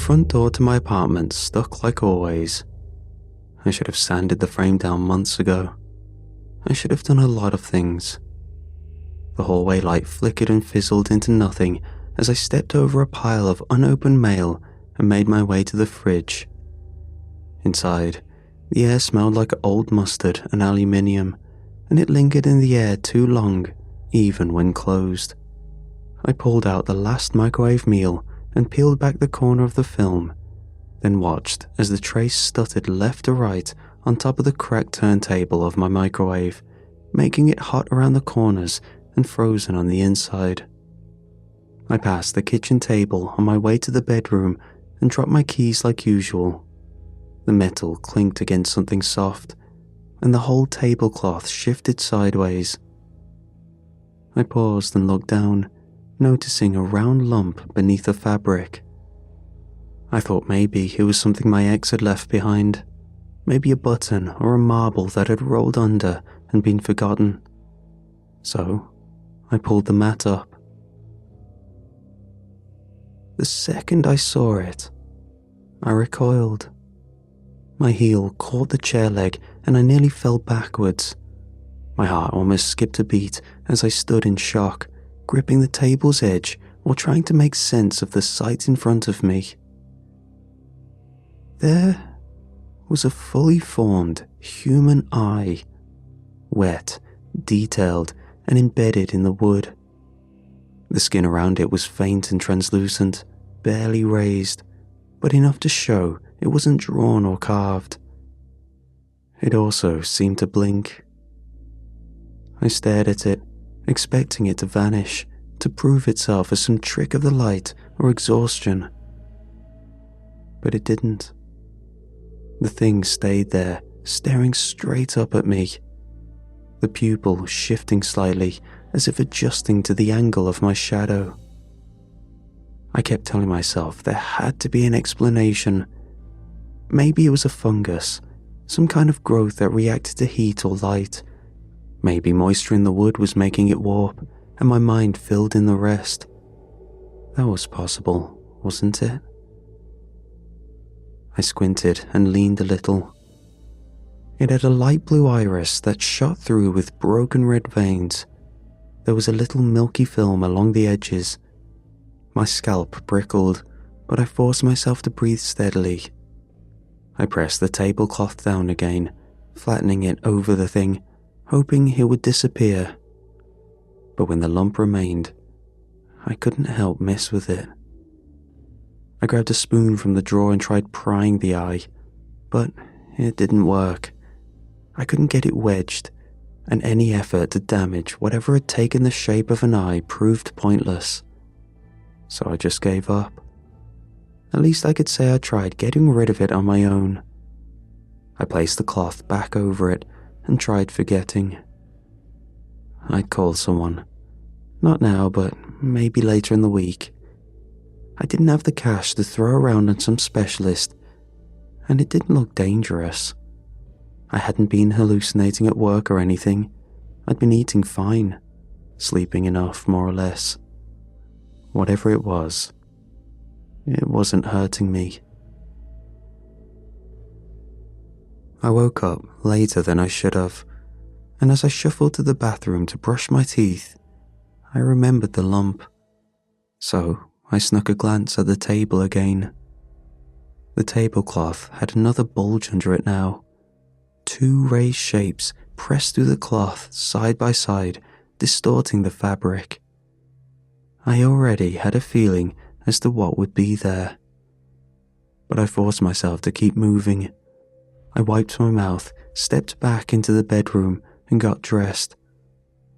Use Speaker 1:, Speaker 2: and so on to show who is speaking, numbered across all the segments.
Speaker 1: front door to my apartment stuck like always. I should have sanded the frame down months ago. I should have done a lot of things. The hallway light flickered and fizzled into nothing as I stepped over a pile of unopened mail and made my way to the fridge. Inside, the air smelled like old mustard and aluminium, and it lingered in the air too long, even when closed. I pulled out the last microwave meal and peeled back the corner of the film, then watched as the tray stuttered left to right on top of the cracked turntable of my microwave, making it hot around the corners and frozen on the inside. I passed the kitchen table on my way to the bedroom and dropped my keys like usual. The metal clinked against something soft, and the whole tablecloth shifted sideways. I paused and looked down, noticing a round lump beneath the fabric. I thought maybe it was something my ex had left behind, maybe a button or a marble that had rolled under and been forgotten. So, I pulled the mat up. The second I saw it, I recoiled. My heel caught the chair leg and I nearly fell backwards. My heart almost skipped a beat as I stood in shock, gripping the table's edge while trying to make sense of the sight in front of me. There was a fully formed human eye, wet, detailed, and embedded in the wood. The skin around it was faint and translucent, barely raised, but enough to show it wasn't drawn or carved. It also seemed to blink. I stared at it, expecting it to vanish, to prove itself as some trick of the light or exhaustion. But it didn't. The thing stayed there, staring straight up at me, the pupil shifting slightly as if adjusting to the angle of my shadow. I kept telling myself there had to be an explanation. Maybe it was a fungus, some kind of growth that reacted to heat or light. Maybe moisture in the wood was making it warp, and my mind filled in the rest. That was possible, wasn't it? I squinted and leaned a little. It had a light blue iris that shot through with broken red veins. There was a little milky film along the edges. My scalp prickled, but I forced myself to breathe steadily. I pressed the tablecloth down again, flattening it over the thing, hoping it would disappear. But when the lump remained, I couldn't help mess with it. I grabbed a spoon from the drawer and tried prying the eye, but it didn't work. I couldn't get it wedged, and any effort to damage whatever had taken the shape of an eye proved pointless. So I just gave up. At least I could say I tried getting rid of it on my own. I placed the cloth back over it and tried forgetting. I'd call someone. Not now, but maybe later in the week. I didn't have the cash to throw around on some specialist, and it didn't look dangerous. I hadn't been hallucinating at work or anything. I'd been eating fine, sleeping enough more or less. Whatever it wasn't hurting me. I woke up later than I should have, and as I shuffled to the bathroom to brush my teeth, I remembered the lump. So I snuck a glance at the table again. The tablecloth had another bulge under it now. 2 raised shapes pressed through the cloth side by side, distorting the fabric. I already had a feeling as to what would be there. But I forced myself to keep moving. I wiped my mouth, stepped back into the bedroom, and got dressed.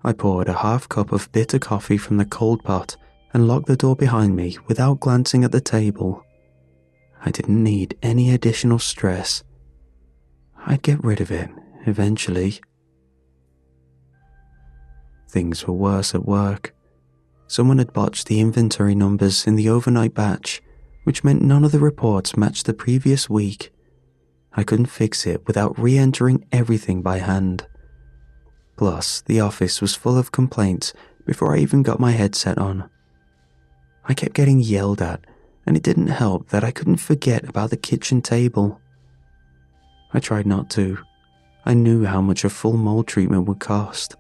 Speaker 1: I poured a half cup of bitter coffee from the cold pot and locked the door behind me without glancing at the table. I didn't need any additional stress. I'd get rid of it, eventually. Things were worse at work. Someone had botched the inventory numbers in the overnight batch, which meant none of the reports matched the previous week. I couldn't fix it without re-entering everything by hand. Plus, the office was full of complaints before I even got my headset on. I kept getting yelled at, and it didn't help that I couldn't forget about the kitchen table. I tried not to. I knew how much a full mold treatment would cost.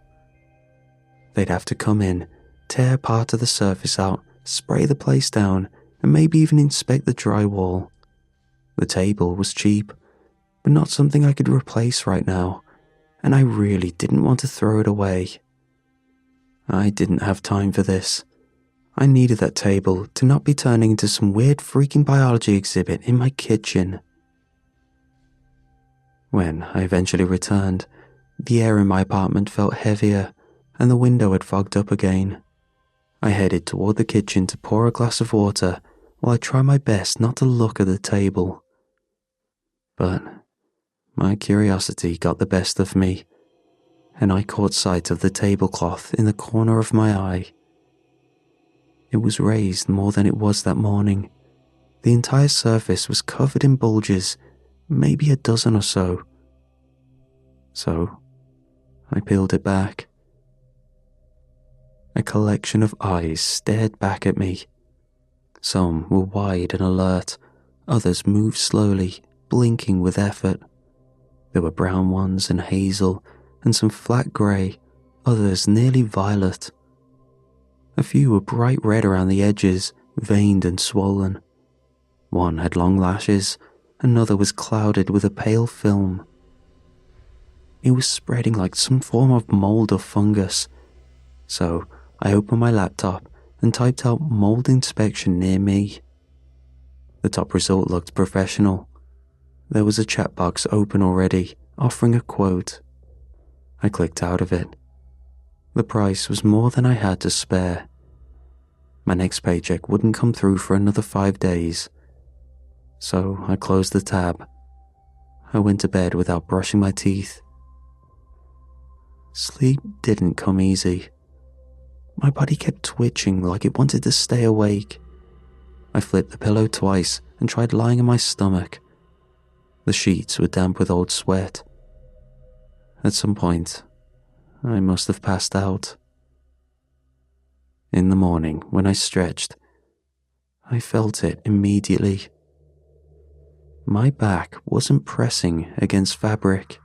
Speaker 1: They'd have to come in, tear part of the surface out, spray the place down, and maybe even inspect the drywall. The table was cheap, but not something I could replace right now, and I really didn't want to throw it away. I didn't have time for this. I needed that table to not be turning into some weird freaking biology exhibit in my kitchen. When I eventually returned, the air in my apartment felt heavier, and the window had fogged up again. I headed toward the kitchen to pour a glass of water while I tried my best not to look at the table. But my curiosity got the best of me, and I caught sight of the tablecloth in the corner of my eye. It was raised more than it was that morning. The entire surface was covered in bulges, maybe a dozen or so. So I peeled it back. A collection of eyes stared back at me. Some were wide and alert, others moved slowly, blinking with effort. There were brown ones and hazel, and some flat grey, others nearly violet. A few were bright red around the edges, veined and swollen. One had long lashes, another was clouded with a pale film. It was spreading like some form of mold or fungus, so I opened my laptop and typed out mold inspection near me. The top result looked professional. There was a chat box open already, offering a quote. I clicked out of it. The price was more than I had to spare. My next paycheck wouldn't come through for another 5 days, so I closed the tab. I went to bed without brushing my teeth. Sleep didn't come easy. My body kept twitching like it wanted to stay awake. I flipped the pillow twice and tried lying on my stomach. The sheets were damp with old sweat. At some point, I must have passed out. In the morning, when I stretched, I felt it immediately. My back wasn't pressing against fabric.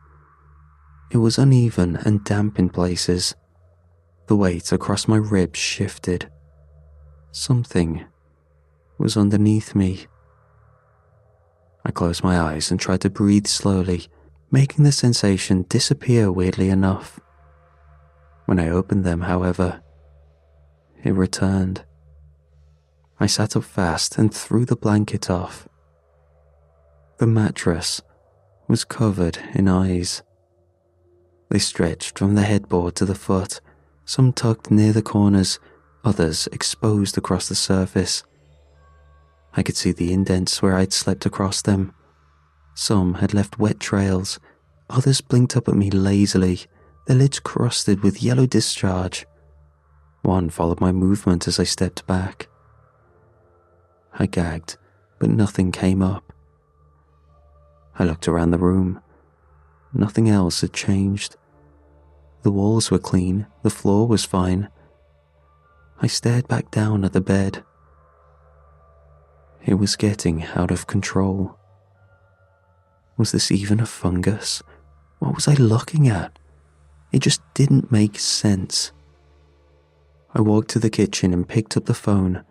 Speaker 1: It was uneven and damp in places. The weight across my ribs shifted. Something was underneath me. I closed my eyes and tried to breathe slowly, making the sensation disappear weirdly enough. When I opened them, however, it returned. I sat up fast and threw the blanket off. The mattress was covered in eyes. They stretched from the headboard to the foot, some tucked near the corners, others exposed across the surface. I could see the indents where I'd slept across them. Some had left wet trails, others blinked up at me lazily, their lids crusted with yellow discharge. One followed my movement as I stepped back. I gagged, but nothing came up. I looked around the room. Nothing else had changed. The walls were clean, the floor was fine. I stared back down at the bed. It was getting out of control. Was this even a fungus? What was I looking at? It just didn't make sense. I walked to the kitchen and picked up the phone.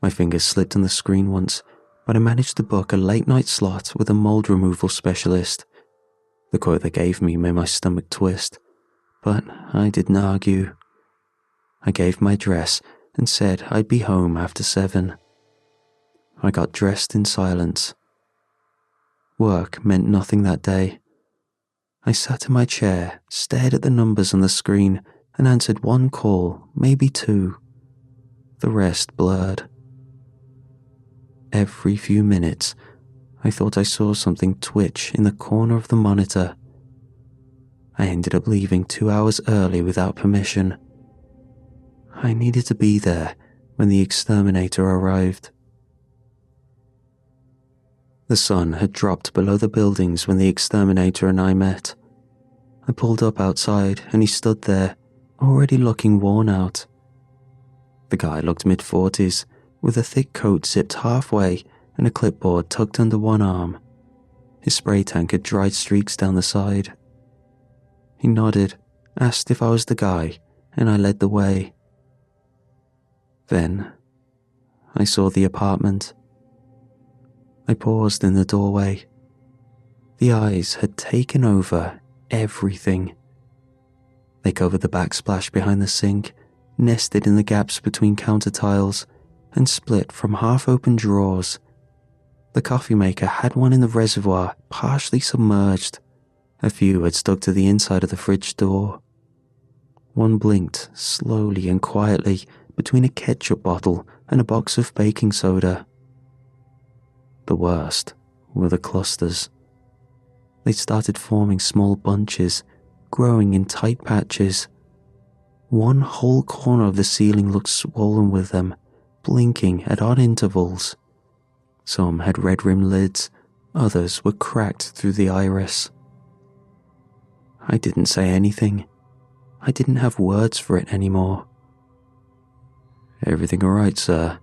Speaker 1: My fingers slipped on the screen once, but I managed to book a late-night slot with a mold removal specialist. The quote they gave me made my stomach twist, but I didn't argue. I gave my address and said I'd be home after 7. I got dressed in silence. Work meant nothing that day. I sat in my chair, stared at the numbers on the screen, and answered one call, maybe 2. The rest blurred. Every few minutes, I thought I saw something twitch in the corner of the monitor. I ended up leaving 2 hours early without permission. I needed to be there when the exterminator arrived. The sun had dropped below the buildings when the exterminator and I met. I pulled up outside and he stood there, already looking worn out. The guy looked mid-40s, with a thick coat zipped halfway and a clipboard tucked under one arm. His spray tank had dried streaks down the side. He nodded, asked if I was the guy, and I led the way. Then, I saw the apartment. I paused in the doorway. The eyes had taken over everything. They covered the backsplash behind the sink, nested in the gaps between counter tiles, and split from half-open drawers. The coffee maker had one in the reservoir, partially submerged. A few had stuck to the inside of the fridge door. One blinked slowly and quietly between a ketchup bottle and a box of baking soda. The worst were the clusters. They started forming small bunches, growing in tight patches. One whole corner of the ceiling looked swollen with them, blinking at odd intervals. Some had red-rimmed lids, others were cracked through the iris. I didn't say anything. I didn't have words for it anymore. "Everything all right, sir?"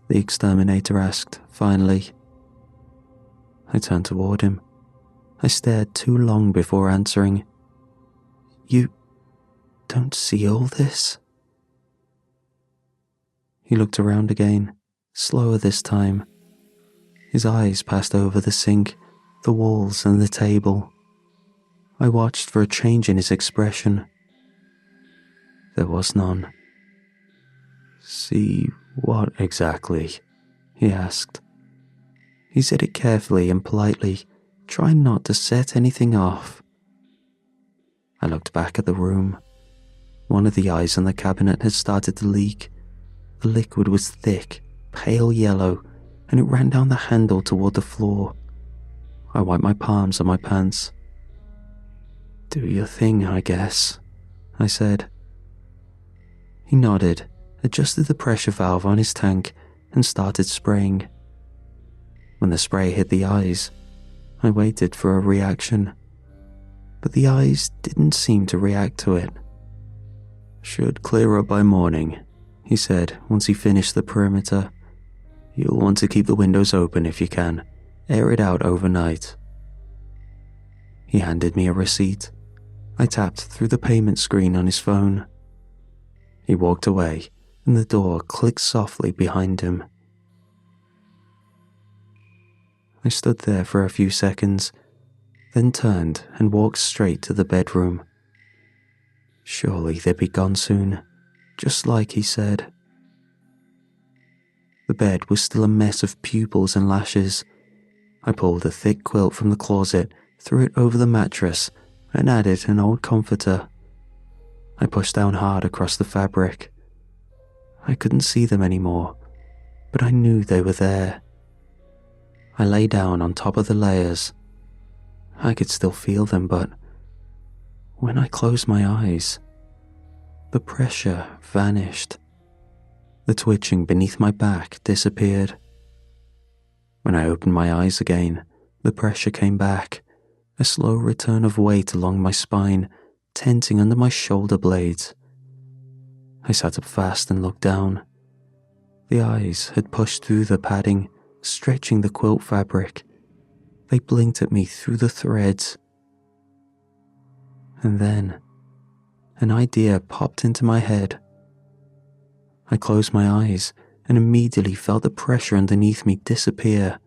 Speaker 1: the exterminator asked, finally. I turned toward him. I stared too long before answering. "You don't see all this?" He looked around again, slower this time. His eyes passed over the sink, the walls and the table. I watched for a change in his expression. There was none. "See what exactly?" he asked. He said it carefully and politely, trying not to set anything off. I looked back at the room. One of the eyes on the cabinet had started to leak. The liquid was thick, pale yellow, and it ran down the handle toward the floor. I wiped my palms on my pants. "Do your thing, I guess," I said. He nodded, adjusted the pressure valve on his tank, and started spraying. When the spray hit the eyes, I waited for a reaction, but the eyes didn't seem to react to it. "Should clear up by morning," he said once he finished the perimeter. "You'll want to keep the windows open if you can. Air it out overnight." He handed me a receipt. I tapped through the payment screen on his phone. He walked away, and the door clicked softly behind him. I stood there for a few seconds, then turned and walked straight to the bedroom. Surely they'd be gone soon, just like he said. The bed was still a mess of pupils and lashes. I pulled a thick quilt from the closet, threw it over the mattress, and added an old comforter. I pushed down hard across the fabric. I couldn't see them anymore, but I knew they were there. I lay down on top of the layers. I could still feel them, but when I closed my eyes, the pressure vanished. The twitching beneath my back disappeared. When I opened my eyes again, the pressure came back, a slow return of weight along my spine, tensing under my shoulder blades. I sat up fast and looked down. The eyes had pushed through the padding, stretching the quilt fabric. They blinked at me through the threads. And then, an idea popped into my head. I closed my eyes and immediately felt the pressure underneath me disappear.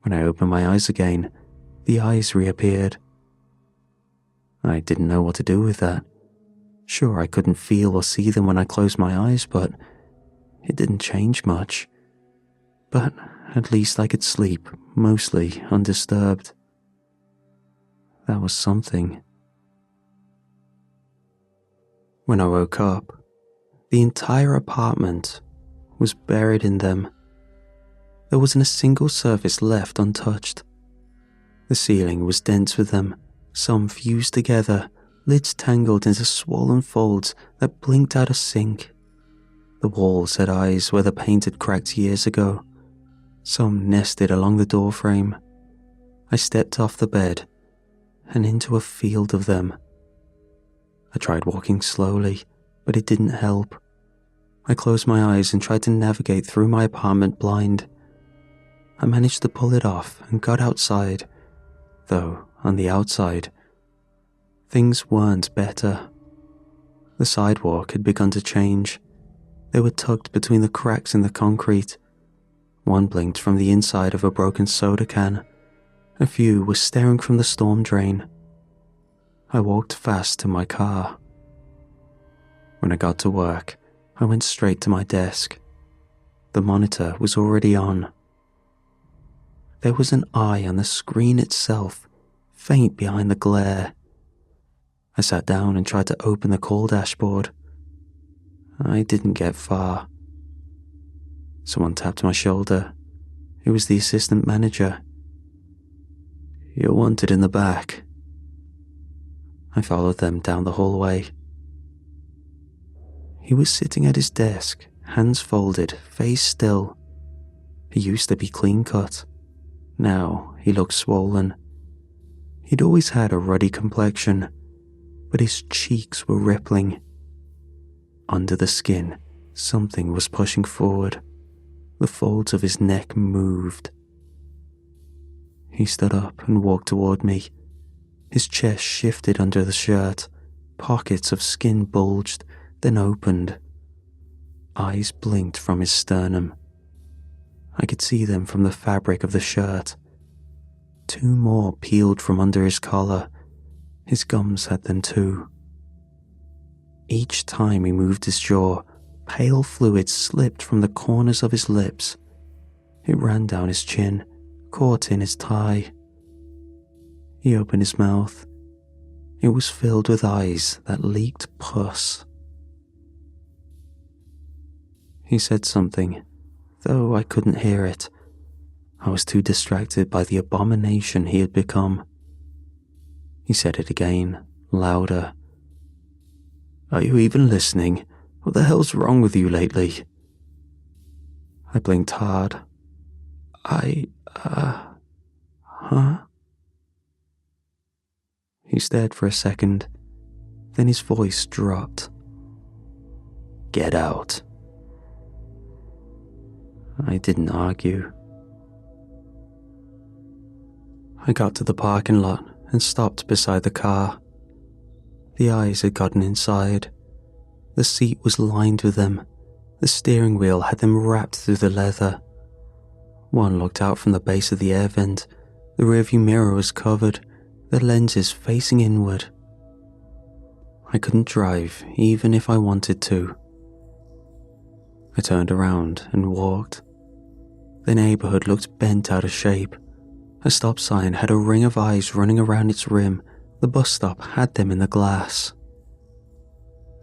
Speaker 1: When I opened my eyes again, the eyes reappeared. I didn't know what to do with that. Sure, I couldn't feel or see them when I closed my eyes, but it didn't change much. But at least I could sleep, mostly undisturbed. That was something. When I woke up, the entire apartment was buried in them. There wasn't a single surface left untouched. The ceiling was dense with them, some fused together, lids tangled into swollen folds that blinked out of sync. The walls had eyes where the paint had cracked years ago. Some nested along the doorframe. I stepped off the bed and into a field of them. I tried walking slowly, but it didn't help. I closed my eyes and tried to navigate through my apartment blind. I managed to pull it off and got outside, though on the outside, things weren't better. The sidewalk had begun to change. They were tucked between the cracks in the concrete. One blinked from the inside of a broken soda can. A few were staring from the storm drain. I walked fast to my car. When I got to work, I went straight to my desk. The monitor was already on. There was an eye on the screen itself, faint behind the glare. I sat down and tried to open the call dashboard. I didn't get far. Someone tapped my shoulder. It was the assistant manager. "You're wanted in the back." I followed them down the hallway. He was sitting at his desk, hands folded, face still. He used to be clean-cut. Now he looked swollen. He'd always had a ruddy complexion, but his cheeks were rippling. Under the skin, something was pushing forward. The folds of his neck moved. He stood up and walked toward me. His chest shifted under the shirt. Pockets of skin bulged, then opened. Eyes blinked from his sternum. I could see them from the fabric of the shirt. 2 more peeled from under his collar. His gums had them too. Each time he moved his jaw, pale fluid slipped from the corners of his lips. It ran down his chin, caught in his tie. He opened his mouth. It was filled with eyes that leaked pus. He said something, though I couldn't hear it. I was too distracted by the abomination he had become. He said it again, louder. "Are you even listening? What the hell's wrong with you lately?" I blinked hard. Huh? He stared for a second, then his voice dropped. "Get out." I didn't argue. I got to the parking lot and stopped beside the car. The eyes had gotten inside. The seat was lined with them. The steering wheel had them wrapped through the leather. One looked out from the base of the air vent. The rearview mirror was covered, the lenses facing inward. I couldn't drive even if I wanted to. I turned around and walked. The neighborhood looked bent out of shape. A stop sign had a ring of eyes running around its rim. The bus stop had them in the glass.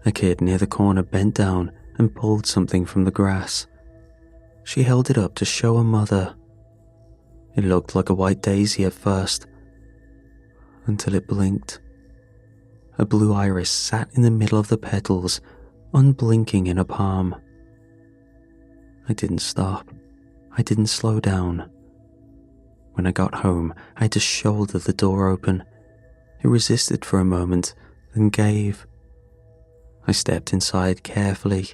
Speaker 1: A kid near the corner bent down and pulled something from the grass. She held it up to show her mother. It looked like a white daisy at first, until it blinked. A blue iris sat in the middle of the petals, unblinking in a palm. I didn't stop. I didn't slow down. When I got home, I had to shoulder the door open. It resisted for a moment, then gave. I stepped inside carefully.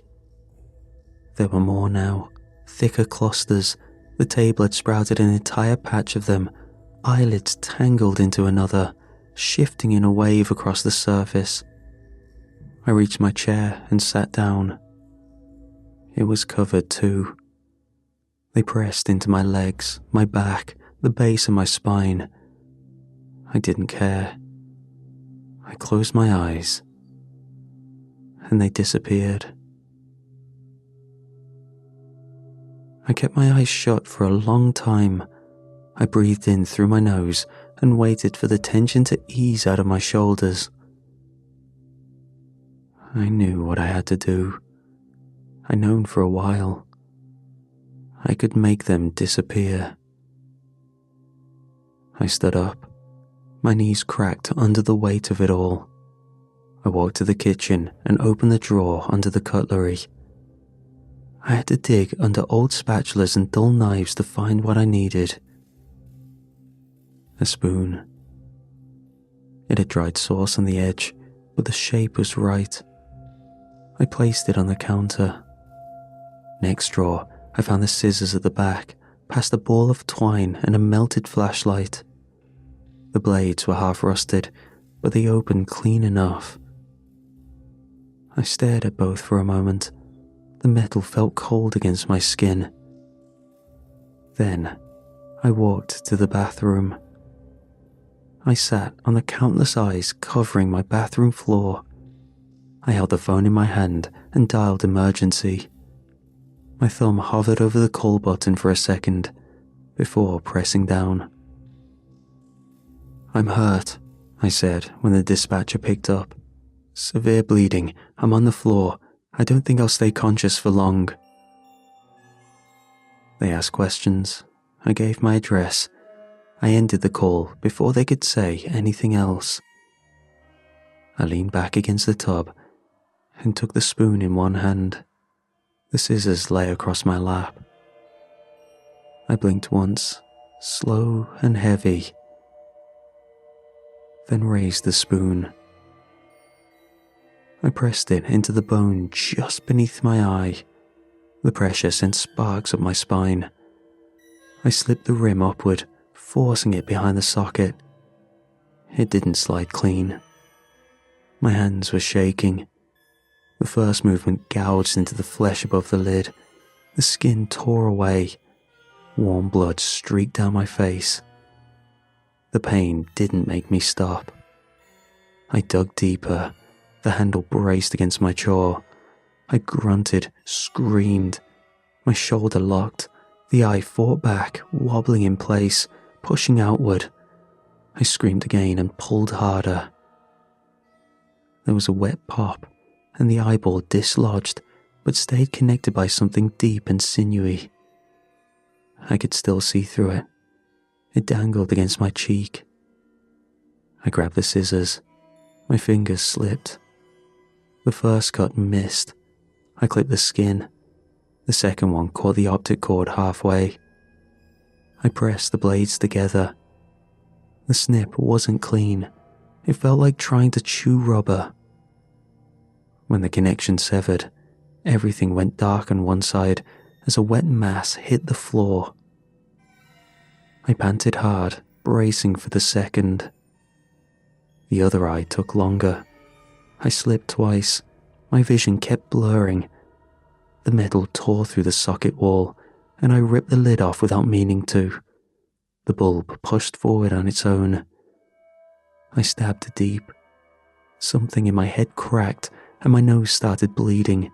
Speaker 1: There were more now, thicker clusters. The table had sprouted an entire patch of them, eyelids tangled into another, shifting in a wave across the surface. I reached my chair and sat down. It was covered too. They pressed into my legs, my back, the base of my spine. I didn't care. I closed my eyes, and they disappeared. I kept my eyes shut for a long time. I breathed in through my nose and waited for the tension to ease out of my shoulders. I knew what I had to do. I'd known for a while. I could make them disappear. I stood up. My knees cracked under the weight of it all. I walked to the kitchen and opened the drawer under the cutlery. I had to dig under old spatulas and dull knives to find what I needed. A spoon. It had dried sauce on the edge, but the shape was right. I placed it on the counter. Next drawer, I found the scissors at the back, past a ball of twine and a melted flashlight. The blades were half rusted, but they opened clean enough. I stared at both for a moment. The metal felt cold against my skin. Then, I walked to the bathroom. I sat on the countless eyes covering my bathroom floor. I held the phone in my hand and dialed emergency. My thumb hovered over the call button for a second before pressing down. "I'm hurt," I said when the dispatcher picked up. "Severe bleeding. I'm on the floor. I don't think I'll stay conscious for long." They asked questions. I gave my address. I ended the call before they could say anything else. I leaned back against the tub and took the spoon in one hand. The scissors lay across my lap. I blinked once, slow and heavy, then raised the spoon. I pressed it into the bone just beneath my eye. The pressure sent sparks up my spine. I slipped the rim upward, forcing it behind the socket. It didn't slide clean. My hands were shaking. The first movement gouged into the flesh above the lid. The skin tore away. Warm blood streaked down my face. The pain didn't make me stop. I dug deeper. The handle braced against my jaw. I grunted, screamed. My shoulder locked. The eye fought back, wobbling in place, pushing outward. I screamed again and pulled harder. There was a wet pop, and the eyeball dislodged, but stayed connected by something deep and sinewy. I could still see through it. It dangled against my cheek. I grabbed the scissors. My fingers slipped. The first cut missed. I clipped the skin. The second one caught the optic cord halfway. I pressed the blades together. The snip wasn't clean. It felt like trying to chew rubber. When the connection severed, everything went dark on one side as a wet mass hit the floor. I panted hard, bracing for the second. The other eye took longer. I slipped twice. My vision kept blurring. The metal tore through the socket wall, and I ripped the lid off without meaning to. The bulb pushed forward on its own. I stabbed deep. Something in my head cracked, and my nose started bleeding.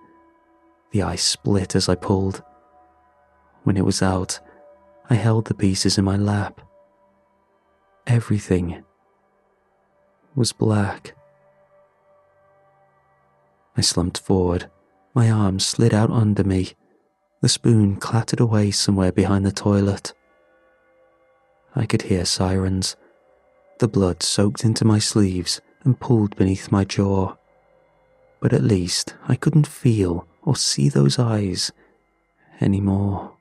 Speaker 1: The eye split as I pulled. When it was out, I held the pieces in my lap. Everything was black. I slumped forward. My arms slid out under me. The spoon clattered away somewhere behind the toilet. I could hear sirens. The blood soaked into my sleeves and pooled beneath my jaw. But at least I couldn't feel or see those eyes anymore.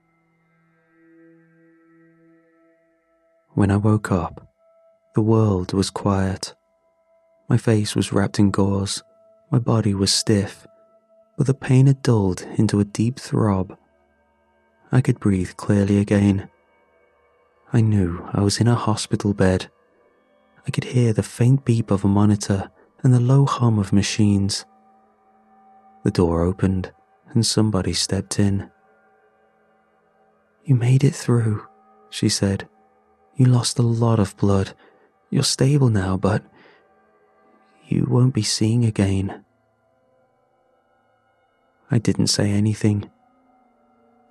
Speaker 1: When I woke up, the world was quiet. My face was wrapped in gauze. My body was stiff, but the pain had dulled into a deep throb. I could breathe clearly again. I knew I was in a hospital bed. I could hear the faint beep of a monitor and the low hum of machines. The door opened and somebody stepped in. "You made it through," she said. "You lost a lot of blood. You're stable now, but you won't be seeing again." I didn't say anything.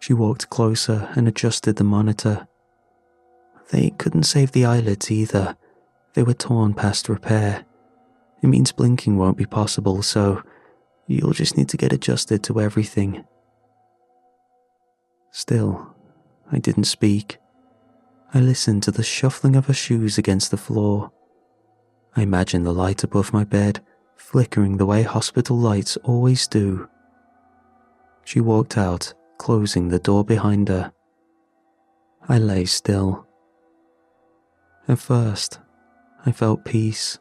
Speaker 1: She walked closer and adjusted the monitor. They couldn't save the eyelids either. They were torn past repair. It means blinking won't be possible, so you'll just need to get adjusted to everything. Still, I didn't speak. I listened to the shuffling of her shoes against the floor. I imagined the light above my bed, flickering the way hospital lights always do. She walked out, closing the door behind her. I lay still. At first, I felt peace.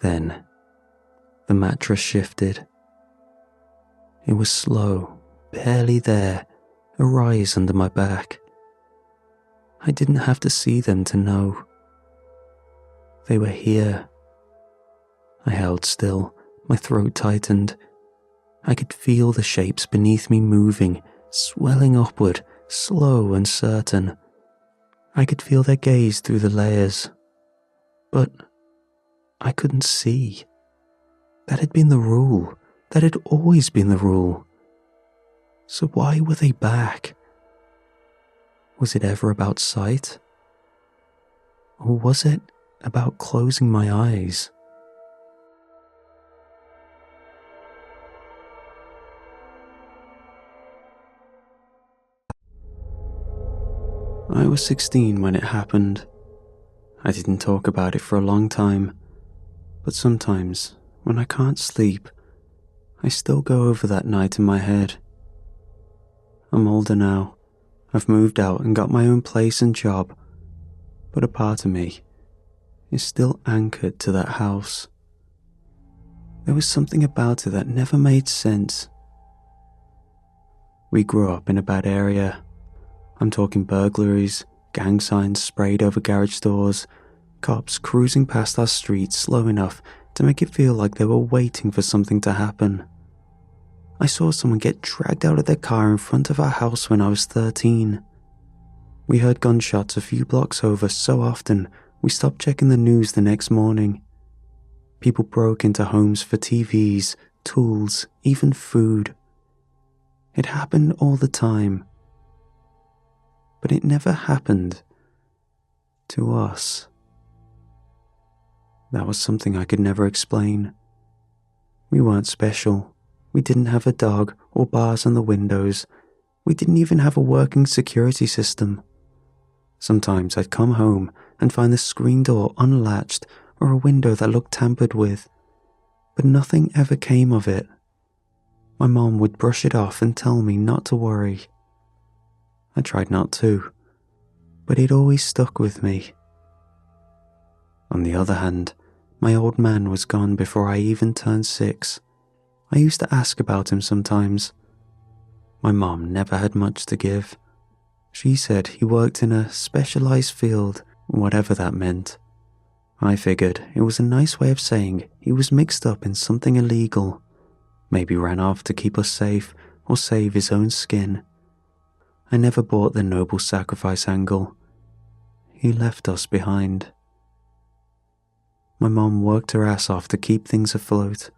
Speaker 1: Then, the mattress shifted. It was slow, barely there arise under my back. I didn't have to see them to know. They were here. I held still, my throat tightened. I could feel the shapes beneath me moving, swelling upward, slow and certain. I could feel their gaze through the layers. But I couldn't see. That had been the rule. That had always been the rule. So why were they back? Was it ever about sight? Or was it about closing my eyes? I was 16 when it happened. I didn't talk about it for a long time, but sometimes, when I can't sleep, I still go over that night in my head. I'm older now. I've moved out and got my own place and job, but a part of me is still anchored to that house. There was something about it that never made sense. We grew up in a bad area. I'm talking burglaries, gang signs sprayed over garage doors, cops cruising past our streets slow enough to make it feel like they were waiting for something to happen. I saw someone get dragged out of their car in front of our house when I was 13. We heard gunshots a few blocks over so often we stopped checking the news the next morning. People broke into homes for TVs, tools, even food. It happened all the time. But it never happened to us. That was something I could never explain. We weren't special. We didn't have a dog or bars on the windows. We didn't even have a working security system. Sometimes I'd come home and find the screen door unlatched or a window that looked tampered with, but nothing ever came of it. My mom would brush it off and tell me not to worry. I tried not to, but it always stuck with me. On the other hand, my old man was gone before I even turned 6. I used to ask about him sometimes. My mom never had much to give. She said he worked in a specialized field, whatever that meant. I figured it was a nice way of saying he was mixed up in something illegal, maybe ran off to keep us safe or save his own skin. I never bought the noble sacrifice angle. He left us behind. My mom worked her ass off to keep things afloat.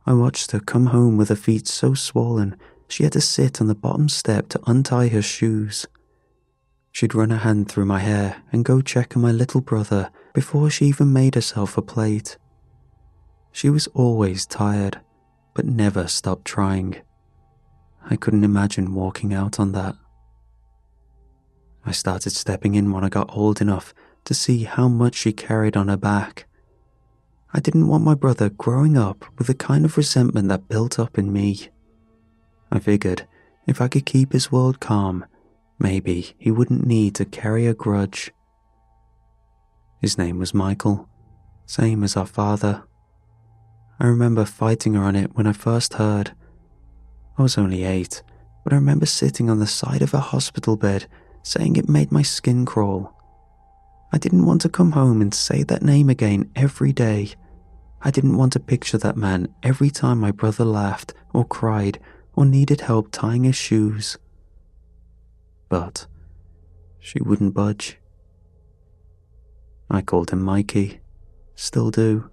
Speaker 1: I watched her come home with her feet so swollen she had to sit on the bottom step to untie her shoes. She'd run her hand through my hair and go check on my little brother before she even made herself a plate. She was always tired, but never stopped trying. I couldn't imagine walking out on that. I started stepping in when I got old enough to see how much she carried on her back. I didn't want my brother growing up with the kind of resentment that built up in me. I figured if I could keep his world calm, maybe he wouldn't need to carry a grudge. His name was Michael, same as our father. I remember fighting her on it when I first heard. I was only 8, but I remember sitting on the side of a hospital bed saying it made my skin crawl. I didn't want to come home and say that name again every day. I didn't want to picture that man every time my brother laughed or cried or needed help tying his shoes. But she wouldn't budge. I called him Mikey. Still do.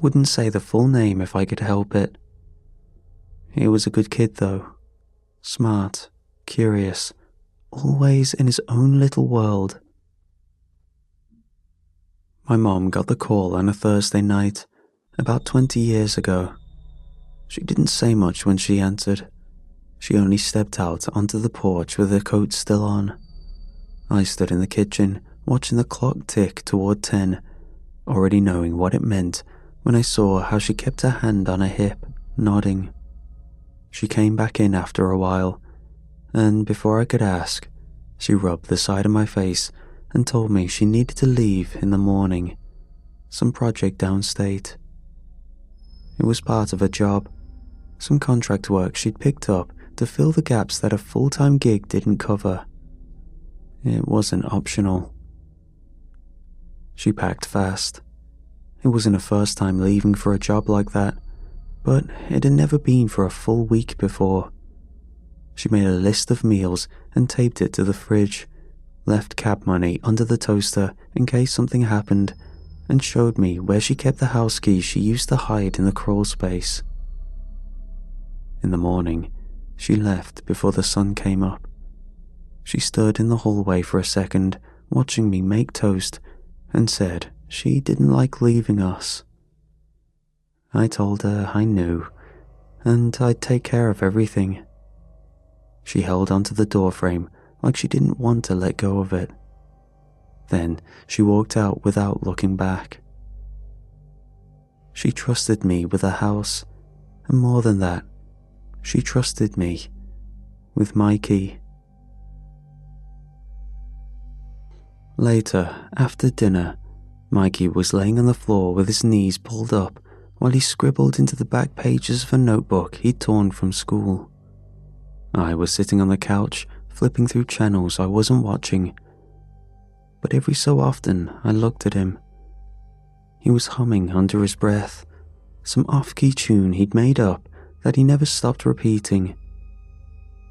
Speaker 1: Wouldn't say the full name if I could help it. He was a good kid though. Smart, curious, always in his own little world. My mom got the call on a Thursday night, about 20 years ago. She didn't say much when she answered. She only stepped out onto the porch with her coat still on. I stood in the kitchen, watching the clock tick toward 10, already knowing what it meant when I saw how she kept her hand on her hip, nodding. She came back in after a while, and before I could ask, she rubbed the side of my face and told me she needed to leave in the morning, some project downstate. It was part of her job, some contract work she'd picked up to fill the gaps that a full-time gig didn't cover. It wasn't optional. She packed fast. It wasn't her first time leaving for a job like that, but it had never been for a full week before. She made a list of meals and taped it to the fridge, left cab money under the toaster in case something happened, and showed me where she kept the house keys she used to hide in the crawl space. In the morning, she left before the sun came up. She stood in the hallway for a second, watching me make toast, and said she didn't like leaving us. I told her I knew, and I'd take care of everything. She held onto the doorframe like she didn't want to let go of it. Then she walked out without looking back. She trusted me with a house, and more than that, she trusted me with my key. Later, after dinner, Mikey was laying on the floor with his knees pulled up while he scribbled into the back pages of a notebook he'd torn from school. I was sitting on the couch, flipping through channels I wasn't watching, but every so often I looked at him. He was humming under his breath, some off-key tune he'd made up that he never stopped repeating.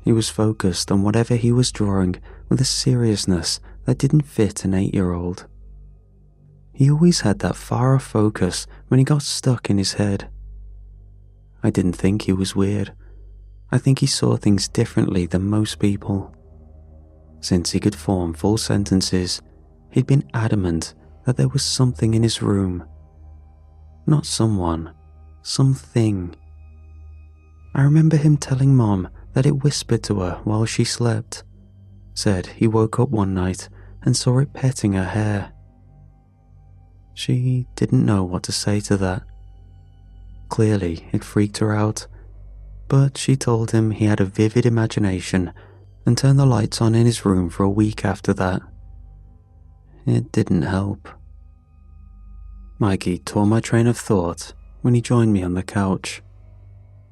Speaker 1: He was focused on whatever he was drawing with a seriousness that didn't fit an 8-year-old. He always had that far-off focus when he got stuck in his head. I didn't think he was weird. I think he saw things differently than most people. Since he could form full sentences, he'd been adamant that there was something in his room. Not someone, something. I remember him telling Mom that it whispered to her while she slept. Said he woke up one night and saw it petting her hair. She didn't know what to say to that. Clearly, it freaked her out, but she told him he had a vivid imagination and turned the lights on in his room for a week after that. It didn't help. Mikey tore my train of thought when he joined me on the couch.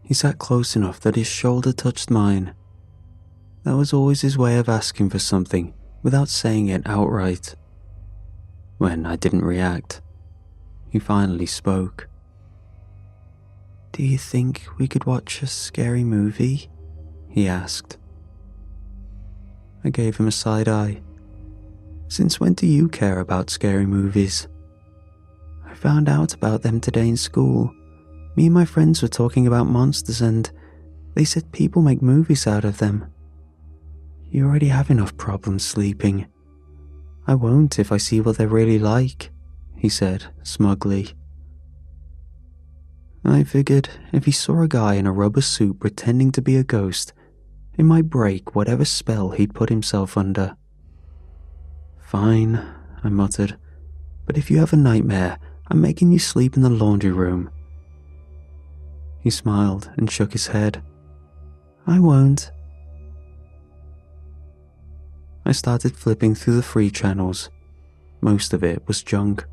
Speaker 1: He sat close enough that his shoulder touched mine. That was always his way of asking for something without saying it outright. When I didn't react, he finally spoke. "Do you think we could watch a scary movie?" he asked. I gave him a side eye. "Since when do you care about scary movies?" "I found out about them today in school. Me and my friends were talking about monsters and they said people make movies out of them. You already have enough problems sleeping. I won't if I see what they're really like," he said smugly. I figured if he saw a guy in a rubber suit pretending to be a ghost, it might break whatever spell he'd put himself under. "Fine," I muttered, "but if you have a nightmare, I'm making you sleep in the laundry room." He smiled and shook his head. "I won't." I started flipping through the free channels. Most of it was junk,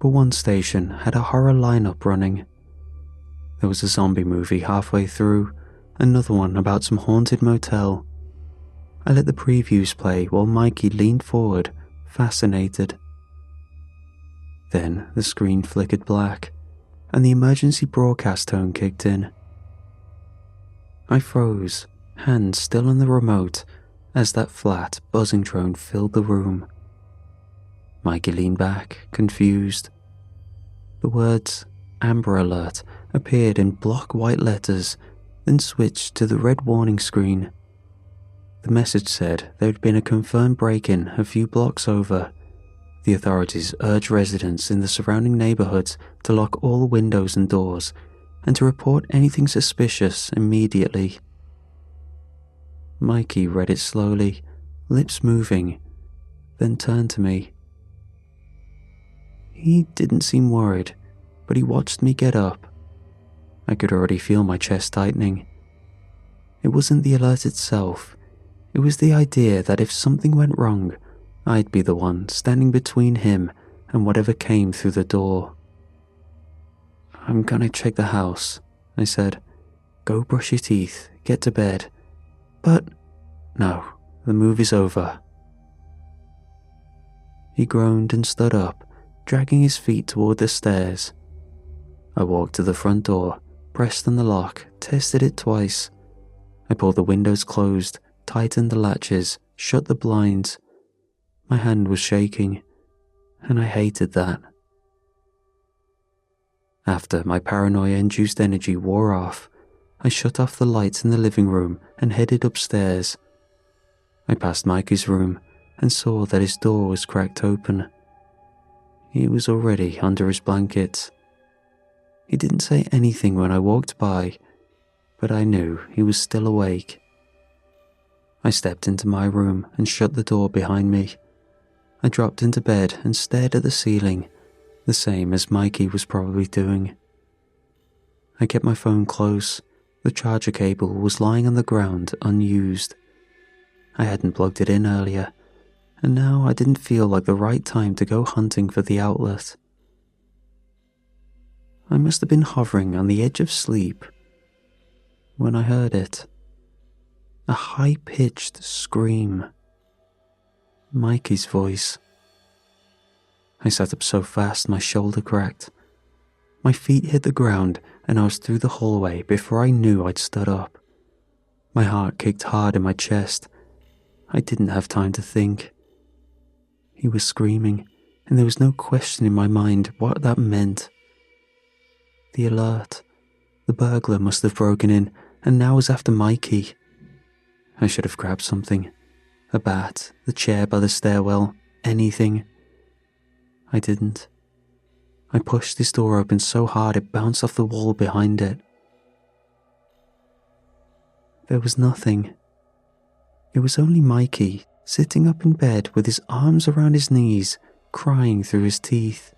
Speaker 1: but one station had a horror lineup running. There was a zombie movie halfway through, another one about some haunted motel. I let the previews play while Mikey leaned forward, fascinated. Then the screen flickered black, and the emergency broadcast tone kicked in. I froze, hands still on the remote, as that flat, buzzing drone filled the room. Mikey leaned back, confused. The words "Amber Alert" appeared in block white letters, then switched to the red warning screen. The message said there had been a confirmed break-in a few blocks over. The authorities urged residents in the surrounding neighborhoods to lock all windows and doors and to report anything suspicious immediately. Mikey read it slowly, lips moving, then turned to me. He didn't seem worried, but he watched me get up. I could already feel my chest tightening. It wasn't the alert itself, it was the idea that if something went wrong, I'd be the one standing between him and whatever came through the door. "I'm gonna check the house," I said. "Go brush your teeth, get to bed. But no, the move is over." He groaned and stood up, dragging his feet toward the stairs. I walked to the front door, pressed on the lock, tested it twice. I pulled the windows closed, tightened the latches, shut the blinds. My hand was shaking, and I hated that. After my paranoia-induced energy wore off, I shut off the lights in the living room and headed upstairs. I passed Mikey's room and saw that his door was cracked open. He was already under his blankets. He didn't say anything when I walked by, but I knew he was still awake. I stepped into my room and shut the door behind me. I dropped into bed and stared at the ceiling, the same as Mikey was probably doing. I kept my phone close. The charger cable was lying on the ground unused. I hadn't plugged it in earlier, and now I didn't feel like the right time to go hunting for the outlet. I must have been hovering on the edge of sleep when I heard it. A high-pitched scream. Mikey's voice. I sat up so fast my shoulder cracked. My feet hit the ground and I was through the hallway before I knew I'd stood up. My heart kicked hard in my chest. I didn't have time to think. He was screaming, and there was no question in my mind what that meant. The alert. The burglar must have broken in and now was after Mikey. I should have grabbed something. A bat, the chair by the stairwell, anything. I didn't. I pushed this door open so hard it bounced off the wall behind it. There was nothing. It was only Mikey, sitting up in bed with his arms around his knees, crying through his teeth.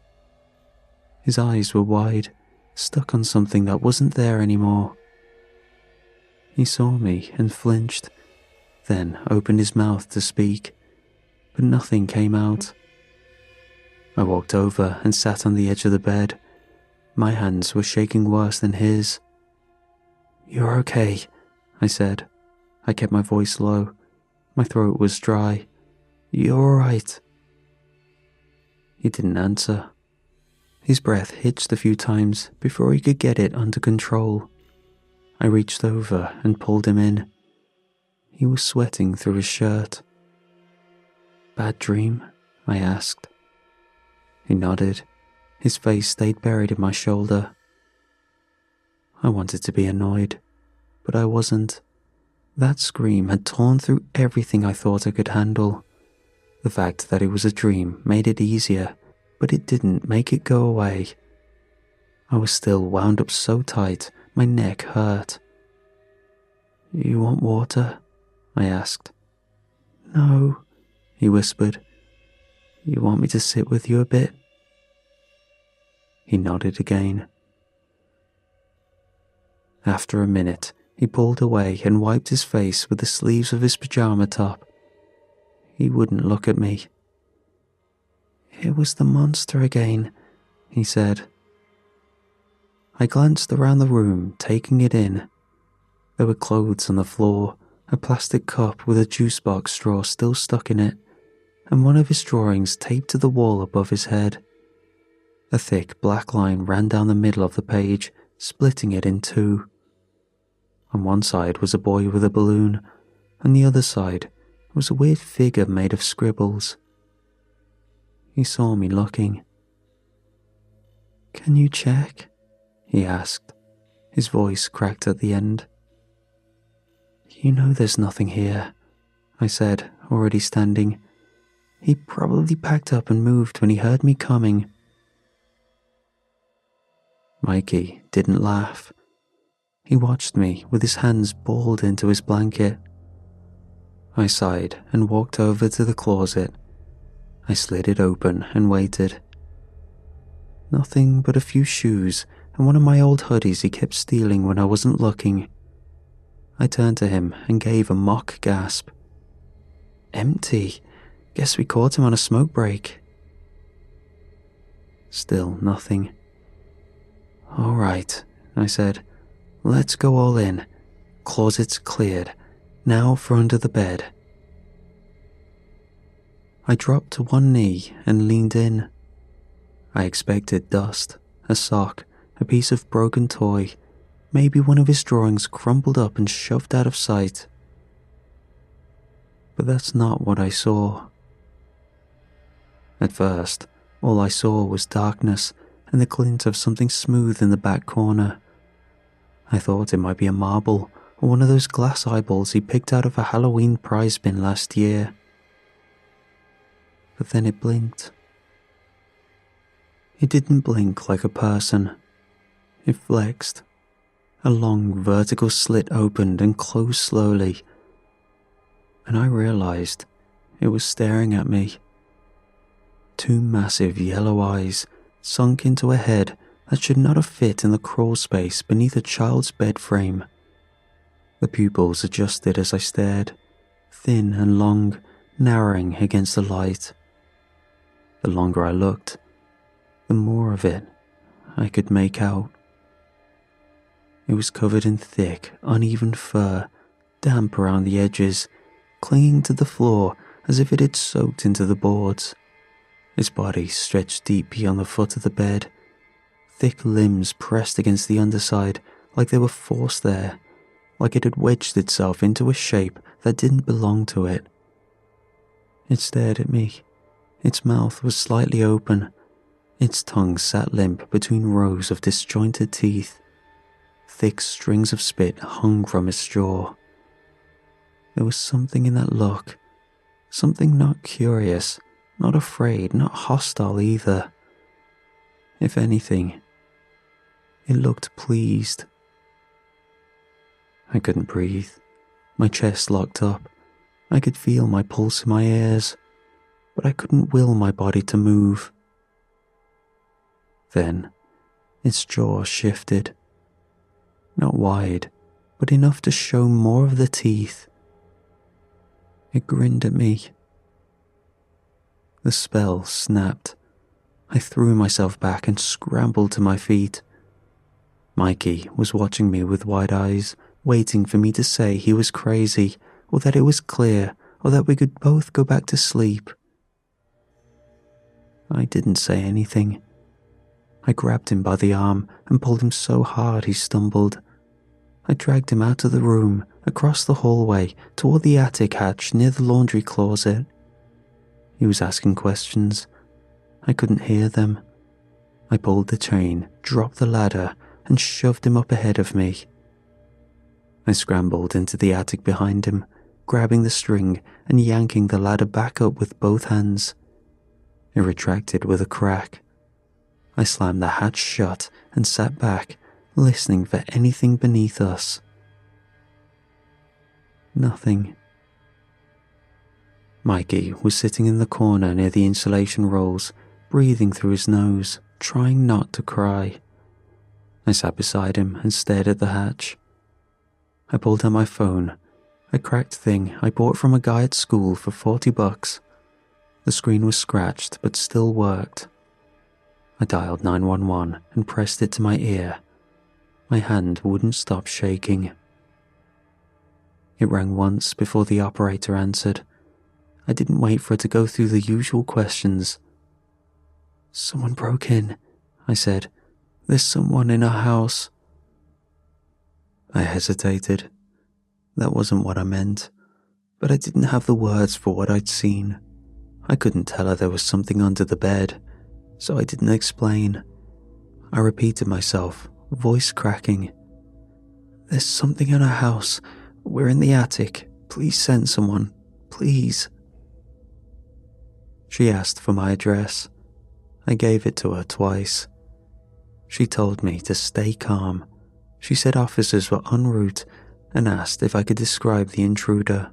Speaker 1: His eyes were wide, stuck on something that wasn't there anymore. He saw me and flinched, then opened his mouth to speak, but nothing came out. I walked over and sat on the edge of the bed. My hands were shaking worse than his. "You're okay," I said. I kept my voice low. My throat was dry. "You're alright." He didn't answer. His breath hitched a few times before he could get it under control. I reached over and pulled him in. He was sweating through his shirt. "Bad dream?" I asked. He nodded. His face stayed buried in my shoulder. I wanted to be annoyed, but I wasn't. That scream had torn through everything I thought I could handle. The fact that it was a dream made it easier, but it didn't make it go away. I was still wound up so tight, my neck hurt. "You want water?" I asked. "No," he whispered. "You want me to sit with you a bit?" He nodded again. After a minute, he pulled away and wiped his face with the sleeves of his pajama top. He wouldn't look at me. "It was the monster again," he said. I glanced around the room, taking it in. There were clothes on the floor, a plastic cup with a juice box straw still stuck in it, and one of his drawings taped to the wall above his head. A thick black line ran down the middle of the page, splitting it in two. On one side was a boy with a balloon, on the other side was a weird figure made of scribbles. He saw me looking. "Can you check?" he asked. His voice cracked at the end. "You know there's nothing here," I said, already standing. He probably packed up and moved when he heard me coming. Mikey didn't laugh. He watched me with his hands balled into his blanket. I sighed and walked over to the closet. I slid it open and waited. Nothing but a few shoes and one of my old hoodies he kept stealing when I wasn't looking. I turned to him and gave a mock gasp. "Empty. Guess we caught him on a smoke break." Still nothing. "All right," I said. "Let's go all in. Closet's cleared. Now for under the bed. I dropped to one knee and leaned in. I expected dust, a sock, a piece of broken toy, maybe one of his drawings crumpled up and shoved out of sight. But that's not what I saw. At first, all I saw was darkness and the glint of something smooth in the back corner. I thought it might be a marble or one of those glass eyeballs he picked out of a Halloween prize bin last year. But then it blinked. It didn't blink like a person. It flexed. A long vertical slit opened and closed slowly, and I realized it was staring at me. Two massive yellow eyes sunk into a head that should not have fit in the crawl space beneath a child's bed frame. The pupils adjusted as I stared, thin and long, narrowing against the light. The longer I looked, the more of it I could make out. It was covered in thick, uneven fur, damp around the edges, clinging to the floor as if it had soaked into the boards. Its body stretched deep beyond the foot of the bed, thick limbs pressed against the underside like they were forced there, like it had wedged itself into a shape that didn't belong to it. It stared at me. Its mouth was slightly open. Its tongue sat limp between rows of disjointed teeth. Thick strings of spit hung from its jaw. There was something in that look, something not curious, not afraid, not hostile either. If anything, it looked pleased. I couldn't breathe. My chest locked up. I could feel my pulse in my ears, but I couldn't will my body to move. Then, its jaw shifted. Not wide, but enough to show more of the teeth. It grinned at me. The spell snapped. I threw myself back and scrambled to my feet. Mikey was watching me with wide eyes, waiting for me to say he was crazy, or that it was clear, or that we could both go back to sleep. I didn't say anything. I grabbed him by the arm and pulled him so hard he stumbled. I dragged him out of the room, across the hallway, toward the attic hatch near the laundry closet. He was asking questions. I couldn't hear them. I pulled the chain, dropped the ladder, and shoved him up ahead of me. I scrambled into the attic behind him, grabbing the string and yanking the ladder back up with both hands. It retracted with a crack. I slammed the hatch shut and sat back, listening for anything beneath us. Nothing. Mikey was sitting in the corner near the insulation rolls, breathing through his nose, trying not to cry. I sat beside him and stared at the hatch. I pulled out my phone, a cracked thing I bought from a guy at school for $40. The screen was scratched but still worked. I dialed 911 and pressed it to my ear. My hand wouldn't stop shaking. It rang once before the operator answered. I didn't wait for it to go through the usual questions. "Someone broke in," I said. "There's someone in our house." I hesitated. That wasn't what I meant, but I didn't have the words for what I'd seen. I couldn't tell her there was something under the bed, so I didn't explain. I repeated myself, voice cracking. "There's something in our house. We're in the attic. Please send someone. Please." She asked for my address. I gave it to her twice. She told me to stay calm. She said officers were en route and asked if I could describe the intruder.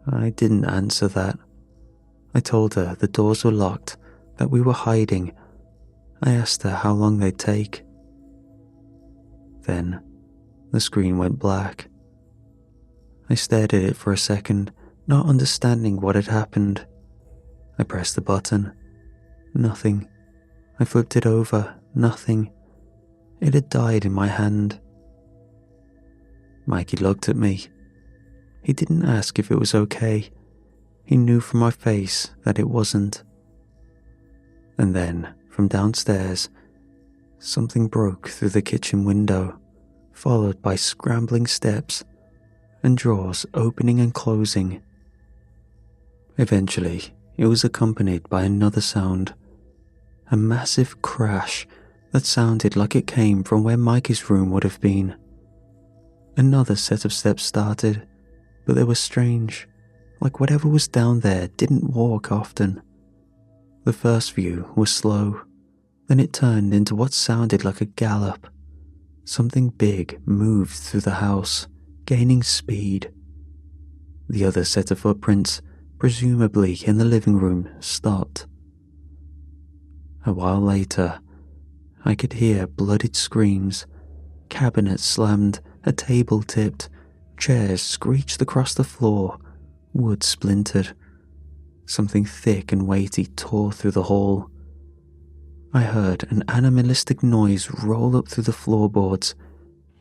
Speaker 1: I didn't answer that. I told her the doors were locked, that we were hiding. I asked her how long they'd take. Then, the screen went black. I stared at it for a second, not understanding what had happened. I pressed the button. Nothing. I flipped it over. Nothing. It had died in my hand. Mikey looked at me, he didn't ask if it was okay. He knew from my face that it wasn't. And then, from downstairs, something broke through the kitchen window, followed by scrambling steps and drawers opening and closing. Eventually, it was accompanied by another sound, a massive crash that sounded like it came from where Mikey's room would have been. Another set of steps started, but they were strange, like whatever was down there didn't walk often. The first few was slow, then it turned into what sounded like a gallop. Something big moved through the house, gaining speed. The other set of footprints, presumably in the living room, stopped. A while later, I could hear blooded screams, cabinets slammed, a table tipped, chairs screeched across the floor, wood splintered. Something thick and weighty tore through the hall. I heard an animalistic noise roll up through the floorboards,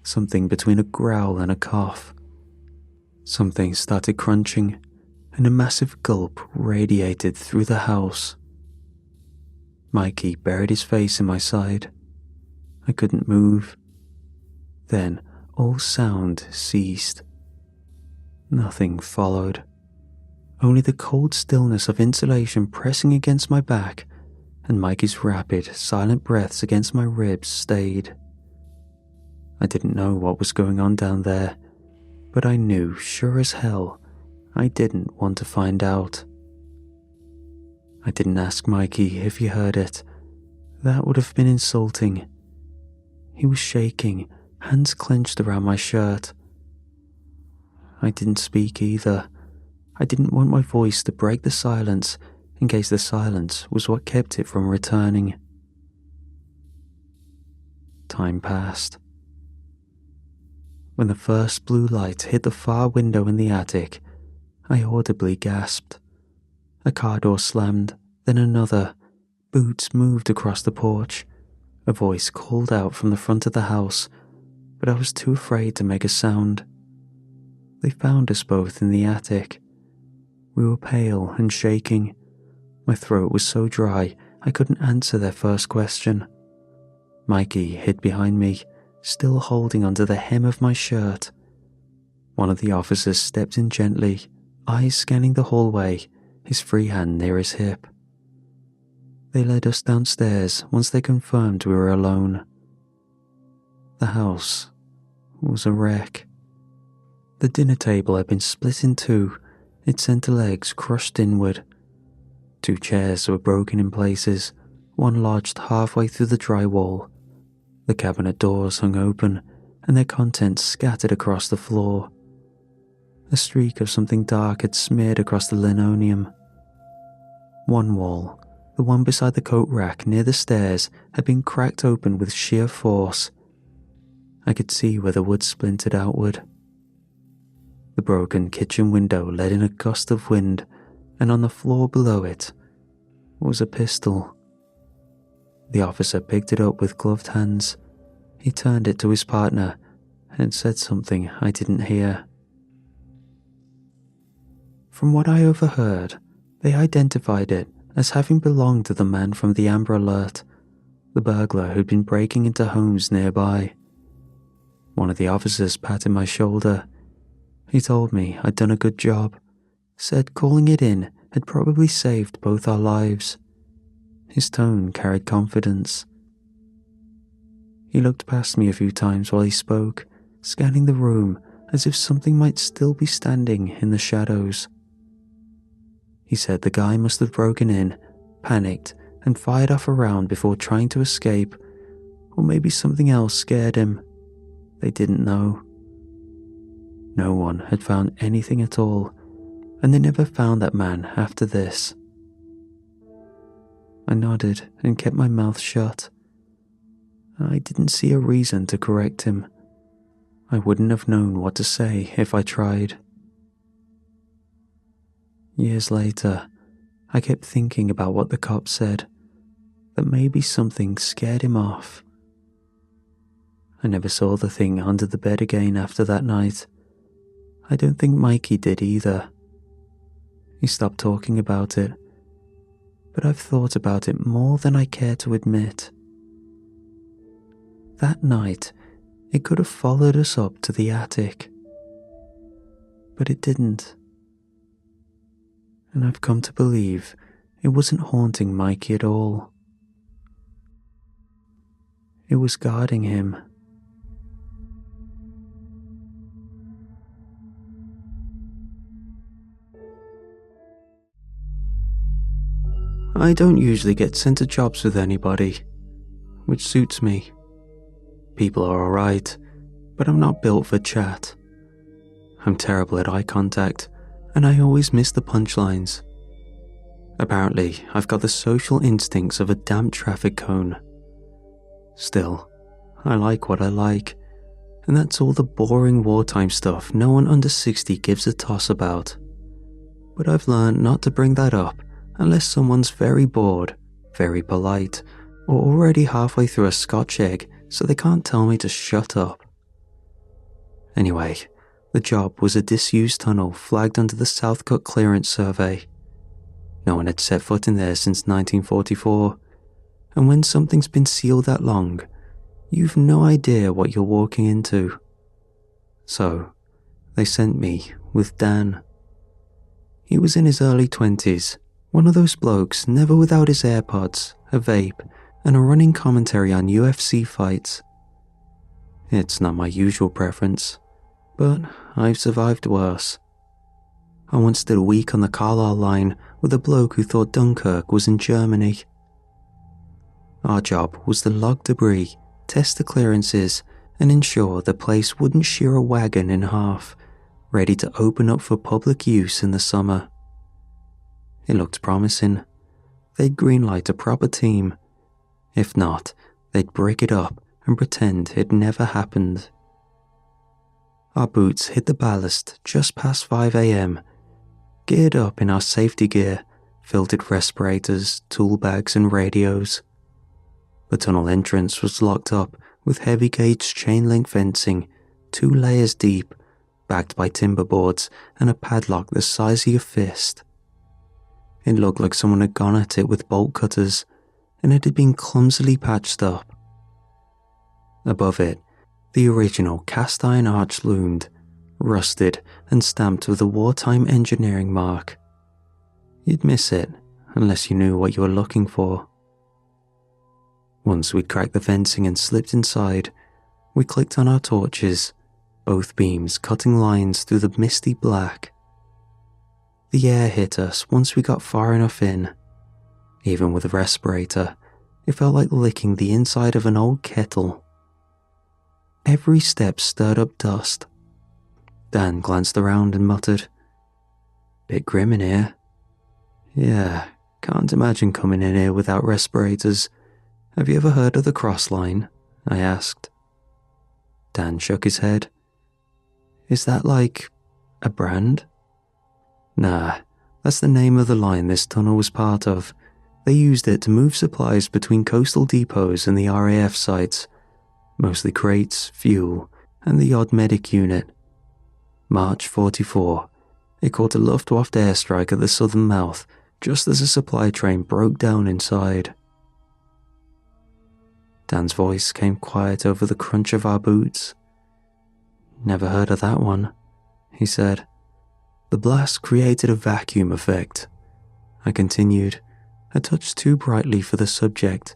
Speaker 1: something between a growl and a cough. Something started crunching, and a massive gulp radiated through the house. Mikey buried his face in my side. I couldn't move. Then all sound ceased. Nothing followed. Only the cold stillness of insulation pressing against my back and Mikey's rapid, silent breaths against my ribs stayed. I didn't know what was going on down there, but I knew sure as hell I didn't want to find out. I didn't ask Mikey if he heard it. That would have been insulting. He was shaking, hands clenched around my shirt. I didn't speak either. I didn't want my voice to break the silence in case the silence was what kept it from returning. Time passed. When the first blue light hit the far window in the attic, I audibly gasped. A car door slammed, then another. Boots moved across the porch. A voice called out from the front of the house, but I was too afraid to make a sound. They found us both in the attic. We were pale and shaking. My throat was so dry I couldn't answer their first question. Mikey hid behind me, still holding onto the hem of my shirt. One of the officers stepped in gently, eyes scanning the hallway, his free hand near his hip. They led us downstairs once they confirmed we were alone. The house was a wreck. The dinner table had been split in two, its center legs crushed inward. 2 chairs were broken in places, one lodged halfway through the drywall. The cabinet doors hung open, and their contents scattered across the floor. A streak of something dark had smeared across the linoleum. One wall, the one beside the coat rack near the stairs, had been cracked open with sheer force. I could see where the wood splintered outward. The broken kitchen window let in a gust of wind, and on the floor below it was a pistol. The officer picked it up with gloved hands. He turned it to his partner and said something I didn't hear. From what I overheard, they identified it as having belonged to the man from the Amber Alert, the burglar who'd been breaking into homes nearby. One of the officers patted my shoulder. He told me I'd done a good job, said calling it in had probably saved both our lives. His tone carried confidence. He looked past me a few times while he spoke, scanning the room as if something might still be standing in the shadows. He said the guy must have broken in, panicked, and fired off a round before trying to escape, or maybe something else scared him. They didn't know. No one had found anything at all, and they never found that man after this. I nodded and kept my mouth shut. I didn't see a reason to correct him. I wouldn't have known what to say if I tried. Years later, I kept thinking about what the cop said, that maybe something scared him off. I never saw the thing under the bed again after that night. I don't think Mikey did either. He stopped talking about it, but I've thought about it more than I care to admit. That night, it could have followed us up to the attic, but it didn't. And I've come to believe it wasn't haunting Mikey at all. It was guarding him. I don't usually get sent to jobs with anybody, which suits me. People are alright, but I'm not built for chat. I'm terrible at eye contact, and I always miss the punchlines. Apparently, I've got the social instincts of a damp traffic cone. Still, I like what I like, and that's all the boring wartime stuff no one under 60 gives a toss about. But I've learned not to bring that up unless someone's very bored, very polite, or already halfway through a Scotch egg so they can't tell me to shut up. Anyway, the job was a disused tunnel flagged under the Southcut Clearance Survey. No one had set foot in there since 1944, and when something's been sealed that long, you've no idea what you're walking into. So, they sent me with Dan. He was in his early 20s, one of those blokes never without his AirPods, a vape, and a running commentary on UFC fights. It's not my usual preference, but I've survived worse. I once did a week on the Carlisle line with a bloke who thought Dunkirk was in Germany. Our job was to log debris, test the clearances, and ensure the place wouldn't shear a wagon in half, ready to open up for public use in the summer. It looked promising. They'd greenlight a proper team. If not, they'd break it up and pretend it never happened. Our boots hit the ballast just past 5 a.m., geared up in our safety gear, filtered respirators, tool bags and radios. The tunnel entrance was locked up with heavy gauge chain link fencing, 2 layers deep, backed by timber boards and a padlock the size of your fist. It looked like someone had gone at it with bolt cutters, and it had been clumsily patched up. Above it, the original cast iron arch loomed, rusted and stamped with a wartime engineering mark. You'd miss it unless you knew what you were looking for. Once we'd cracked the fencing and slipped inside, we clicked on our torches, both beams cutting lines through the misty black. The air hit us once we got far enough in. Even with a respirator, it felt like licking the inside of an old kettle. Every step stirred up dust. Dan glanced around and muttered, "Bit grim in here." "Yeah, can't imagine coming in here without respirators. Have you ever heard of the cross line?" I asked. Dan shook his head. "Is that like a brand?" "Nah, that's the name of the line this tunnel was part of. They used it to move supplies between coastal depots and the RAF sites, mostly crates, fuel, and the odd medic unit. March 44, it caught a Luftwaffe airstrike at the southern mouth just as a supply train broke down inside." Dan's voice came quiet over the crunch of our boots. "Never heard of that one," he said. "The blast created a vacuum effect," I continued, a touch too brightly for the subject.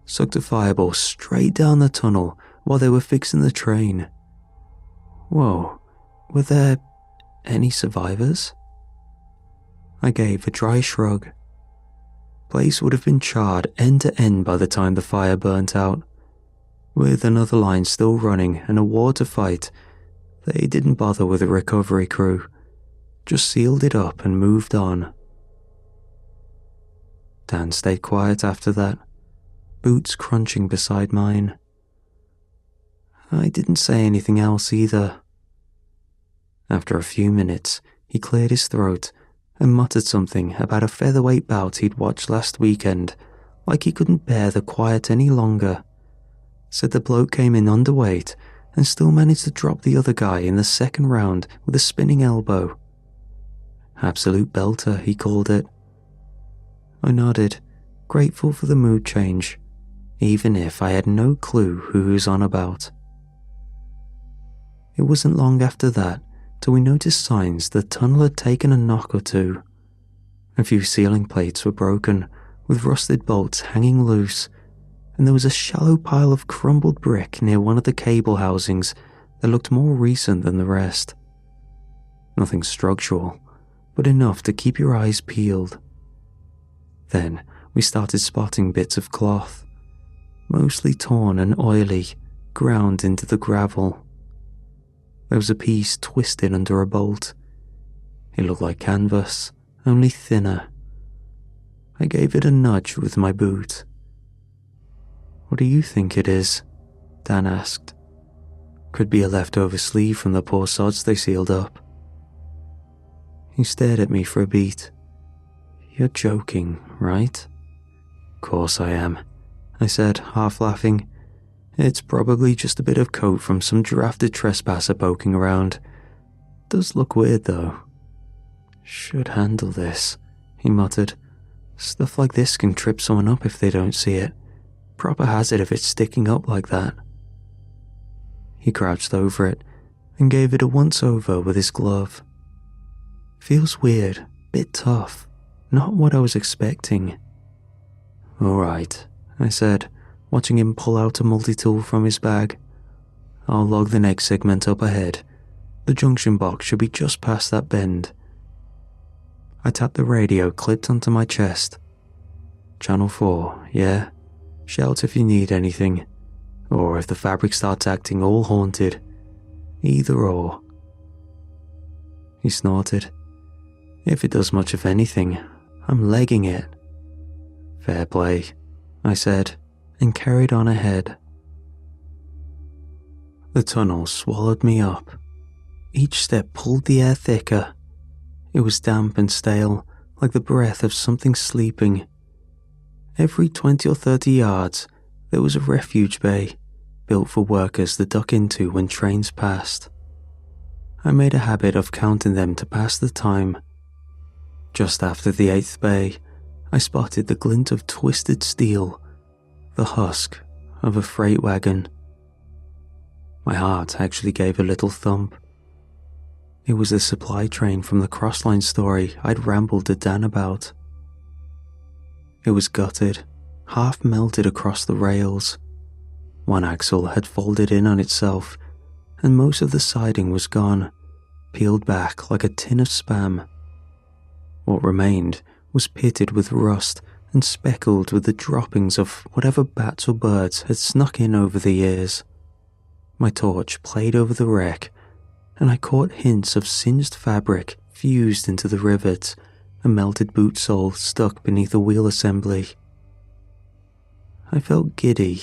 Speaker 1: "Sucked a fireball straight down the tunnel while they were fixing the train." "Whoa, were there any survivors?" I gave a dry shrug. Place would have been charred end to end by the time the fire burnt out. With another line still running and a war to fight, they didn't bother with a recovery crew, just sealed it up and moved on. Dan stayed quiet after that, boots crunching beside mine. I didn't say anything else either. After a few minutes, he cleared his throat and muttered something about a featherweight bout he'd watched last weekend, like he couldn't bear the quiet any longer. Said the bloke came in underweight and still managed to drop the other guy in the second round with a spinning elbow. Absolute belter, he called it. I nodded, grateful for the mood change, even if I had no clue who he was on about. It wasn't long after that till we noticed signs the tunnel had taken a knock or two. A few ceiling plates were broken, with rusted bolts hanging loose, and there was a shallow pile of crumbled brick near one of the cable housings that looked more recent than the rest. Nothing structural, but enough to keep your eyes peeled. Then we started spotting bits of cloth, mostly torn and oily, ground into the gravel. There was a piece twisted under a bolt. It looked like canvas, only thinner. I gave it a nudge with my boot. "What do you think it is?" Dan asked. "Could be a leftover sleeve from the poor sods they sealed up." He stared at me for a beat. "You're joking, right?" "Course I am," I said, half laughing. "It's probably just a bit of coat from some drafted trespasser poking around. Does look weird though." "Should handle this," he muttered. "Stuff like this can trip someone up if they don't see it. Proper hazard if it's sticking up like that." He crouched over it and gave it a once-over with his glove. "Feels weird, bit tough, not what I was expecting." "All right," I said, watching him pull out a multi-tool from his bag. "I'll log the next segment up ahead. The junction box should be just past that bend." I tapped the radio clipped onto my chest. "Channel 4, yeah? Shout if you need anything, or if the fabric starts acting all haunted. Either or." He snorted. "If it does much of anything, I'm legging it." "Fair play," I said, and carried on ahead. The tunnel swallowed me up. Each step pulled the air thicker. It was damp and stale, like the breath of something sleeping. Every 20 or 30 yards, there was a refuge bay, built for workers to duck into when trains passed. I made a habit of counting them to pass the time. Just after the 8th bay, I spotted the glint of twisted steel, the husk of a freight wagon. My heart actually gave a little thump. It was the supply train from the Crossline story I'd rambled to Dan about. It was gutted, half melted across the rails. One axle had folded in on itself, and most of the siding was gone, peeled back like a tin of Spam. What remained was pitted with rust and speckled with the droppings of whatever bats or birds had snuck in over the years. My torch played over the wreck, and I caught hints of singed fabric fused into the rivets, a melted boot sole stuck beneath a wheel assembly. I felt giddy,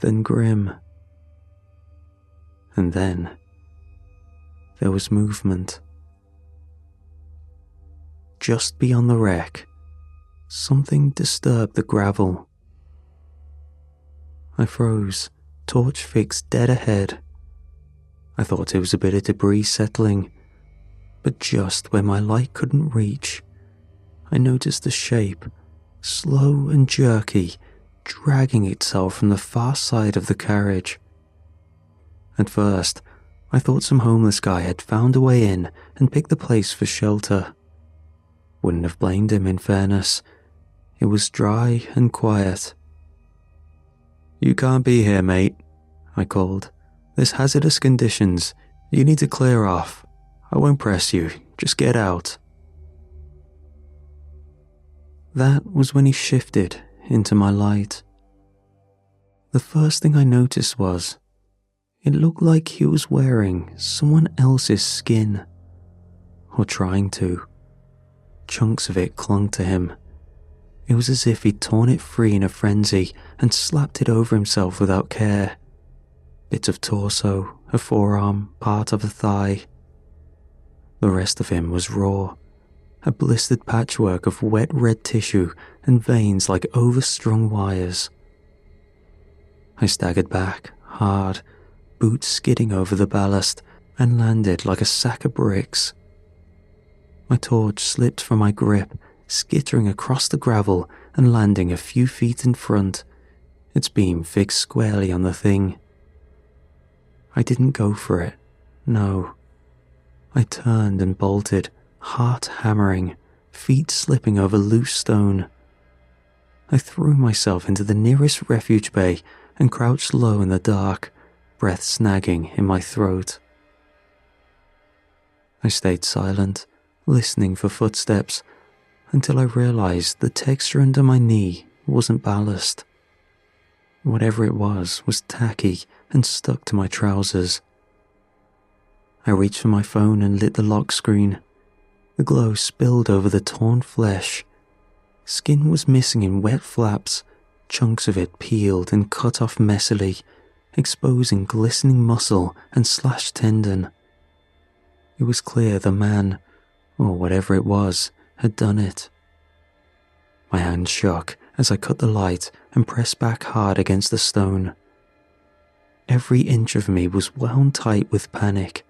Speaker 1: then grim. And then there was movement. Just beyond the wreck, something disturbed the gravel. I froze, torch fixed dead ahead. I thought it was a bit of debris settling, but just where my light couldn't reach, I noticed a shape, slow and jerky, dragging itself from the far side of the carriage. At first, I thought some homeless guy had found a way in and picked the place for shelter. Wouldn't have blamed him, in fairness. It was dry and quiet. "You can't be here, mate," I called. "There's hazardous conditions. You need to clear off. I won't press you. Just get out." That was when he shifted into my light. The first thing I noticed was, it looked like he was wearing someone else's skin. Or trying to. Chunks of it clung to him. It was as if he'd torn it free in a frenzy and slapped it over himself without care. Bits of torso, a forearm, part of a thigh. The rest of him was raw, a blistered patchwork of wet red tissue and veins like overstrung wires. I staggered back, hard, boot skidding over the ballast and landed like a sack of bricks. My torch slipped from my grip, skittering across the gravel and landing a few feet in front, its beam fixed squarely on the thing. I didn't go for it, no. I turned and bolted, heart hammering, feet slipping over loose stone. I threw myself into the nearest refuge bay and crouched low in the dark, breath snagging in my throat. I stayed silent, listening for footsteps, until I realized the texture under my knee wasn't ballast. Whatever it was tacky and stuck to my trousers. I reached for my phone and lit the lock screen. The glow spilled over the torn flesh. Skin was missing in wet flaps, chunks of it peeled and cut off messily, exposing glistening muscle and slashed tendon. It was clear the man, or whatever it was, had done it. My hand shook as I cut the light and pressed back hard against the stone. Every inch of me was wound tight with panic,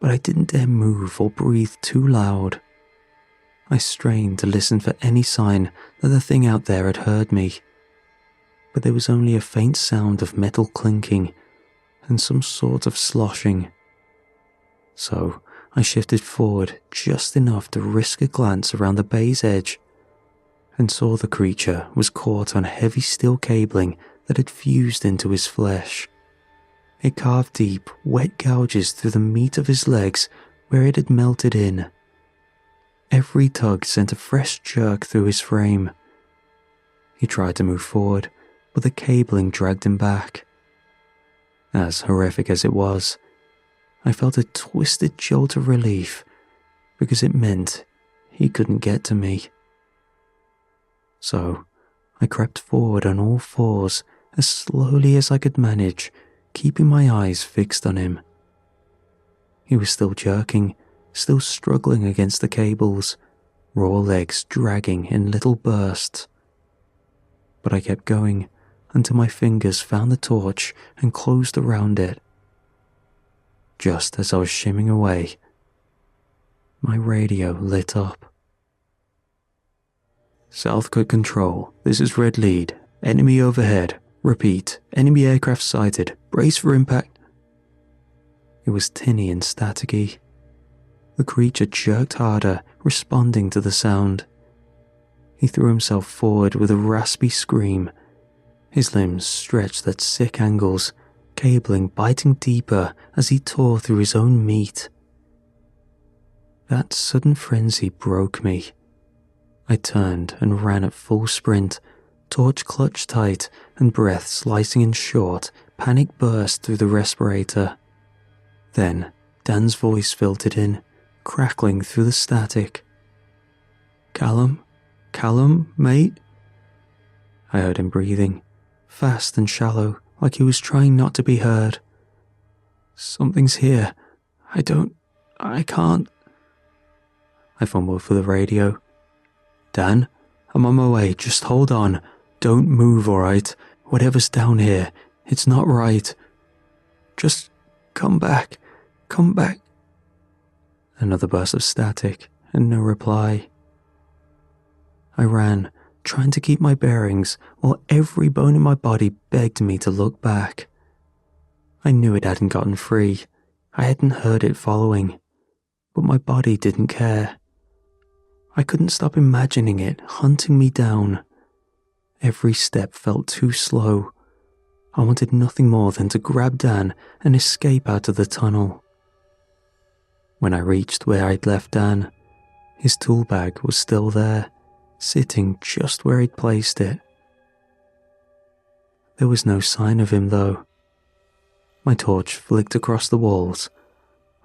Speaker 1: but I didn't dare move or breathe too loud. I strained to listen for any sign that the thing out there had heard me, but there was only a faint sound of metal clinking and some sort of sloshing. So I shifted forward just enough to risk a glance around the bay's edge and saw the creature was caught on heavy steel cabling that had fused into his flesh. It carved deep, wet gouges through the meat of his legs where it had melted in. Every tug sent a fresh jerk through his frame. He tried to move forward, but the cabling dragged him back. As horrific as it was, I felt a twisted jolt of relief because it meant he couldn't get to me. So I crept forward on all fours as slowly as I could manage, keeping my eyes fixed on him. He was still jerking, still struggling against the cables, raw legs dragging in little bursts. But I kept going until my fingers found the torch and closed around it. Just as I was shimming away, my radio lit up. Southcote Control, this is Red Lead. Enemy overhead. Repeat, enemy aircraft sighted. Brace for impact. It was tinny and staticky. The creature jerked harder, responding to the sound. He threw himself forward with a raspy scream. His limbs stretched at sick angles, cabling biting deeper as he tore through his own meat. That sudden frenzy broke me. I turned and ran at full sprint, torch clutched tight and breath slicing in short, panic burst through the respirator. Then Dan's voice filtered in, crackling through the static. Callum? Callum, mate? I heard him breathing, fast and shallow, like he was trying not to be heard. Something's here. I can't. I fumbled for the radio. Dan, I'm on my way, just hold on. Don't move, alright? Whatever's down here, it's not right. Just come back. Come back. Another burst of static and no reply. I ran, trying to keep my bearings, while every bone in my body begged me to look back. I knew it hadn't gotten free. I hadn't heard it following. But my body didn't care. I couldn't stop imagining it hunting me down. Every step felt too slow. I wanted nothing more than to grab Dan and escape out of the tunnel. When I reached where I'd left Dan, his tool bag was still there, sitting just where he'd placed it. There was no sign of him, though. My torch flicked across the walls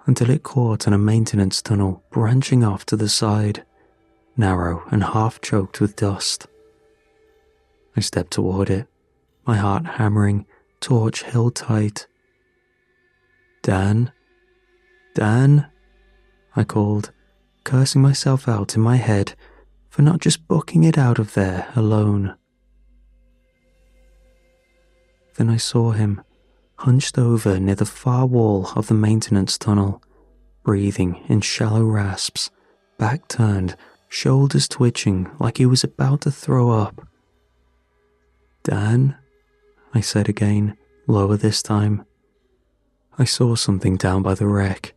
Speaker 1: until it caught on a maintenance tunnel branching off to the side, narrow and half choked with dust. I stepped toward it, my heart hammering, torch held tight. Dan? Dan? I called, cursing myself out in my head for not just booking it out of there alone. Then I saw him, hunched over near the far wall of the maintenance tunnel, breathing in shallow rasps, back turned, shoulders twitching like he was about to throw up. "Dan?" I said again, lower this time. I saw something down by the wreck.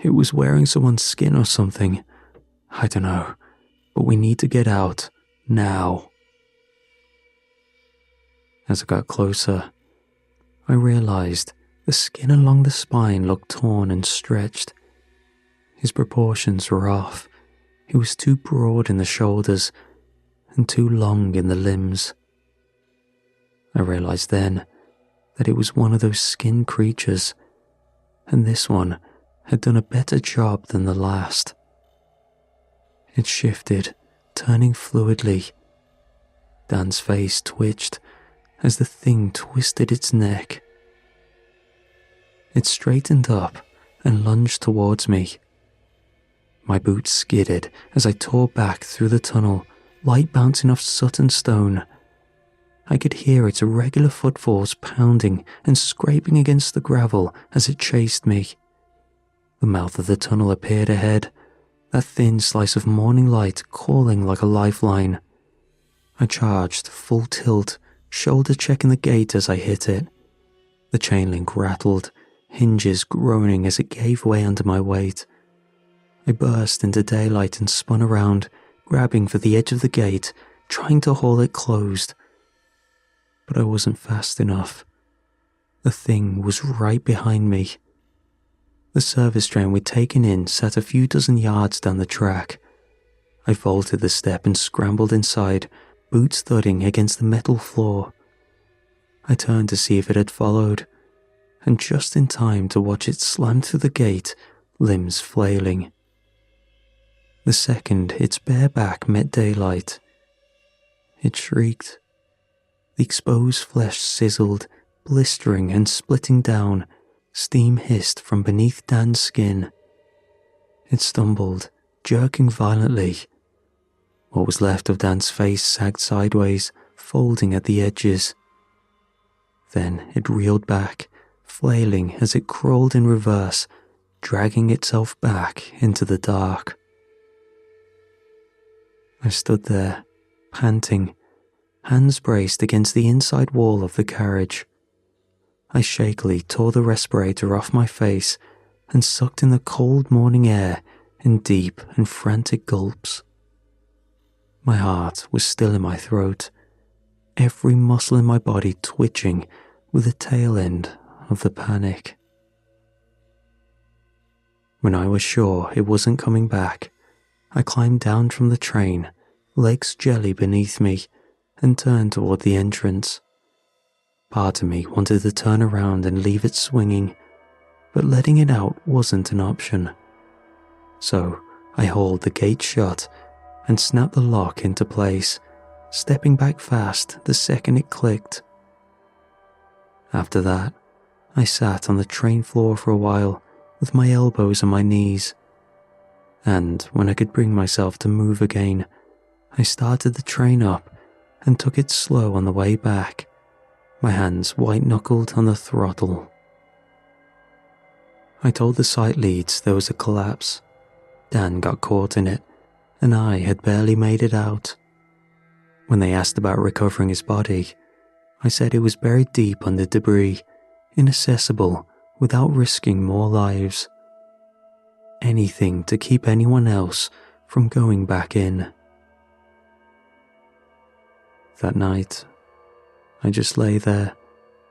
Speaker 1: It was wearing someone's skin or something. I don't know, but we need to get out, now. As I got closer, I realized the skin along the spine looked torn and stretched. His proportions were off. He was too broad in the shoulders and too long in the limbs. I realized then that it was one of those skin creatures, and this one had done a better job than the last. It shifted, turning fluidly. Dan's face twitched as the thing twisted its neck. It straightened up and lunged towards me. My boots skidded as I tore back through the tunnel, light bouncing off soot and stone. I could hear its irregular footfalls pounding and scraping against the gravel as it chased me. The mouth of the tunnel appeared ahead, that thin slice of morning light calling like a lifeline. I charged, full tilt, shoulder checking the gate as I hit it. The chain link rattled, hinges groaning as it gave way under my weight. I burst into daylight and spun around, grabbing for the edge of the gate, trying to haul it closed. But I wasn't fast enough. The thing was right behind me. The service train we'd taken in sat a few dozen yards down the track. I vaulted the step and scrambled inside, boots thudding against the metal floor. I turned to see if it had followed, and just in time to watch it slam through the gate, limbs flailing. The second its bare back met daylight, it shrieked. The exposed flesh sizzled, blistering and splitting down. Steam hissed from beneath Dan's skin. It stumbled, jerking violently. What was left of Dan's face sagged sideways, folding at the edges. Then it reeled back, flailing as it crawled in reverse, dragging itself back into the dark. I stood there, panting, hands braced against the inside wall of the carriage. I shakily tore the respirator off my face and sucked in the cold morning air in deep and frantic gulps. My heart was still in my throat, every muscle in my body twitching with the tail end of the panic. When I was sure it wasn't coming back, I climbed down from the train, legs jelly beneath me, and turned toward the entrance. Part of me wanted to turn around and leave it swinging, but letting it out wasn't an option. So I hauled the gate shut and snapped the lock into place, stepping back fast the second it clicked. After that, I sat on the train floor for a while with my elbows on my knees, and when I could bring myself to move again, I started the train up and took it slow on the way back, my hands white-knuckled on the throttle. I told the site leads there was a collapse. Dan got caught in it, and I had barely made it out. When they asked about recovering his body, I said it was buried deep under debris, inaccessible without risking more lives. Anything to keep anyone else from going back in. That night, I just lay there,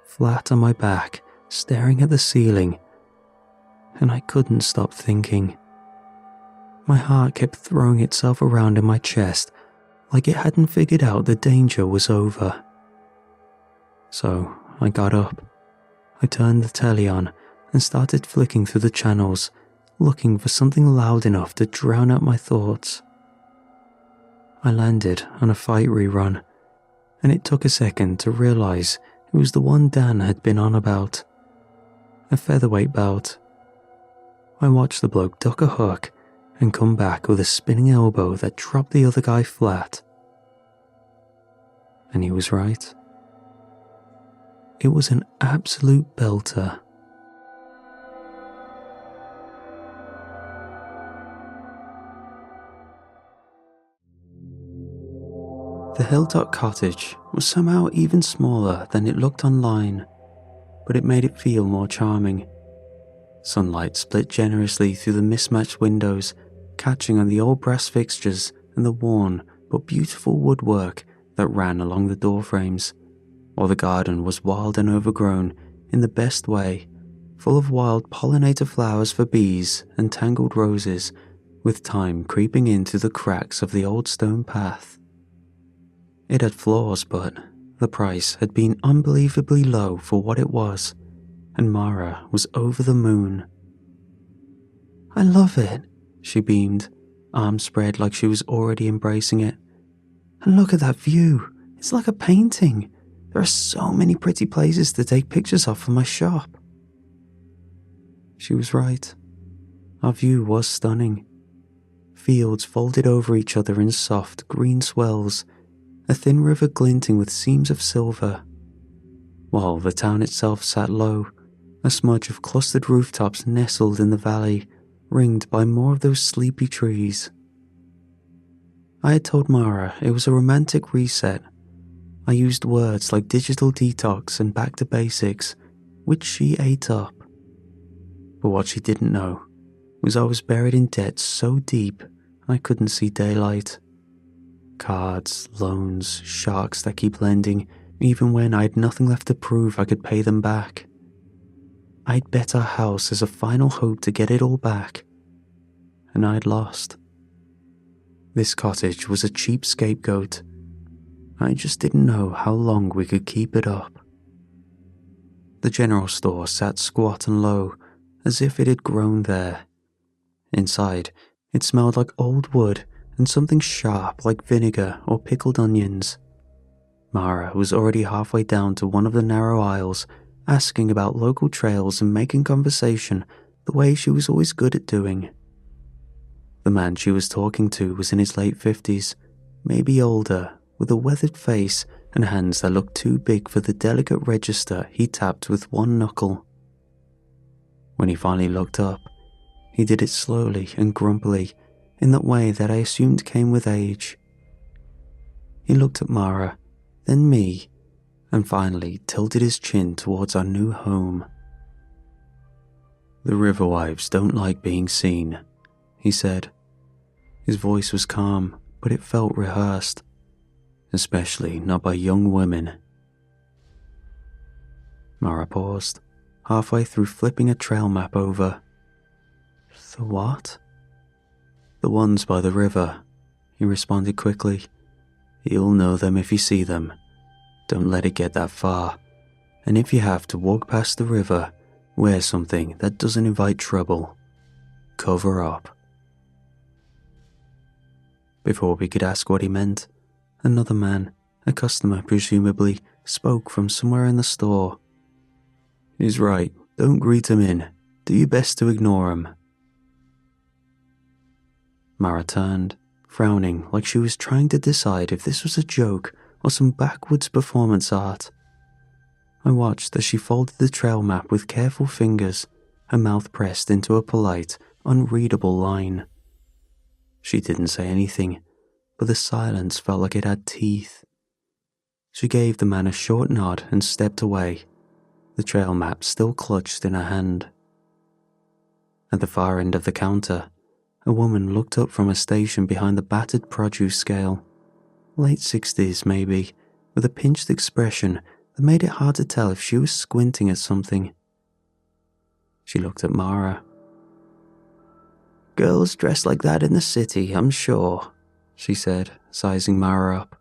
Speaker 1: flat on my back, staring at the ceiling, and I couldn't stop thinking. My heart kept throwing itself around in my chest like it hadn't figured out the danger was over. So I got up. I turned the telly on and started flicking through the channels, looking for something loud enough to drown out my thoughts. I landed on a fight rerun, and it took a second to realize it was the one Dan had been on about. A featherweight bout. I watched the bloke duck a hook and come back with a spinning elbow that dropped the other guy flat. And he was right. It was an absolute belter. The hilltop cottage was somehow even smaller than it looked online, but it made it feel more charming. Sunlight split generously through the mismatched windows, catching on the old brass fixtures and the worn but beautiful woodwork that ran along the doorframes, while the garden was wild and overgrown in the best way, full of wild pollinator flowers for bees and tangled roses, with time creeping in through the cracks of the old stone path. It had flaws, but the price had been unbelievably low for what it was, and Mara was over the moon. "I love it," she beamed, arms spread like she was already embracing it. "And look at that view. It's like a painting. There are so many pretty places to take pictures of for my shop." She was right. Our view was stunning. Fields folded over each other in soft green swells, a thin river glinting with seams of silver, while the town itself sat low, a smudge of clustered rooftops nestled in the valley, ringed by more of those sleepy trees. I had told Mara it was a romantic reset. I used words like digital detox and back to basics, which she ate up. But what she didn't know was I was buried in debt so deep I couldn't see daylight. Cards, loans, sharks that keep lending, even when I had nothing left to prove I could pay them back. I'd bet our house as a final hope to get it all back, and I'd lost. This cottage was a cheap scapegoat. I just didn't know how long we could keep it up. The general store sat squat and low, as if it had grown there. Inside, it smelled like old wood and something sharp like vinegar or pickled onions. Mara was already halfway down to one of the narrow aisles, asking about local trails and making conversation the way she was always good at doing. The man she was talking to was in his late 50s, maybe older, with a weathered face and hands that looked too big for the delicate register he tapped with one knuckle. When he finally looked up, he did it slowly and grumpily, in that way that I assumed came with age. He looked at Mara, then me, and finally tilted his chin towards our new home. "The Riverwives don't like being seen," he said. His voice was calm, but it felt rehearsed, especially not by young women. Mara paused, halfway through flipping a trail map over. "The what?" "The ones by the river," he responded quickly. "You'll know them if you see them. Don't let it get that far. And if you have to walk past the river, wear something that doesn't invite trouble. Cover up." Before we could ask what he meant, another man, a customer presumably, spoke from somewhere in the store. "He's right. Don't greet him in. Do your best to ignore him." Mara turned, frowning like she was trying to decide if this was a joke or some backwoods performance art. I watched as she folded the trail map with careful fingers, her mouth pressed into a polite, unreadable line. She didn't say anything, but the silence felt like it had teeth. She gave the man a short nod and stepped away, the trail map still clutched in her hand. At the far end of the counter, a woman looked up from a station behind the battered produce scale. Late 60s, maybe, with a pinched expression that made it hard to tell if she was squinting at something. She looked at Mara. "Girls dress like that in the city, I'm sure," she said, sizing Mara up.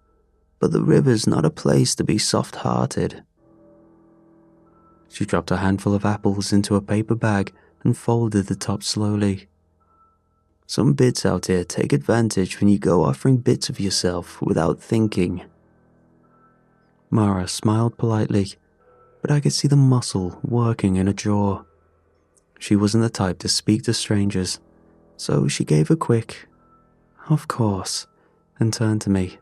Speaker 1: "But the river's not a place to be soft-hearted." She dropped a handful of apples into a paper bag and folded the top slowly. "Some bits out here take advantage when you go offering bits of yourself without thinking." Mara smiled politely, but I could see the muscle working in her jaw. She wasn't the type to speak to strangers, so she gave a quick, "Of course," and turned to me.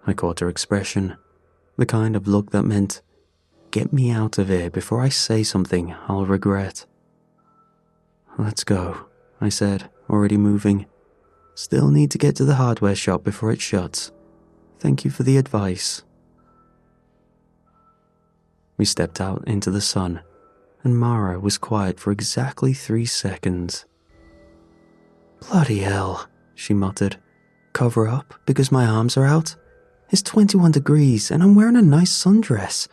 Speaker 1: I caught her expression, the kind of look that meant, get me out of here before I say something I'll regret. Let's go, I said, already moving. Still need to get to the hardware shop before it shuts. Thank you for the advice. We stepped out into the sun, and Mara was quiet for exactly 3 seconds. Bloody hell, she muttered. Cover up because my arms are out? It's 21 degrees and I'm wearing a nice sundress.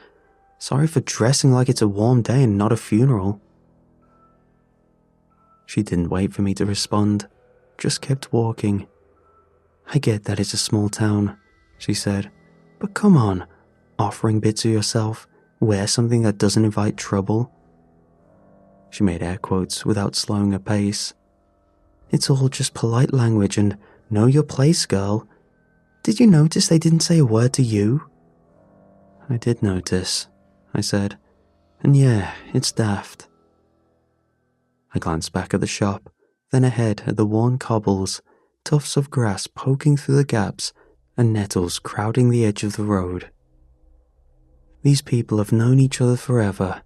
Speaker 1: Sorry for dressing like it's a warm day and not a funeral. She didn't wait for me to respond, just kept walking. I get that it's a small town, she said, but come on, offering bits of yourself, wear something that doesn't invite trouble. She made air quotes without slowing her pace. It's all just polite language and know your place, girl. Did you notice they didn't say a word to you? I did notice, I said, and yeah, it's daft. I glanced back at the shop, then ahead at the worn cobbles, tufts of grass poking through the gaps, and nettles crowding the edge of the road. These people have known each other forever.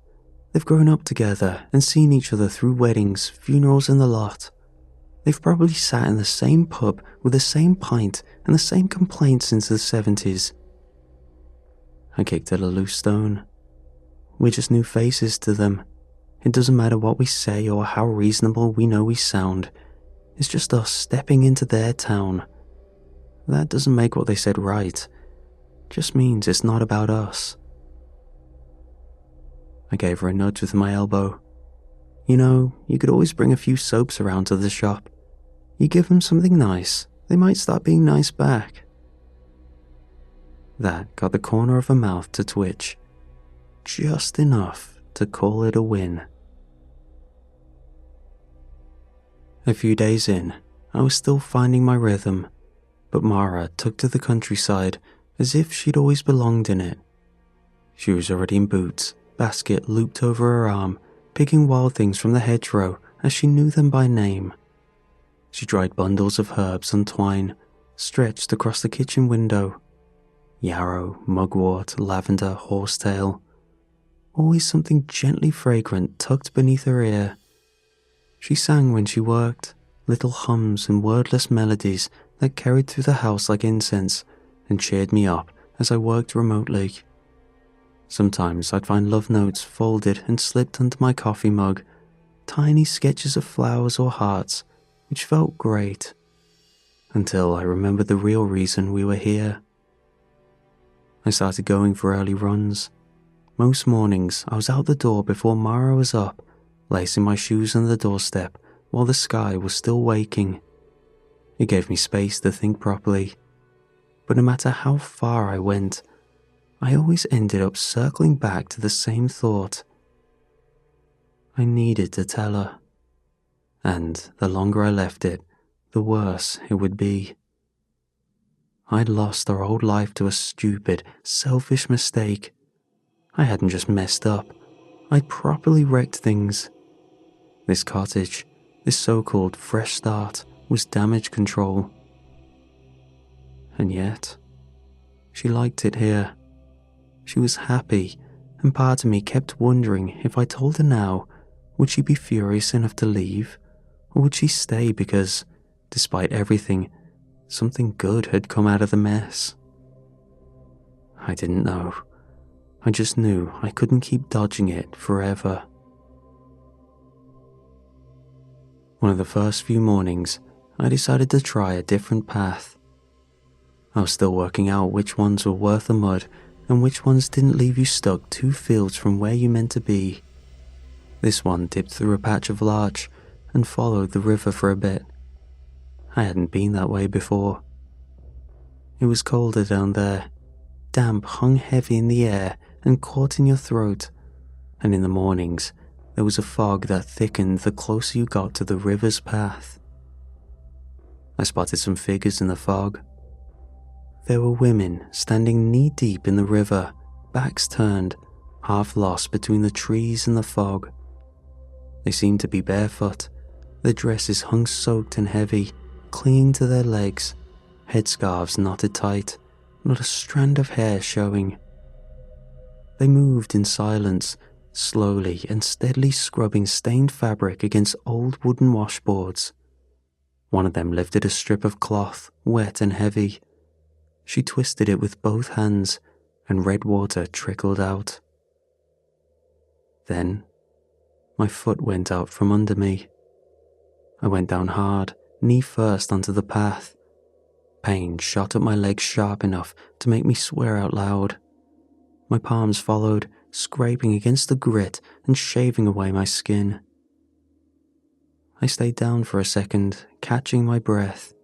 Speaker 1: They've grown up together and seen each other through weddings, funerals and the lot. They've probably sat in the same pub with the same pint and the same complaints since the 70s. I kicked at a loose stone. We're just new faces to them. It doesn't matter what we say or how reasonable we know we sound. It's just us stepping into their town. That doesn't make what they said right. Just means it's not about us. I gave her a nudge with my elbow. You know, you could always bring a few soaps around to the shop. You give them something nice, they might start being nice back. That got the corner of her mouth to twitch. Just enough to call it a win. A few days in, I was still finding my rhythm, but Mara took to the countryside as if she'd always belonged in it. She was already in boots, basket looped over her arm, picking wild things from the hedgerow as she knew them by name. She dried bundles of herbs on twine, stretched across the kitchen window. Yarrow, mugwort, lavender, horsetail. Always something gently fragrant tucked beneath her ear. She sang when she worked, little hums and wordless melodies that carried through the house like incense and cheered me up as I worked remotely. Sometimes I'd find love notes folded and slipped under my coffee mug, tiny sketches of flowers or hearts, which felt great, until I remembered the real reason we were here. I started going for early runs. Most mornings I was out the door before Mara was up, lacing my shoes on the doorstep while the sky was still waking. It gave me space to think properly, but no matter how far I went, I always ended up circling back to the same thought. I needed to tell her. And the longer I left it, the worse it would be. I'd lost our old life to a stupid, selfish mistake. I hadn't just messed up, I'd properly wrecked things. This cottage, this so-called fresh start, was damage control. And yet, she liked it here. She was happy, and part of me kept wondering if I told her now, would she be furious enough to leave? Or would she stay because, despite everything, something good had come out of the mess? I didn't know. I just knew I couldn't keep dodging it forever. One of the first few mornings, I decided to try a different path. I was still working out which ones were worth the mud and which ones didn't leave you stuck 2 fields from where you meant to be. This one dipped through a patch of larch and followed the river for a bit. I hadn't been that way before. It was colder down there. Damp hung heavy in the air and caught in your throat, and in the mornings there was a fog that thickened the closer you got to the river's path. I spotted some figures in the fog. There were women standing knee-deep in the river, backs turned, half lost between the trees and the fog. They seemed to be barefoot. Their dresses hung soaked and heavy, clinging to their legs, headscarves knotted tight, not a strand of hair showing. They moved in silence, slowly and steadily scrubbing stained fabric against old wooden washboards. One of them lifted a strip of cloth, wet and heavy. She twisted it with both hands, and red water trickled out. Then, my foot went out from under me. I went down hard, knee first onto the path. Pain shot up my legs sharp enough to make me swear out loud. My palms followed, scraping against the grit and shaving away my skin. I stayed down for a second, catching my breath.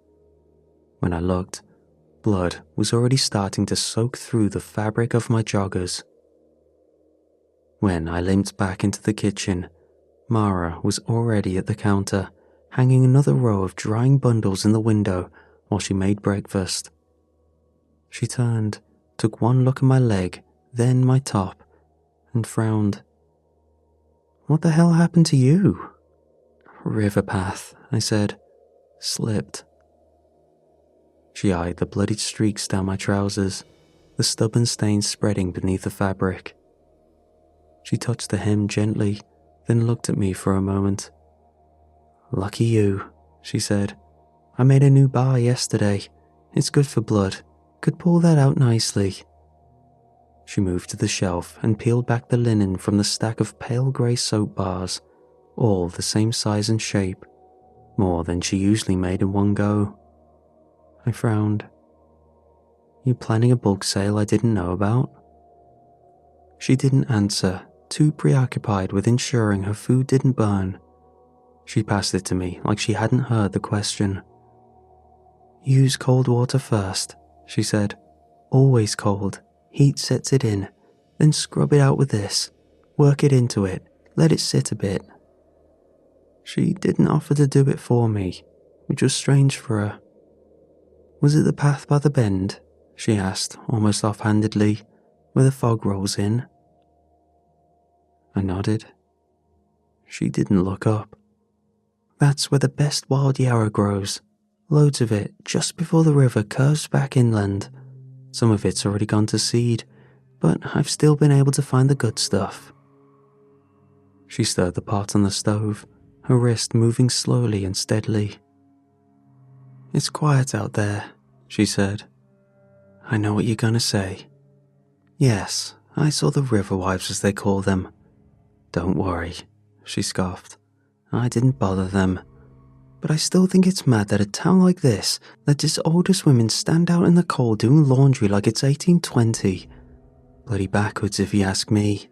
Speaker 1: When I looked, blood was already starting to soak through the fabric of my joggers. When I limped back into the kitchen, Mara was already at the counter, hanging another row of drying bundles in the window while she made breakfast. She turned, took one look at my leg, then my top, and frowned. "What the hell happened to you?" "River path," I said. "Slipped." She eyed the bloodied streaks down my trousers, the stubborn stains spreading beneath the fabric. She touched the hem gently, then looked at me for a moment. "Lucky you," she said. "I made a new bar yesterday. It's good for blood. Could pull that out nicely." She moved to the shelf and peeled back the linen from the stack of pale grey soap bars, all the same size and shape, more than she usually made in one go. I frowned. "You planning a bulk sale I didn't know about?" She didn't answer, too preoccupied with ensuring her food didn't burn. She passed it to me like she hadn't heard the question. "Use cold water first," she said. "Always cold. Heat sets it in. Then scrub it out with this. Work it into it. Let it sit a bit." She didn't offer to do it for me, which was strange for her. "Was it the path by the bend?" she asked, almost offhandedly, "where the fog rolls in?" I nodded. She didn't look up. "That's where the best wild yarrow grows. Loads of it, just before the river curves back inland. Some of it's already gone to seed, but I've still been able to find the good stuff." She stirred the pot on the stove, her wrist moving slowly and steadily. "It's quiet out there," she said. "I know what you're gonna say. Yes, I saw the river wives as they call them. Don't worry," she scoffed. "I didn't bother them. But I still think it's mad that a town like this lets its oldest women stand out in the cold doing laundry like it's 1820. Bloody backwards if you ask me."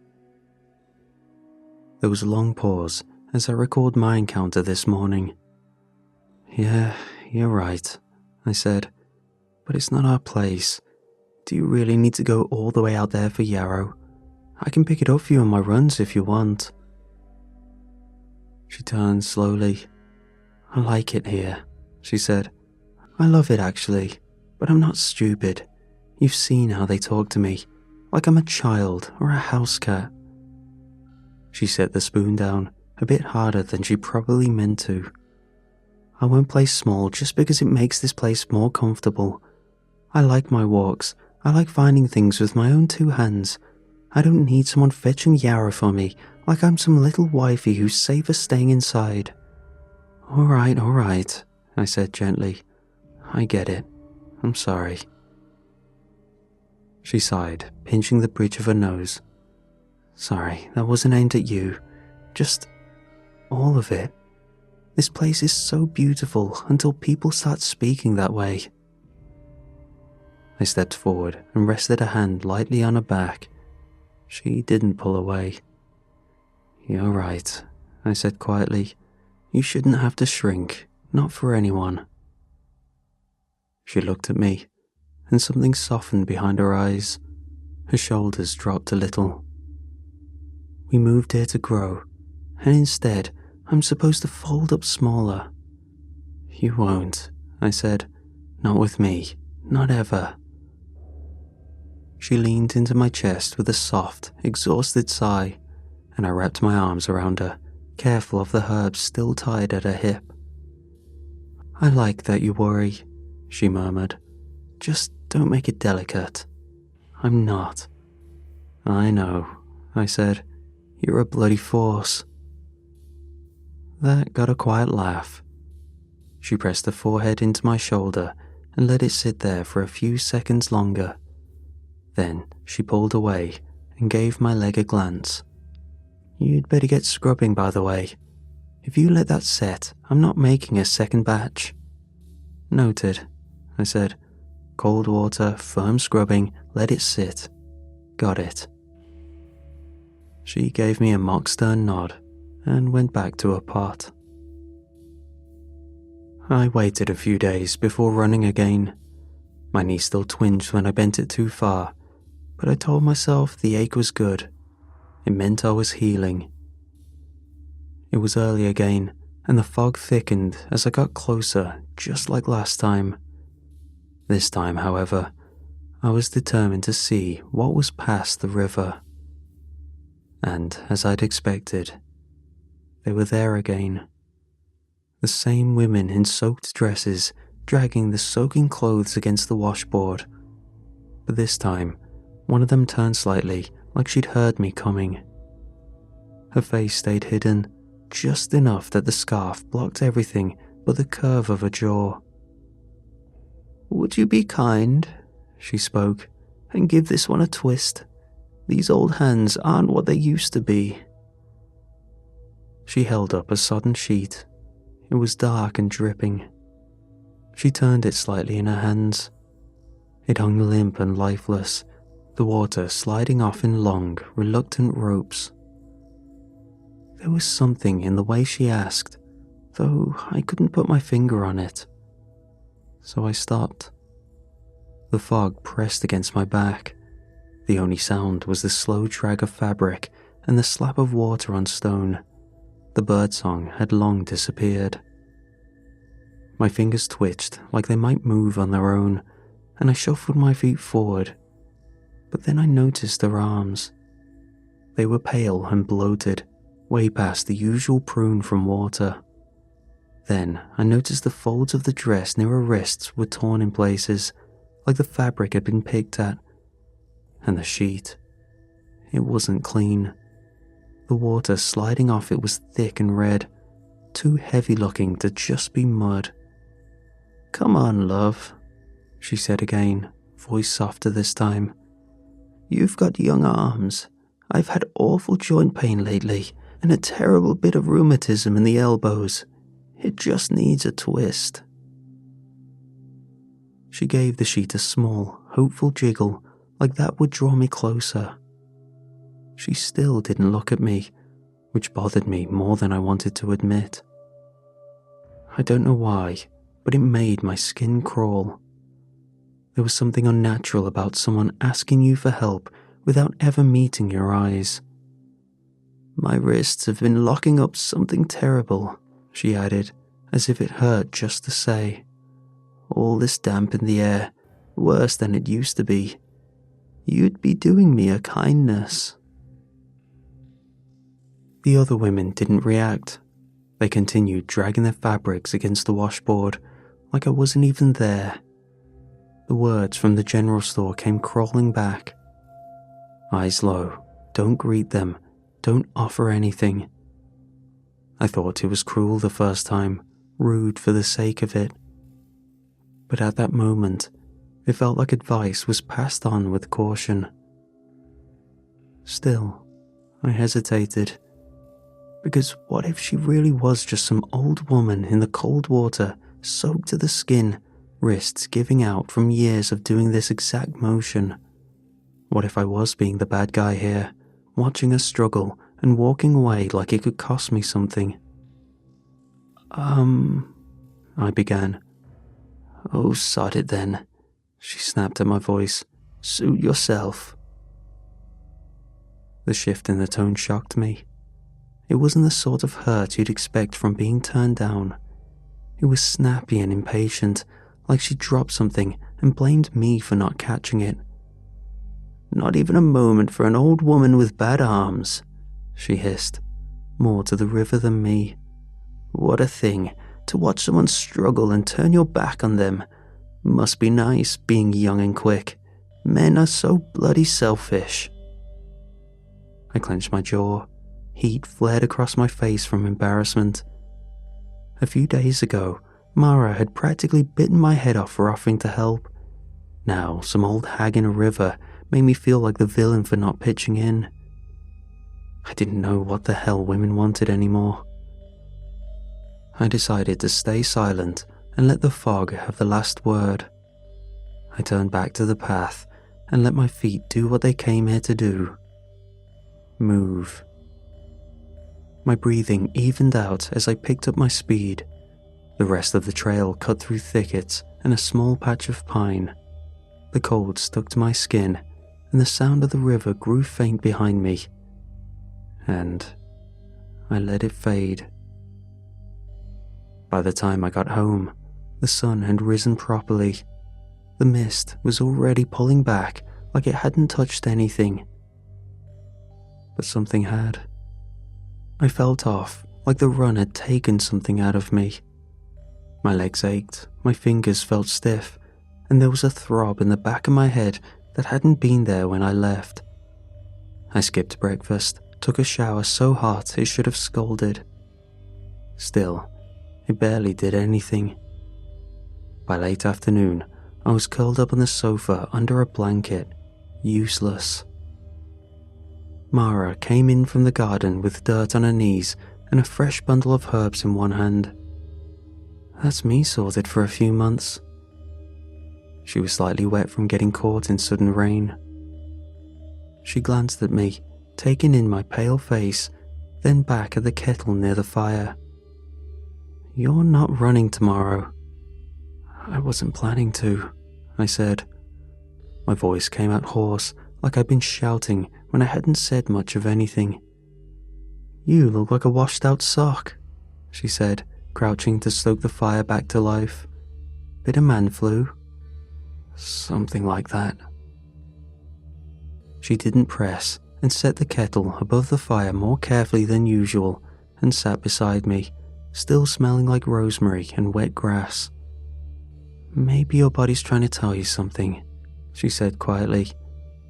Speaker 1: There was a long pause as I recalled my encounter this morning. "Yeah, you're right," I said. "But it's not our place. Do you really need to go all the way out there for yarrow? I can pick it up for you on my runs if you want." She turned slowly. "I like it here," she said. "I love it actually, but I'm not stupid. You've seen how they talk to me, like I'm a child or a house cat." She set the spoon down, a bit harder than she probably meant to. "I won't play small just because it makes this place more comfortable. I like my walks. I like finding things with my own two hands. I don't need someone fetching yarrow for me like I'm some little wifey who's safer staying inside." All right, I said gently. "I get it. I'm sorry." She sighed, pinching the bridge of her nose. "Sorry, that wasn't aimed at you. Just all of it. This place is so beautiful until people start speaking that way." I stepped forward and rested a hand lightly on her back. She didn't pull away. "You're right," I said quietly. "You shouldn't have to shrink, not for anyone." She looked at me, and something softened behind her eyes. Her shoulders dropped a little. "We moved here to grow, and instead I'm supposed to fold up smaller." "You won't," I said. "Not with me, not ever." She leaned into my chest with a soft, exhausted sigh, and I wrapped my arms around her, careful of the herbs still tied at her hip. "I like that you worry," she murmured. "Just don't make it delicate." "I'm not." I know, I said. You're a bloody force. That got a quiet laugh. She pressed her forehead into my shoulder and let it sit there for a few seconds longer. Then she pulled away and gave my leg a glance. You'd better get scrubbing, by the way. If you let that set, I'm not making a second batch. Noted, I said. Cold water, firm scrubbing, let it sit. Got it. She gave me a mock stern nod and went back to her pot. I waited a few days before running again. My knee still twinged when I bent it too far, but I told myself the ache was good. It meant I was healing. It was early again, and the fog thickened as I got closer, just like last time. This time, however, I was determined to see what was past the river. And, as I'd expected, they were there again. The same women in soaked dresses dragging the soaking clothes against the washboard. But this time, one of them turned slightly, like she'd heard me coming. Her face stayed hidden, just enough that the scarf blocked everything but the curve of her jaw. "Would you be kind," she spoke, "and give this one a twist? These old hands aren't what they used to be." She held up a sodden sheet. It was dark and dripping. She turned it slightly in her hands. It hung limp and lifeless, the water sliding off in long, reluctant ropes. There was something in the way she asked, though I couldn't put my finger on it. So I stopped. The fog pressed against my back. The only sound was the slow drag of fabric and the slap of water on stone. The birdsong had long disappeared. My fingers twitched like they might move on their own, and I shuffled my feet forward. But then I noticed her arms. They were pale and bloated, way past the usual prune from water. Then I noticed the folds of the dress near her wrists were torn in places, like the fabric had been picked at. And the sheet, it wasn't clean. The water sliding off it was thick and red, too heavy looking to just be mud. "Come on, love," she said again, voice softer this time. "You've got young arms. I've had awful joint pain lately and a terrible bit of rheumatism in the elbows. It just needs a twist." She gave the sheet a small, hopeful jiggle, like that would draw me closer. She still didn't look at me, which bothered me more than I wanted to admit. I don't know why, but it made my skin crawl. There was something unnatural about someone asking you for help without ever meeting your eyes. "My wrists have been locking up something terrible," she added, as if it hurt just to say. "All this damp in the air, worse than it used to be. You'd be doing me a kindness." The other women didn't react. They continued dragging their fabrics against the washboard, like I wasn't even there. The words from the general store came crawling back. "Eyes low, don't greet them, don't offer anything." I thought it was cruel the first time, rude for the sake of it. But at that moment, it felt like advice was passed on with caution. Still, I hesitated. Because what if she really was just some old woman in the cold water, soaked to the skin, wrists giving out from years of doing this exact motion? What if I was being the bad guy here, watching her struggle and walking away like it could cost me something? I began. "Oh, sod it then," she snapped at my voice. "Suit yourself." The shift in the tone shocked me. It wasn't the sort of hurt you'd expect from being turned down. It was snappy and impatient, like she dropped something and blamed me for not catching it. "Not even a moment for an old woman with bad arms," she hissed, more to the river than me. "What a thing, to watch someone struggle and turn your back on them. Must be nice being young and quick. Men are so bloody selfish." I clenched my jaw. Heat flared across my face from embarrassment. A few days ago, Mara had practically bitten my head off for offering to help. Now, some old hag in a river made me feel like the villain for not pitching in. I didn't know what the hell women wanted anymore. I decided to stay silent and let the fog have the last word. I turned back to the path and let my feet do what they came here to do. Move. My breathing evened out as I picked up my speed. The rest of the trail cut through thickets and a small patch of pine. The cold stuck to my skin, and the sound of the river grew faint behind me. And I let it fade. By the time I got home, the sun had risen properly. The mist was already pulling back like it hadn't touched anything. But something had. I felt off, like the run had taken something out of me. My legs ached, my fingers felt stiff, and there was a throb in the back of my head that hadn't been there when I left. I skipped breakfast, took a shower so hot it should have scalded. Still, it barely did anything. By late afternoon, I was curled up on the sofa under a blanket, useless. Mara came in from the garden with dirt on her knees and a fresh bundle of herbs in one hand. That's me sorted for a few months. She was slightly wet from getting caught in sudden rain. She glanced at me, taking in my pale face, then back at the kettle near the fire. You're not running tomorrow. I wasn't planning to, I said. My voice came out hoarse, like I'd been shouting when I hadn't said much of anything. You look like a washed-out sock, she said, crouching to stoke the fire back to life. Bit of man flu? Something like that. She didn't press and set the kettle above the fire more carefully than usual and sat beside me, still smelling like rosemary and wet grass. Maybe your body's trying to tell you something, she said quietly,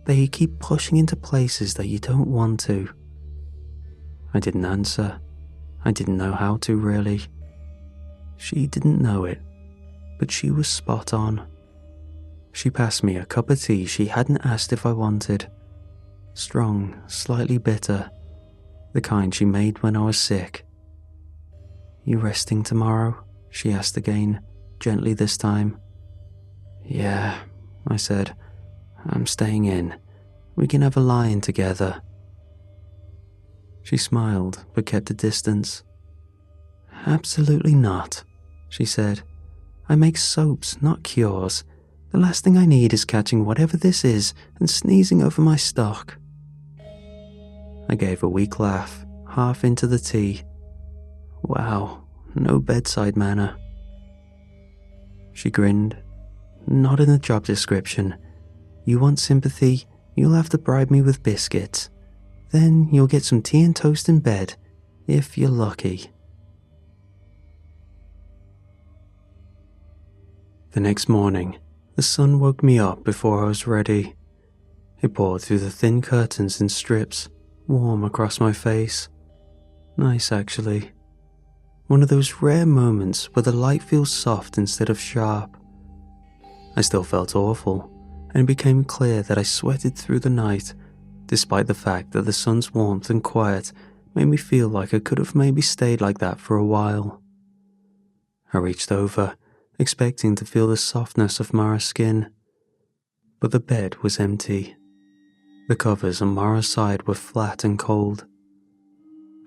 Speaker 1: that you keep pushing into places that you don't want to. I didn't answer. I didn't know how to, really. She didn't know it, but she was spot on. She passed me a cup of tea she hadn't asked if I wanted. Strong, slightly bitter, the kind she made when I was sick. You resting tomorrow? She asked again, gently this time. Yeah, I said. I'm staying in. We can have a lie-in together. She smiled, but kept a distance. Absolutely not, she said. I make soaps, not cures. The last thing I need is catching whatever this is and sneezing over my stock. I gave a weak laugh, half into the tea. Wow, no bedside manner. She grinned. Not in the job description. You want sympathy, you'll have to bribe me with biscuits. Then you'll get some tea and toast in bed, if you're lucky. The next morning, the sun woke me up before I was ready. It poured through the thin curtains in strips, warm across my face. Nice, actually. One of those rare moments where the light feels soft instead of sharp. I still felt awful, and it became clear that I sweated through the night, despite the fact that the sun's warmth and quiet made me feel like I could have maybe stayed like that for a while. I reached over, expecting to feel the softness of Mara's skin, but the bed was empty. The covers on Mara's side were flat and cold.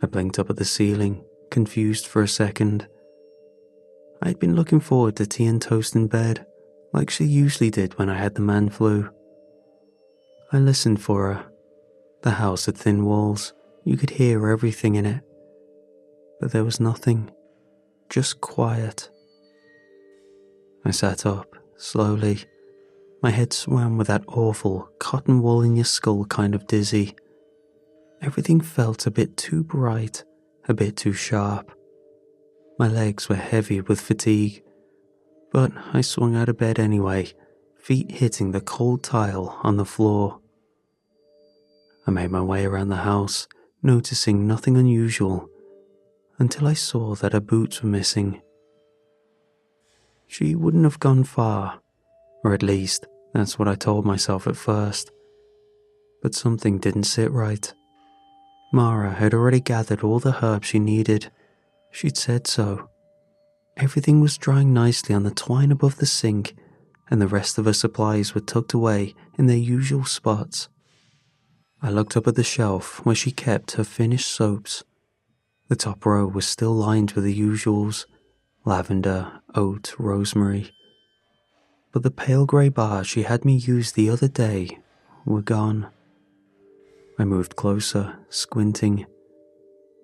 Speaker 1: I blinked up at the ceiling, confused for a second. I'd been looking forward to tea and toast in bed, like she usually did when I had the man flu. I listened for her. The house had thin walls, you could hear everything in it. But there was nothing, just quiet. I sat up, slowly. My head swam with that awful cotton wool in your skull kind of dizzy. Everything felt a bit too bright, a bit too sharp. My legs were heavy with fatigue, but I swung out of bed anyway, feet hitting the cold tile on the floor. I made my way around the house, noticing nothing unusual, until I saw that her boots were missing. She wouldn't have gone far, or at least that's what I told myself at first. But something didn't sit right. Mara had already gathered all the herbs she needed. She'd said so. Everything was drying nicely on the twine above the sink, and the rest of her supplies were tucked away in their usual spots. I looked up at the shelf where she kept her finished soaps. The top row was still lined with the usuals: lavender, oat, rosemary. But the pale grey bars she had me use the other day were gone. I moved closer, squinting.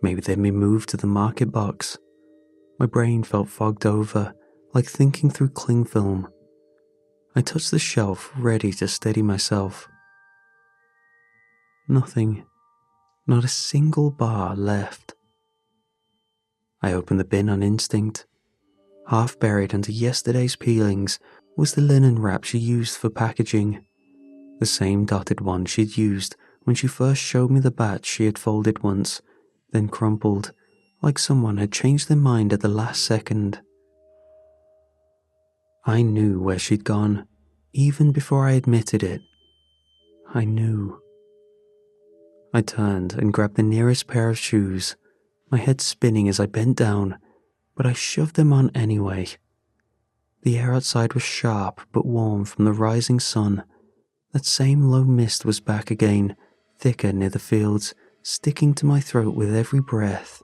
Speaker 1: Maybe they'd been moved to the market box. My brain felt fogged over, like thinking through cling film. I touched the shelf, ready to steady myself. Nothing. Not a single bar left. I opened the bin on instinct. Half buried under yesterday's peelings was the linen wrap she used for packaging. The same dotted one she'd used when she first showed me the batch she had folded once, then crumpled, like someone had changed their mind at the last second. I knew where she'd gone, even before I admitted it. I knew. I turned and grabbed the nearest pair of shoes, my head spinning as I bent down, but I shoved them on anyway. The air outside was sharp but warm from the rising sun. That same low mist was back again, thicker near the fields, sticking to my throat with every breath.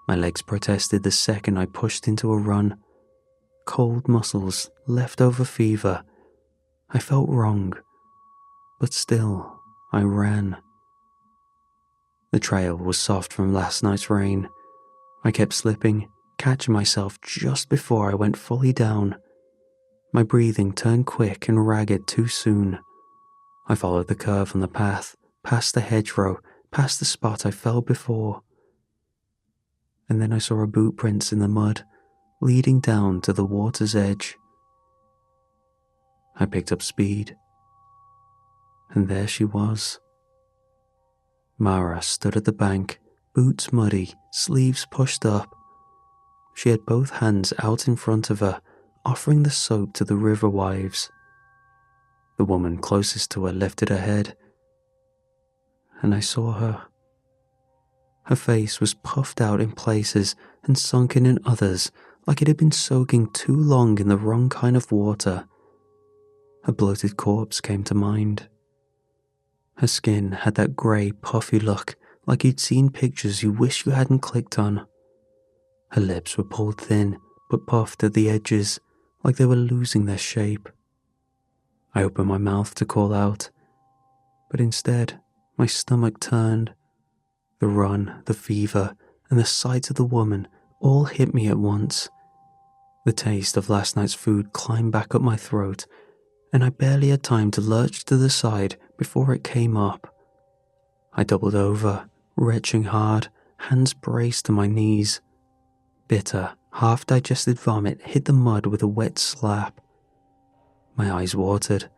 Speaker 1: My legs protested the second I pushed into a run. Cold muscles, leftover fever. I felt wrong, but still, I ran. The trail was soft from last night's rain. I kept slipping, catching myself just before I went fully down. My breathing turned quick and ragged too soon. I followed the curve on the path, past the hedgerow, past the spot I fell before. And then I saw her boot prints in the mud, leading down to the water's edge. I picked up speed, and there she was. Mara stood at the bank, boots muddy, sleeves pushed up. She had both hands out in front of her, offering the soap to the river wives. The woman closest to her lifted her head, and I saw her. Her face was puffed out in places and sunken in others, like it had been soaking too long in the wrong kind of water. A bloated corpse came to mind. Her skin had that grey, puffy look, like you'd seen pictures you wish you hadn't clicked on. Her lips were pulled thin, but puffed at the edges, like they were losing their shape. I opened my mouth to call out, but instead, my stomach turned. The run, the fever, and the sight of the woman all hit me at once. The taste of last night's food climbed back up my throat, and I barely had time to lurch to the side before it came up. I doubled over, retching hard, hands braced to my knees. Bitter, half-digested vomit hit the mud with a wet slap. My eyes watered.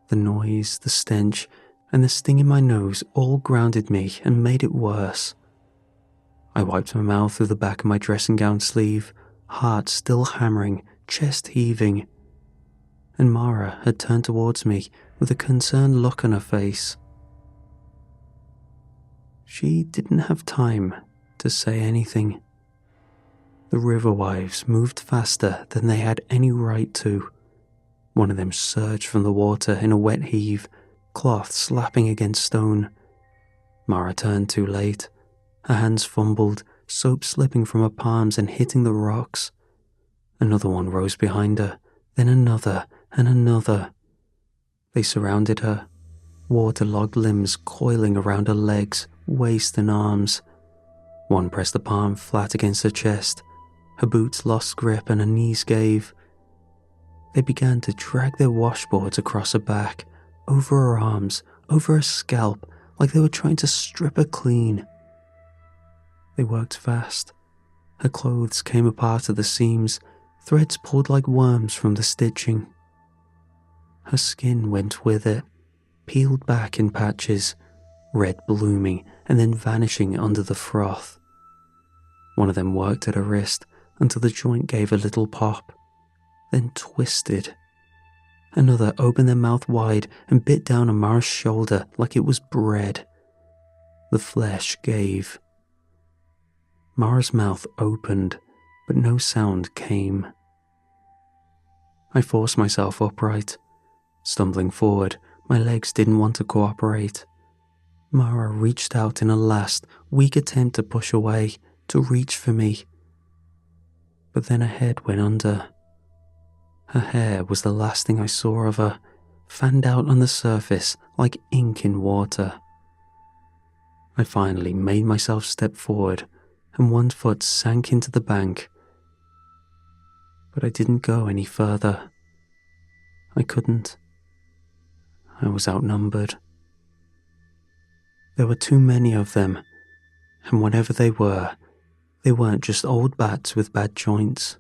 Speaker 1: The noise, the stench, and the sting in my nose all grounded me and made it worse. I wiped my mouth through the back of my dressing gown sleeve, heart still hammering, chest heaving. And Mara had turned towards me with a concerned look on her face. She didn't have time to say anything. The river wives moved faster than they had any right to. One of them surged from the water in a wet heave, cloth slapping against stone. Mara turned too late. Her hands fumbled, soap slipping from her palms and hitting the rocks. Another one rose behind her, then another and another. They surrounded her, waterlogged limbs coiling around her legs, waist and arms. One pressed a palm flat against her chest. Her boots lost grip and her knees gave. They began to drag their washboards across her back, over her arms, over her scalp, like they were trying to strip her clean. They worked fast. Her clothes came apart at the seams, threads pulled like worms from the stitching. Her skin went with it, peeled back in patches, red blooming and then vanishing under the froth. One of them worked at her wrist until the joint gave a little pop, then twisted. Another opened their mouth wide and bit down on Mara's shoulder like it was bread. The flesh gave. Mara's mouth opened, but no sound came. I forced myself upright. Stumbling forward, my legs didn't want to cooperate. Mara reached out in a last, weak attempt to push away, to reach for me. But then her head went under. Her hair was the last thing I saw of her, fanned out on the surface like ink in water. I finally made myself step forward, and one foot sank into the bank. But I didn't go any further. I couldn't. I was outnumbered. There were too many of them, and whatever they weren't just old bats with bad joints.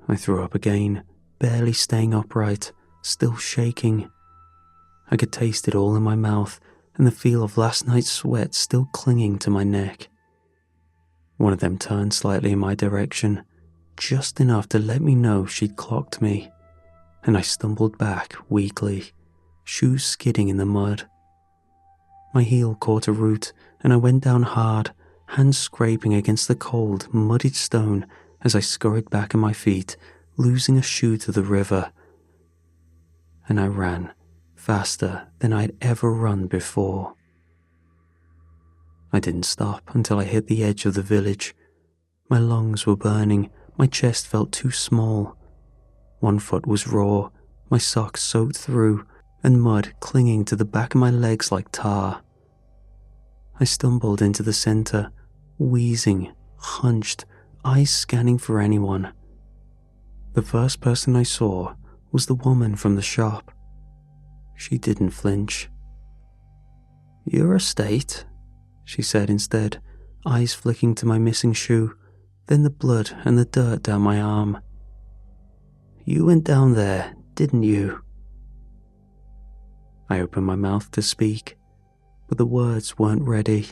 Speaker 1: I threw up again, barely staying upright, still shaking. I could taste it all in my mouth and the feel of last night's sweat still clinging to my neck. One of them turned slightly in my direction, just enough to let me know she'd clocked me, and I stumbled back weakly, shoes skidding in the mud. My heel caught a root and I went down hard, hands scraping against the cold, muddied stone as I scurried back on my feet, losing a shoe to the river. And I ran, faster than I'd ever run before. I didn't stop until I hit the edge of the village. My lungs were burning, my chest felt too small. One foot was raw, my socks soaked through, and mud clinging to the back of my legs like tar. I stumbled into the center, wheezing, hunched, eyes scanning for anyone. The first person I saw was the woman from the shop. She didn't flinch. "Your estate," she said instead, eyes flicking to my missing shoe, then the blood and the dirt down my arm. "You went down there, didn't you?" I opened my mouth to speak, but the words weren't ready.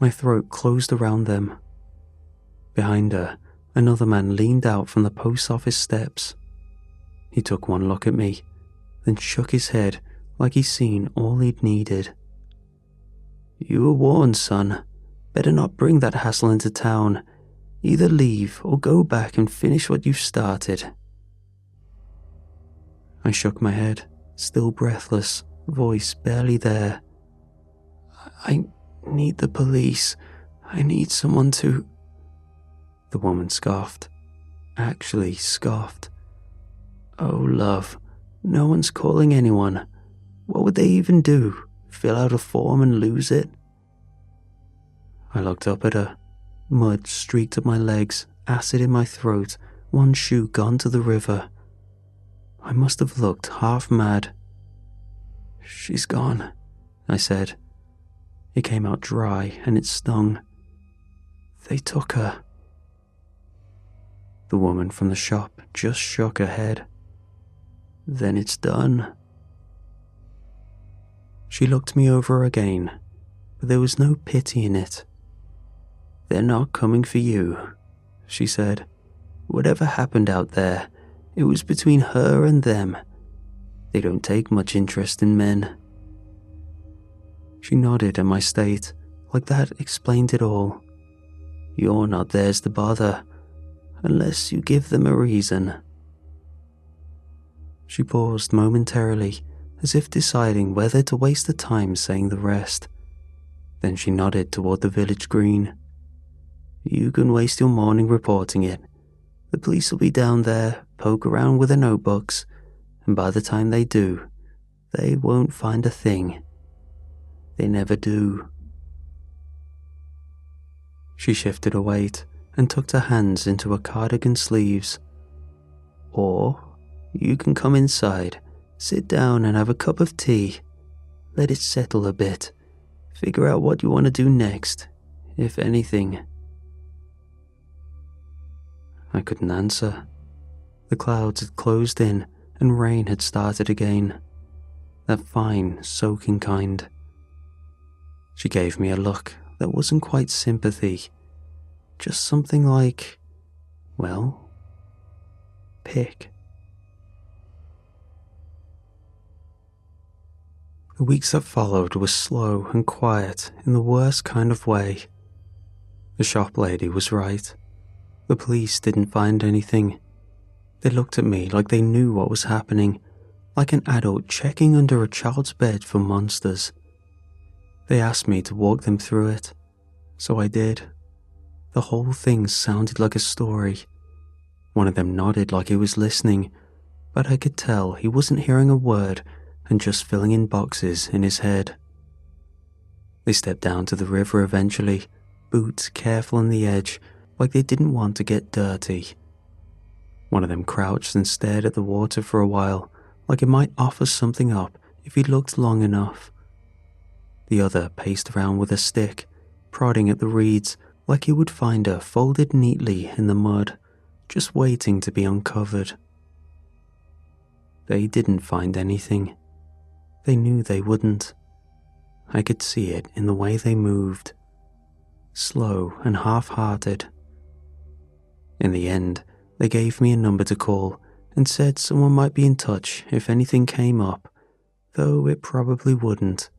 Speaker 1: My throat closed around them. Behind her, another man leaned out from the post office steps. He took one look at me, then shook his head like he'd seen all he'd needed. "You were warned, son. Better not bring that hassle into town. Either leave or go back and finish what you've started." I shook my head, still breathless, voice barely there. "I need the police. I need someone to..." The woman scoffed. Actually scoffed. "Oh, love, no one's calling anyone. What would they even do? Fill out a form and lose it?" I looked up at her. Mud streaked up my legs, acid in my throat, one shoe gone to the river. I must have looked half mad. "She's gone," I said. It came out dry and it stung. "They took her." The woman from the shop just shook her head. "Then it's done." She looked me over again, but there was no pity in it. "They're not coming for you," she said. "Whatever happened out there, it was between her and them. They don't take much interest in men." She nodded at my state, like that explained it all. "You're not theirs to bother, unless you give them a reason." She paused momentarily, as if deciding whether to waste the time saying the rest. Then she nodded toward the village green. "You can waste your morning reporting it. The police will be down there, poke around with their notebooks, and by the time they do, they won't find a thing. They never do." She shifted her weight and tucked her hands into her cardigan sleeves. "Or you can come inside, sit down and have a cup of tea. Let it settle a bit. Figure out what you want to do next, if anything." I couldn't answer. The clouds had closed in and rain had started again. That fine, soaking kind. She gave me a look that wasn't quite sympathy, just something like, well, pick. The weeks that followed were slow and quiet in the worst kind of way. The shop lady was right. The police didn't find anything. They looked at me like they knew what was happening, like an adult checking under a child's bed for monsters. They asked me to walk them through it, so I did. The whole thing sounded like a story. One of them nodded like he was listening, but I could tell he wasn't hearing a word and just filling in boxes in his head. They stepped down to the river eventually, boots careful on the edge, like they didn't want to get dirty. One of them crouched and stared at the water for a while, like it might offer something up if he looked long enough. The other paced around with a stick, prodding at the reeds like he would find her folded neatly in the mud, just waiting to be uncovered. They didn't find anything. They knew they wouldn't. I could see it in the way they moved. Slow and half-hearted. In the end, they gave me a number to call and said someone might be in touch if anything came up, though it probably wouldn't.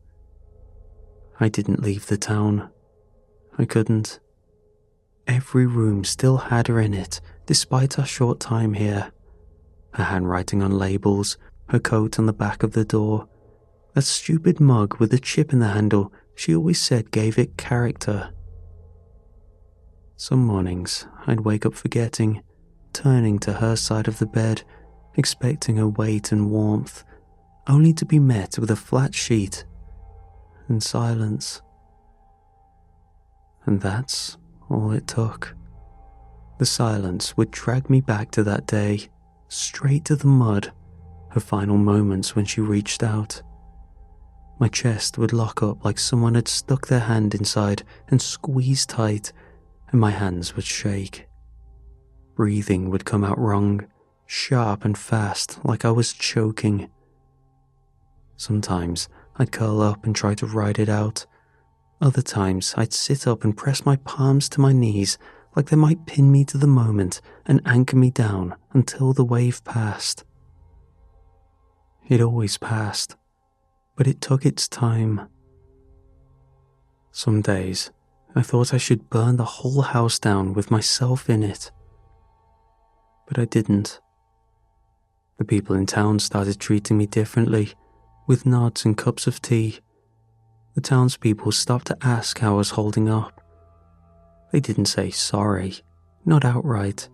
Speaker 1: I didn't leave the town. I couldn't. Every room still had her in it, despite our short time here. Her handwriting on labels, her coat on the back of the door, that stupid mug with a chip in the handle she always said gave it character. Some mornings, I'd wake up forgetting, turning to her side of the bed, expecting her weight and warmth, only to be met with a flat sheet and silence. And that's all it took. The silence would drag me back to that day, straight to the mud, her final moments when she reached out. My chest would lock up like someone had stuck their hand inside and squeezed tight, and my hands would shake. Breathing would come out wrong, sharp and fast, like I was choking. Sometimes I'd curl up and try to ride it out. Other times I'd sit up and press my palms to my knees like they might pin me to the moment and anchor me down until the wave passed. It always passed, but it took its time. Some days, I thought I should burn the whole house down with myself in it. But I didn't. The people in town started treating me differently, with nods and cups of tea. The townspeople stopped to ask how I was holding up. They didn't say sorry, not outright,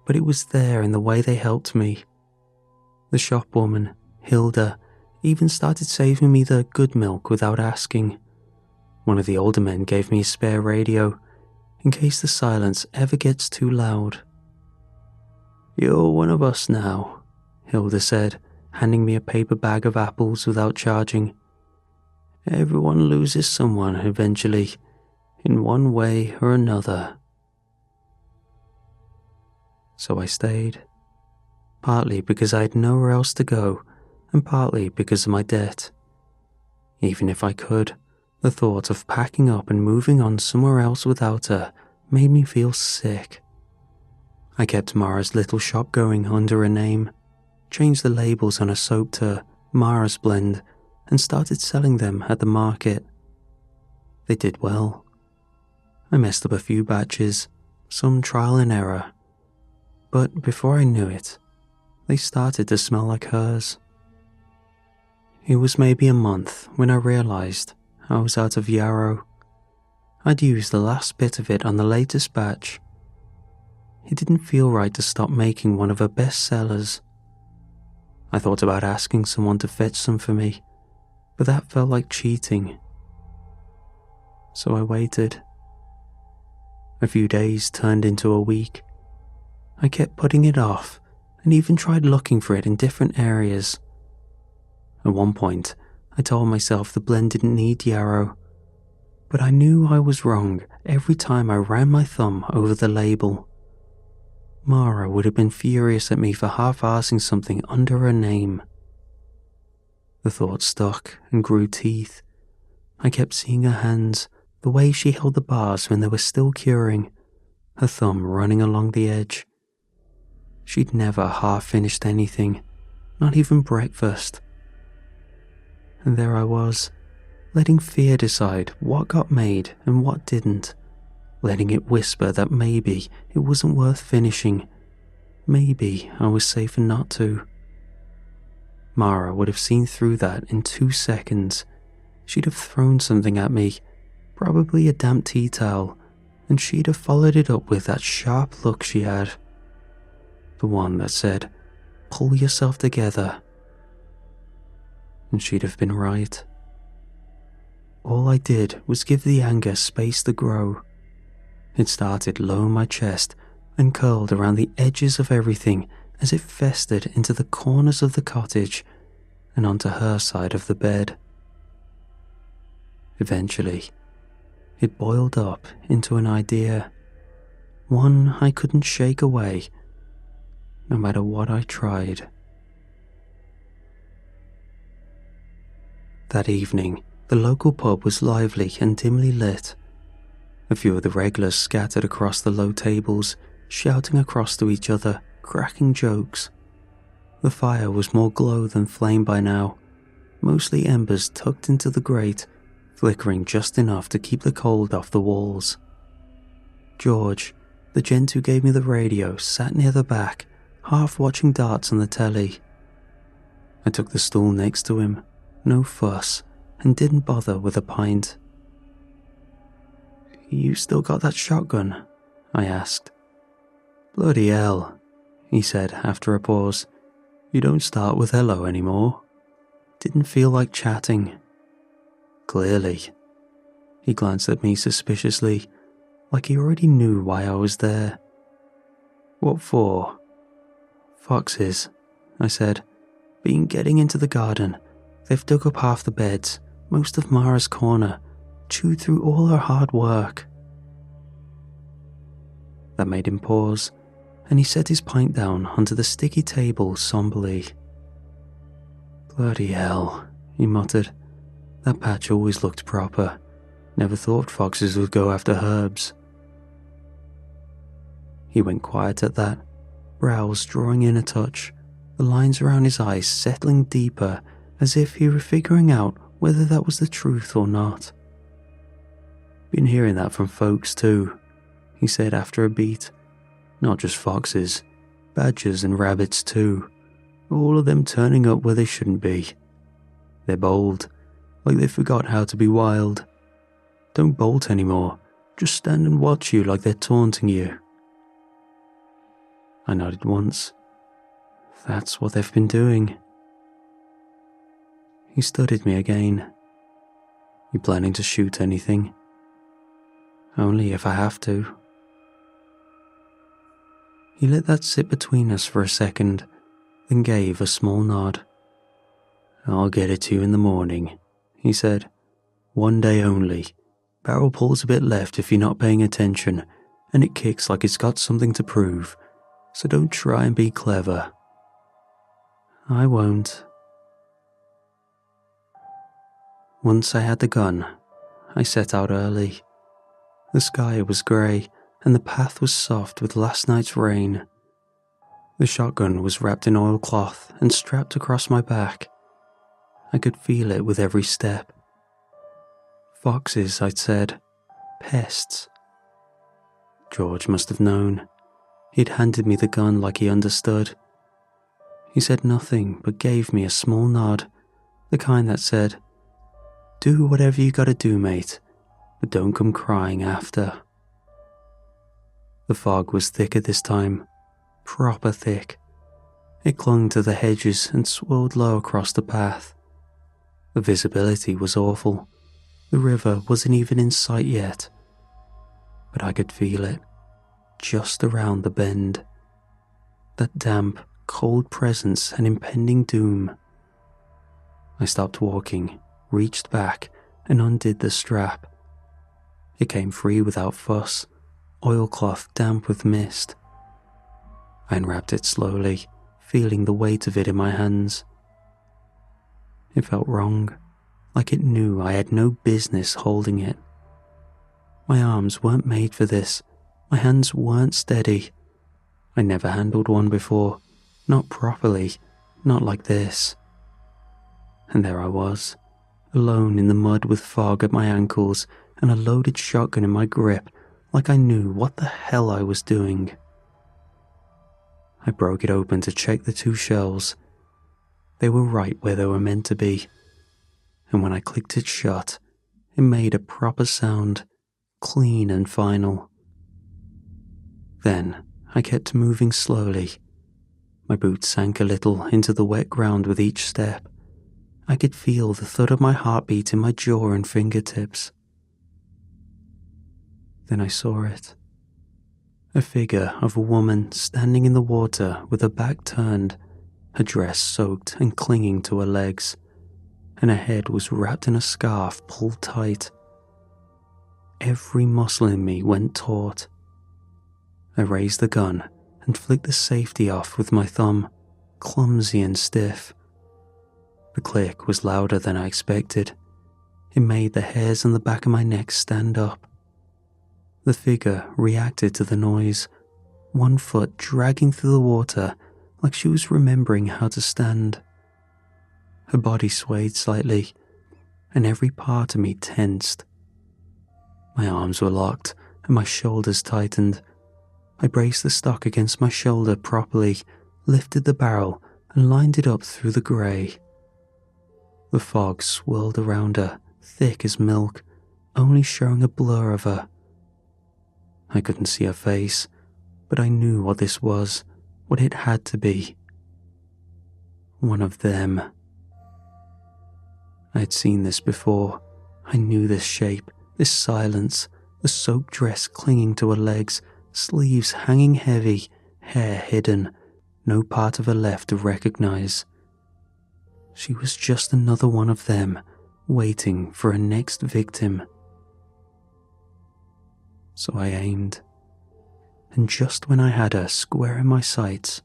Speaker 1: but it was there in the way they helped me. The shopwoman, Hilda, even started saving me the good milk without asking. One of the older men gave me a spare radio, in case the silence ever gets too loud. "You're one of us now," Hilda said, handing me a paper bag of apples without charging. "Everyone loses someone eventually, in one way or another." So I stayed, partly because I had nowhere else to go, and partly because of my debt. Even if I could, the thought of packing up and moving on somewhere else without her made me feel sick. I kept Mara's little shop going under her name, changed the labels on her soap to Mara's Blend, and started selling them at the market. They did well. I messed up a few batches, some trial and error, but before I knew it, they started to smell like hers. It was maybe a month when I realized I was out of yarrow. I'd used the last bit of it on the latest batch. It didn't feel right to stop making one of her best sellers. I thought about asking someone to fetch some for me, but that felt like cheating. So I waited. A few days turned into a week. I kept putting it off and even tried looking for it in different areas. At one point, I told myself the blend didn't need yarrow, but I knew I was wrong every time I ran my thumb over the label. Mara would have been furious at me for half-arsing something under her name. The thought stuck and grew teeth. I kept seeing her hands, the way she held the bars when they were still curing, her thumb running along the edge. She'd never half finished anything, not even breakfast. And there I was, letting fear decide what got made and what didn't, letting it whisper that maybe it wasn't worth finishing, maybe I was safer not to. Mara would have seen through that in 2 seconds. She'd have thrown something at me, probably a damp tea towel, and she'd have followed it up with that sharp look she had. The one that said, "Pull yourself together." And she'd have been right. All I did was give the anger space to grow. It started low in my chest and curled around the edges of everything as it festered into the corners of the cottage and onto her side of the bed. Eventually, it boiled up into an idea, one I couldn't shake away, no matter what I tried. That evening, the local pub was lively and dimly lit. A few of the regulars scattered across the low tables, shouting across to each other, cracking jokes. The fire was more glow than flame by now, mostly embers tucked into the grate, flickering just enough to keep the cold off the walls. George, the gent who gave me the radio, sat near the back, half watching darts on the telly. I took the stool next to him, no fuss, and didn't bother with a pint. "You still got that shotgun?" I asked. "Bloody hell," he said after a pause. "You don't start with hello anymore." Didn't feel like chatting. Clearly. He glanced at me suspiciously, like he already knew why I was there. "What for?" "Foxes," I said. "Been getting into the garden. They've dug up half the beds, most of Mara's corner, chewed through all her hard work." That made him pause, and he set his pint down onto the sticky table somberly. "Bloody hell," he muttered. "That patch always looked proper. Never thought foxes would go after herbs." He went quiet at that, brows drawing in a touch, the lines around his eyes settling deeper as if he were figuring out whether that was the truth or not. "Been hearing that from folks too," he said after a beat. "Not just foxes, badgers and rabbits too. All of them turning up where they shouldn't be. They're bold, like they forgot how to be wild. Don't bolt anymore, just stand and watch you like they're taunting you." I nodded once. That's what they've been doing. He studied me again. "You planning to shoot anything?" "Only if I have to." He let that sit between us for a second, then gave a small nod. "I'll get it to you in the morning," he said. "One day only. Barrel pulls a bit left if you're not paying attention, and it kicks like it's got something to prove, so don't try and be clever." "I won't." Once I had the gun, I set out early. The sky was grey, and the path was soft with last night's rain. The shotgun was wrapped in oilcloth and strapped across my back. I could feel it with every step. Foxes, I'd said. Pests. George must have known. He'd handed me the gun like he understood. He said nothing but gave me a small nod, the kind that said, "Do whatever you gotta do, mate, but don't come crying after." The fog was thicker this time, proper thick. It clung to the hedges and swirled low across the path. The visibility was awful. The river wasn't even in sight yet. But I could feel it, just around the bend. That damp, cold presence and impending doom. I stopped walking, reached back, and undid the strap. It came free without fuss, oilcloth damp with mist. I unwrapped it slowly, feeling the weight of it in my hands. It felt wrong, like it knew I had no business holding it. My arms weren't made for this. My hands weren't steady. I never handled one before. Not properly. Not like this. And there I was, alone in the mud with fog at my ankles and a loaded shotgun in my grip, like I knew what the hell I was doing. I broke it open to check the 2 shells. They were right where they were meant to be. And when I clicked it shut, it made a proper sound, clean and final. Then I kept moving slowly. My boots sank a little into the wet ground with each step. I could feel the thud of my heartbeat in my jaw and fingertips. Then I saw it. A figure of a woman standing in the water with her back turned, her dress soaked and clinging to her legs, and her head was wrapped in a scarf pulled tight. Every muscle in me went taut. I raised the gun and flicked the safety off with my thumb, clumsy and stiff. The click was louder than I expected. It made the hairs on the back of my neck stand up. The figure reacted to the noise, one foot dragging through the water like she was remembering how to stand. Her body swayed slightly, and every part of me tensed. My arms were locked, and my shoulders tightened. I braced the stock against my shoulder properly, lifted the barrel, and lined it up through the grey. The fog swirled around her, thick as milk, only showing a blur of her. I couldn't see her face, but I knew what this was, what it had to be. One of them. I had seen this before. I knew this shape, this silence, the soaked dress clinging to her legs, sleeves hanging heavy, hair hidden, no part of her left to recognize. She was just another one of them, waiting for her next victim. So I aimed, and just when I had her square in my sights,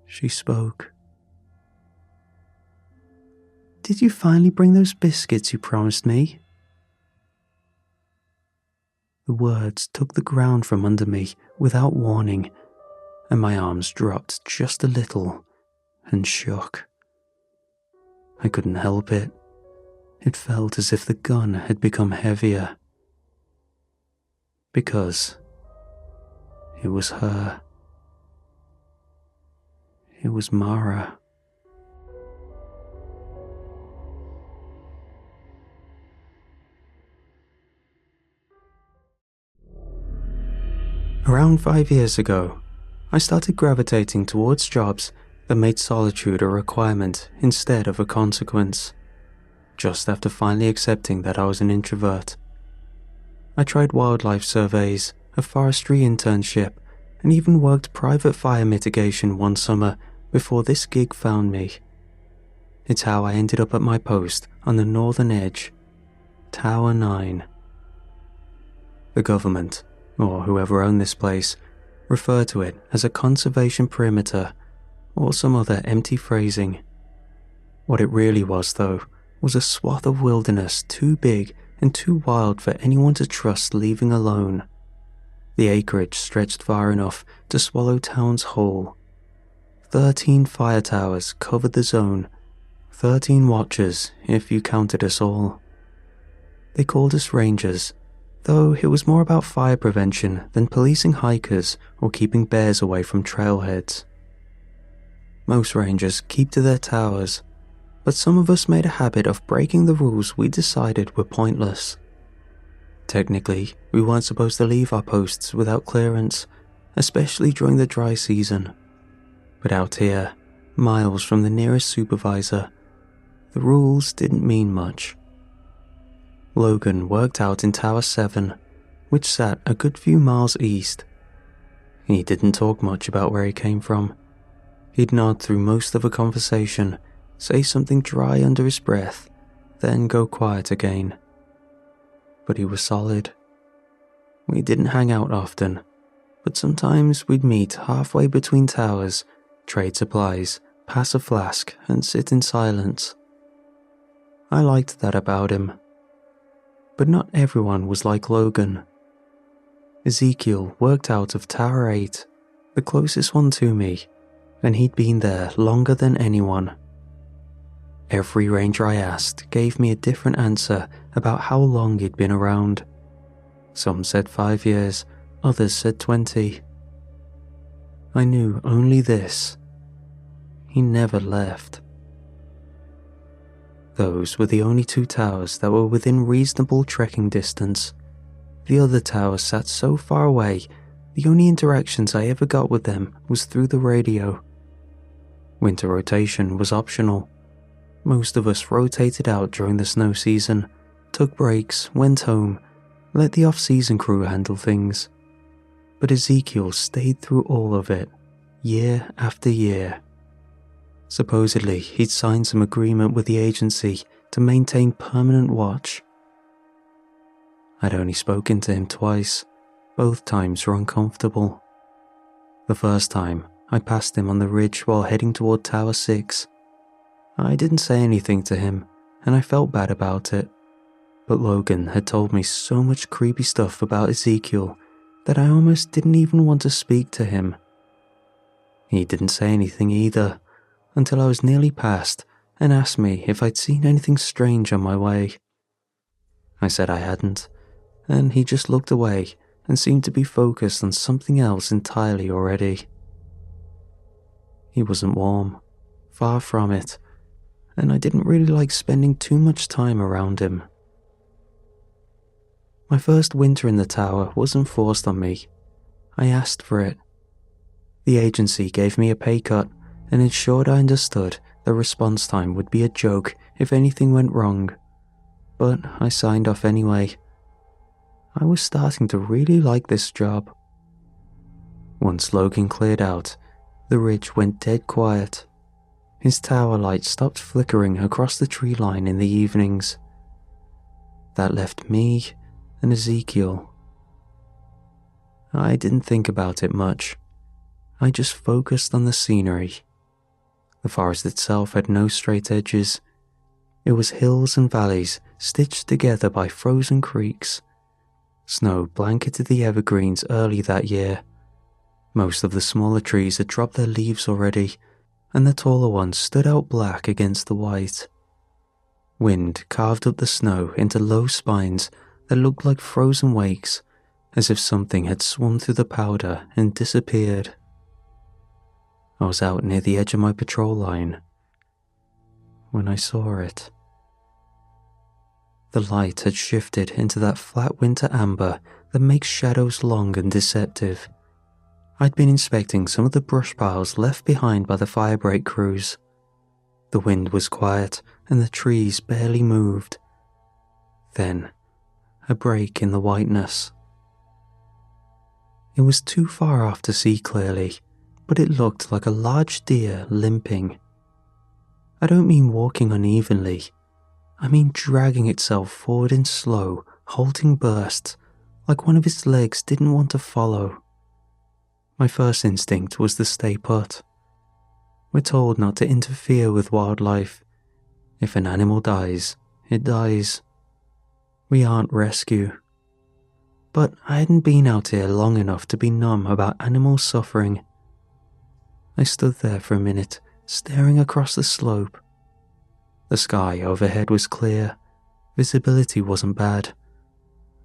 Speaker 1: she spoke. "Did you finally bring those biscuits you promised me?" The words took the ground from under me without warning, and my arms dropped just a little and shook. I couldn't help it. It felt as if the gun had become heavier. Because it was her. It was Mara. Around 5 years ago, I started gravitating towards jobs that made solitude a requirement instead of a consequence, just after finally accepting that I was an introvert. I tried wildlife surveys, a forestry internship, and even worked private fire mitigation one summer before this gig found me. It's how I ended up at my post on the northern edge, Tower 9. The government, or whoever owned this place, referred to it as a conservation perimeter or some other empty phrasing. What it really was, though, was a swath of wilderness too big and too wild for anyone to trust leaving alone. The acreage stretched far enough to swallow towns whole. 13 fire towers covered the zone, 13 watchers if you counted us all. They called us rangers, though it was more about fire prevention than policing hikers or keeping bears away from trailheads. Most rangers keep to their towers, but some of us made a habit of breaking the rules we decided were pointless. Technically, we weren't supposed to leave our posts without clearance, especially during the dry season. But out here, miles from the nearest supervisor, the rules didn't mean much. Logan worked out in Tower 7, which sat a good few miles east. He didn't talk much about where he came from. He'd nod through most of a conversation, say something dry under his breath, then go quiet again. But he was solid. We didn't hang out often, but sometimes we'd meet halfway between towers, trade supplies, pass a flask, and sit in silence. I liked that about him. But not everyone was like Logan. Ezekiel worked out of Tower 8, the closest one to me, and he'd been there longer than anyone. Every ranger I asked gave me a different answer about how long he'd been around. Some said 5 years, others said 20. I knew only this: he never left. Those were the only 2 towers that were within reasonable trekking distance. The other towers sat so far away, the only interactions I ever got with them was through the radio. Winter rotation was optional. Most of us rotated out during the snow season, took breaks, went home, let the off-season crew handle things. But Ezekiel stayed through all of it, year after year. Supposedly, he'd signed some agreement with the agency to maintain permanent watch. I'd only spoken to him twice. Both times were uncomfortable. The first time, I passed him on the ridge while heading toward Tower 6. I didn't say anything to him, and I felt bad about it. But Logan had told me so much creepy stuff about Ezekiel that I almost didn't even want to speak to him. He didn't say anything either, until I was nearly past and asked me if I'd seen anything strange on my way. I said I hadn't, and he just looked away and seemed to be focused on something else entirely already. He wasn't warm, far from it, and I didn't really like spending too much time around him. My first winter in the tower wasn't forced on me. I asked for it. The agency gave me a pay cut and ensured I understood the response time would be a joke if anything went wrong, but I signed off anyway. I was starting to really like this job. Once Logan cleared out, the ridge went dead quiet. His tower light stopped flickering across the tree line in the evenings. That left me and Ezekiel. I didn't think about it much. I just focused on the scenery. The forest itself had no straight edges. It was hills and valleys stitched together by frozen creeks. Snow blanketed the evergreens early that year. Most of the smaller trees had dropped their leaves already, and the taller ones stood out black against the white. Wind carved up the snow into low spines that looked like frozen wakes, as if something had swum through the powder and disappeared. I was out near the edge of my patrol line when I saw it. The light had shifted into that flat winter amber that makes shadows long and deceptive. I'd been inspecting some of the brush piles left behind by the firebreak crews. The wind was quiet and the trees barely moved. Then, a break in the whiteness. It was too far off to see clearly, but it looked like a large deer limping. I don't mean walking unevenly. I mean dragging itself forward in slow, halting bursts, like one of its legs didn't want to follow. My first instinct was to stay put. We're told not to interfere with wildlife. If an animal dies, it dies. We aren't rescue. But I hadn't been out here long enough to be numb about animals suffering. I stood there for a minute, staring across the slope. The sky overhead was clear. Visibility wasn't bad.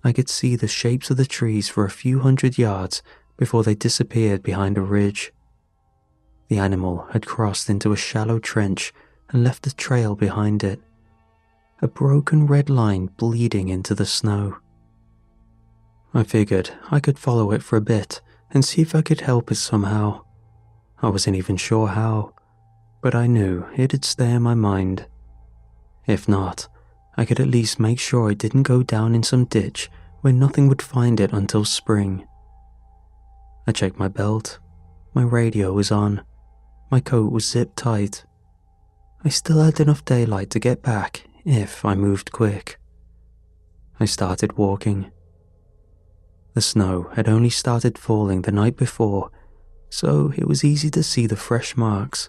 Speaker 1: I could see the shapes of the trees for a few hundred yards before they disappeared behind a ridge. The animal had crossed into a shallow trench and left a trail behind it. A broken red line bleeding into the snow. I figured I could follow it for a bit and see if I could help it somehow. I wasn't even sure how, but I knew it'd stay in my mind. If not, I could at least make sure it didn't go down in some ditch where nothing would find it until spring. I checked my belt. My radio was on. My coat was zipped tight. I still had enough daylight to get back if I moved quick. I started walking. The snow had only started falling the night before, so it was easy to see the fresh marks.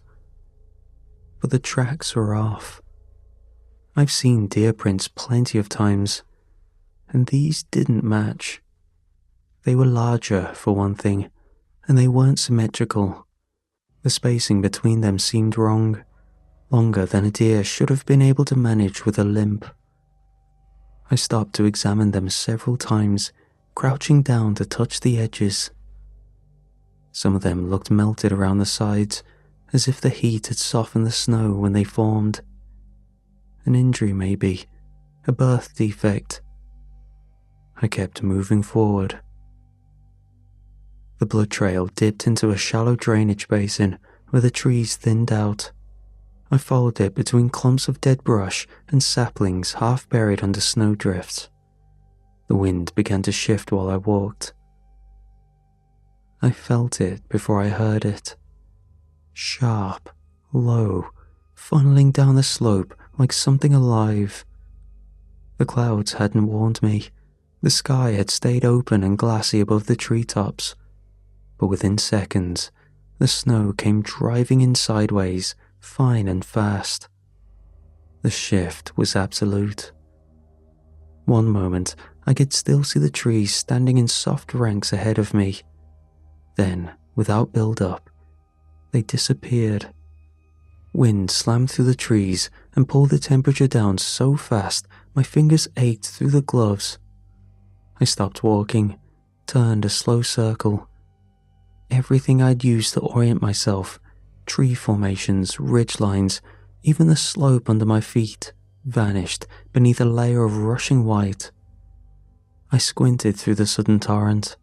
Speaker 1: But the tracks were off. I've seen deer prints plenty of times, and these didn't match. They were larger, for one thing, and they weren't symmetrical. The spacing between them seemed wrong, longer than a deer should have been able to manage with a limp. I stopped to examine them several times, crouching down to touch the edges. Some of them looked melted around the sides, as if the heat had softened the snow when they formed. An injury maybe, a birth defect. I kept moving forward. The blood trail dipped into a shallow drainage basin where the trees thinned out. I followed it between clumps of dead brush and saplings half buried under snowdrifts. The wind began to shift while I walked. I felt it before I heard it. Sharp, low, funneling down the slope like something alive. The clouds hadn't warned me. The sky had stayed open and glassy above the treetops. But within seconds, the snow came driving in sideways, fine and fast. The shift was absolute. One moment, I could still see the trees standing in soft ranks ahead of me. Then, without build-up, they disappeared. Wind slammed through the trees and pulled the temperature down so fast my fingers ached through the gloves. I stopped walking, turned a slow circle. Everything I'd used to orient myself, tree formations, ridgelines, even the slope under my feet, vanished beneath a layer of rushing white. I squinted through the sudden torrent.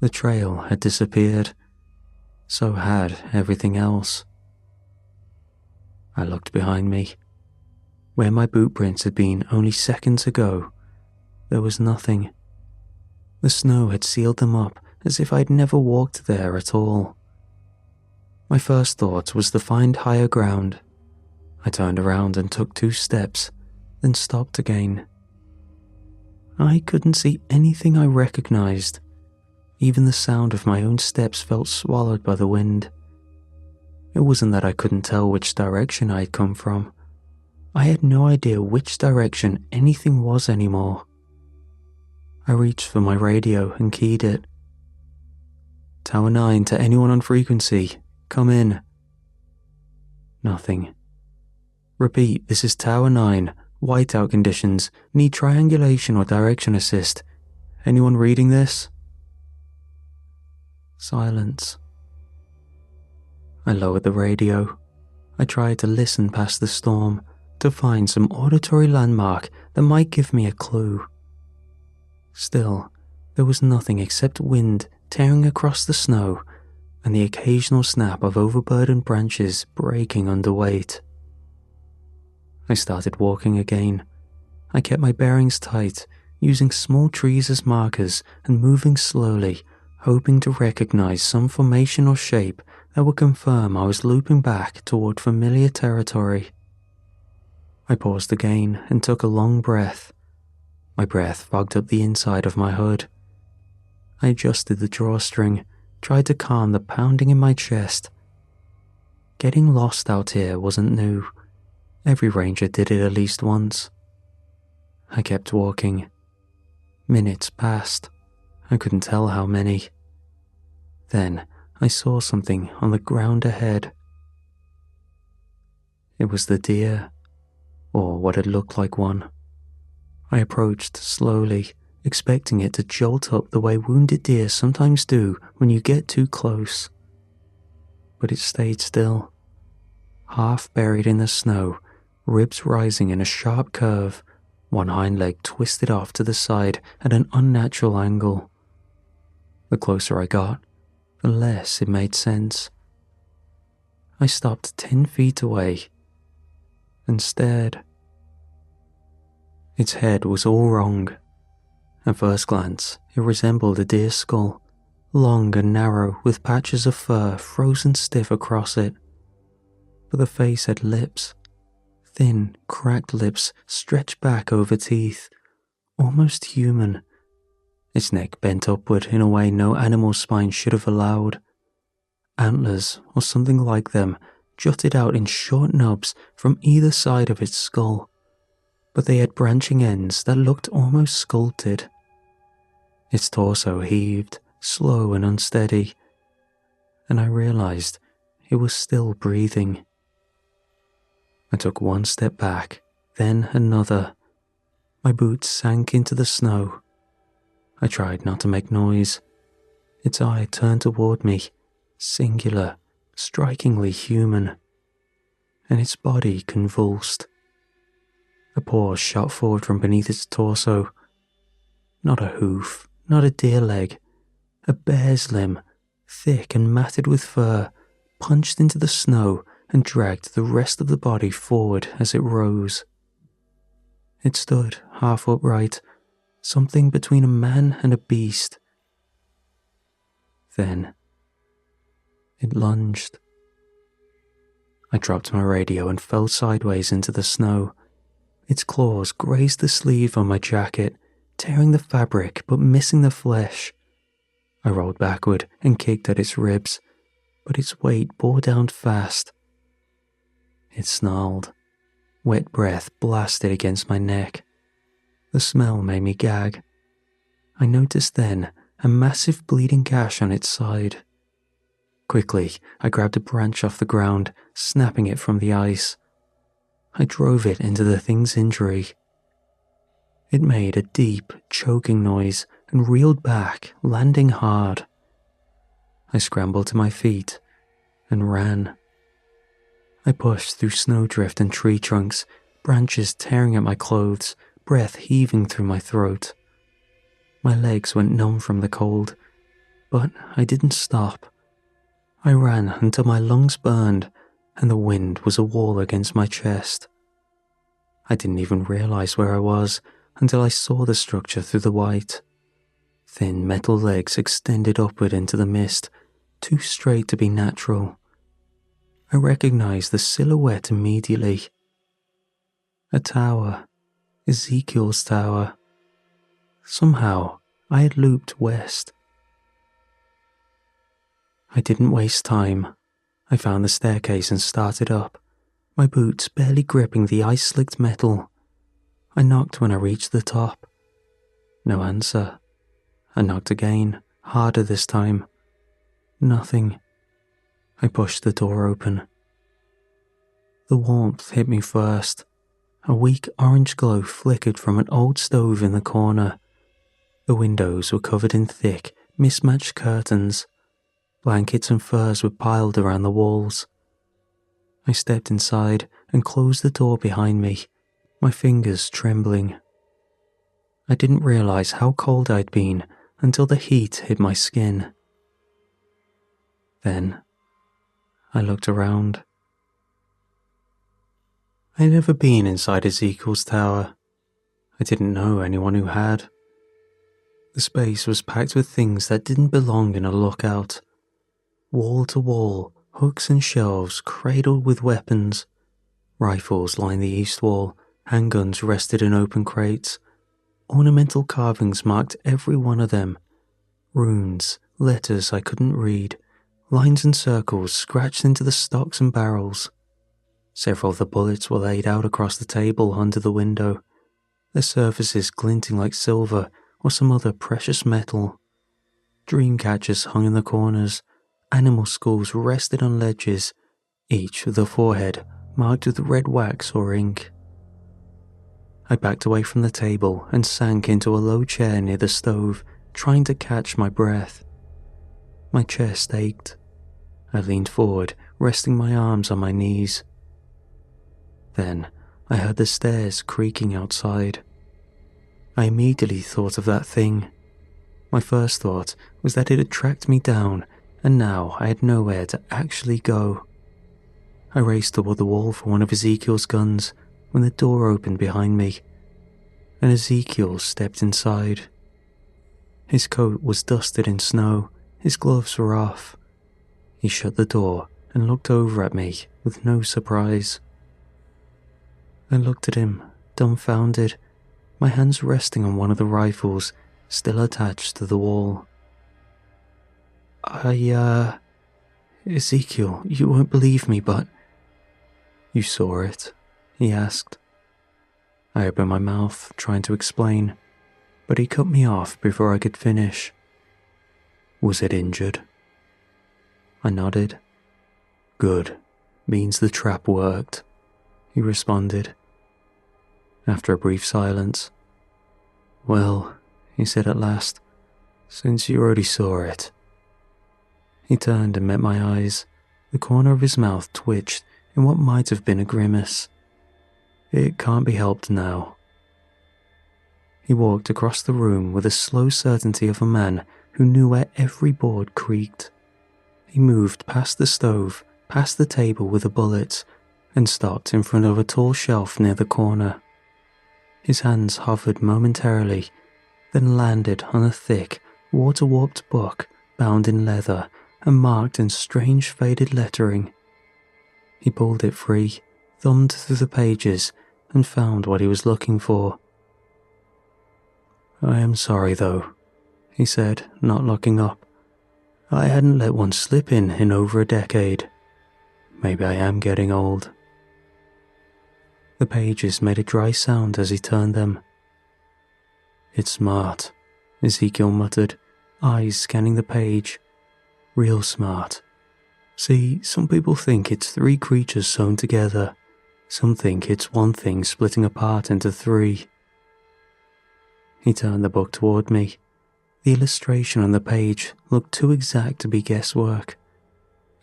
Speaker 1: The trail had disappeared. So had everything else. I looked behind me. Where my boot prints had been only seconds ago, there was nothing. The snow had sealed them up as if I'd never walked there at all. My first thought was to find higher ground. I turned around and took 2 steps, then stopped again. I couldn't see anything I recognized. Even the sound of my own steps felt swallowed by the wind. It wasn't that I couldn't tell which direction I had come from. I had no idea which direction anything was anymore. I reached for my radio and keyed it. Tower 9 to anyone on frequency. Come in. Nothing. Repeat, this is Tower 9. Whiteout conditions. Need triangulation or direction assist. Anyone reading this? Silence. I lowered the radio. I tried to listen past the storm, to find some auditory landmark that might give me a clue. Still, there was nothing except wind tearing across the snow and the occasional snap of overburdened branches breaking under weight. I started walking again. I kept my bearings tight, using small trees as markers and moving slowly, hoping to recognize some formation or shape that would confirm I was looping back toward familiar territory. I paused again and took a long breath. My breath fogged up the inside of my hood. I adjusted the drawstring, tried to calm the pounding in my chest. Getting lost out here wasn't new. Every ranger did it at least once. I kept walking. Minutes passed. I couldn't tell how many. Then I saw something on the ground ahead. It was the deer, or what had looked like one. I approached slowly, expecting it to jolt up the way wounded deer sometimes do when you get too close. But it stayed still, half buried in the snow, ribs rising in a sharp curve, one hind leg twisted off to the side at an unnatural angle. The closer I got, the less it made sense. I stopped 10 feet away and stared. Its head was all wrong. At first glance, it resembled a deer's skull, long and narrow with patches of fur frozen stiff across it. But the face had lips, thin, cracked lips stretched back over teeth, almost human. Its neck bent upward in a way no animal's spine should have allowed. Antlers, or something like them, jutted out in short nubs from either side of its skull, but they had branching ends that looked almost sculpted. Its torso heaved, slow and unsteady, and I realized it was still breathing. I took one step back, then another. My boots sank into the snow. I tried not to make noise. Its eye turned toward me, singular, strikingly human, and its body convulsed. A paw shot forward from beneath its torso. Not a hoof, not a deer leg, a bear's limb, thick and matted with fur, punched into the snow and dragged the rest of the body forward as it rose. It stood half upright, something between a man and a beast. Then it lunged. I dropped my radio and fell sideways into the snow. Its claws grazed the sleeve on my jacket, tearing the fabric but missing the flesh. I rolled backward and kicked at its ribs, but its weight bore down fast. It snarled. Wet breath blasted against my neck. The smell made me gag. I noticed then a massive bleeding gash on its side. Quickly, I grabbed a branch off the ground, snapping it from the ice. I drove it into the thing's injury. It made a deep, choking noise and reeled back, landing hard. I scrambled to my feet and ran. I pushed through snowdrift and tree trunks, branches tearing at my clothes, breath heaving through my throat. My legs went numb from the cold, but I didn't stop. I ran until my lungs burned and the wind was a wall against my chest. I didn't even realize where I was until I saw the structure through the white. Thin metal legs extended upward into the mist, too straight to be natural. I recognized the silhouette immediately. A tower. Ezekiel's tower. Somehow, I had looped west. I didn't waste time. I found the staircase and started up, my boots barely gripping the ice-slicked metal. I knocked when I reached the top. No answer. I knocked again, harder this time. Nothing. I pushed the door open. The warmth hit me first. A weak orange glow flickered from an old stove in the corner. The windows were covered in thick, mismatched curtains. Blankets and furs were piled around the walls. I stepped inside and closed the door behind me, my fingers trembling. I didn't realize how cold I'd been until the heat hit my skin. Then, I looked around. I'd never been inside Ezekiel's tower. I didn't know anyone who had. The space was packed with things that didn't belong in a lookout. Wall to wall, hooks and shelves cradled with weapons. Rifles lined the east wall, handguns rested in open crates. Ornamental carvings marked every one of them. Runes, letters I couldn't read, lines and circles scratched into the stocks and barrels. Several of the bullets were laid out across the table under the window, their surfaces glinting like silver or some other precious metal. Dream catchers hung in the corners, animal skulls rested on ledges, each with a forehead marked with red wax or ink. I backed away from the table and sank into a low chair near the stove, trying to catch my breath. My chest ached. I leaned forward, resting my arms on my knees. Then I heard the stairs creaking outside. I immediately thought of that thing. My first thought was that it had tracked me down, and now I had nowhere to actually go. I raced toward the wall for one of Ezekiel's guns when the door opened behind me, and Ezekiel stepped inside. His coat was dusted in snow, his gloves were off. He shut the door and looked over at me with no surprise. I looked at him, dumbfounded, my hands resting on one of the rifles still attached to the wall. Ezekiel, you won't believe me, but... You saw it? He asked. I opened my mouth, trying to explain, but he cut me off before I could finish. Was it injured? I nodded. Good. Means the trap worked, he responded. After a brief silence, well, he said at last, since you already saw it. He turned and met my eyes. The corner of his mouth twitched in what might have been a grimace. It can't be helped now. He walked across the room with the slow certainty of a man who knew where every board creaked. He moved past the stove, past the table with the bullets, and stopped in front of a tall shelf near the corner. His hands hovered momentarily, then landed on a thick, water-warped book bound in leather and marked in strange faded lettering. He pulled it free, thumbed through the pages, and found what he was looking for. I am sorry, though, he said, not looking up. I hadn't let one slip in over a decade. Maybe I am getting old. The pages made a dry sound as he turned them. It's smart, Ezekiel muttered, eyes scanning the page. Real smart. See, some people think it's three creatures sewn together. Some think it's one thing splitting apart into three. He turned the book toward me. The illustration on the page looked too exact to be guesswork.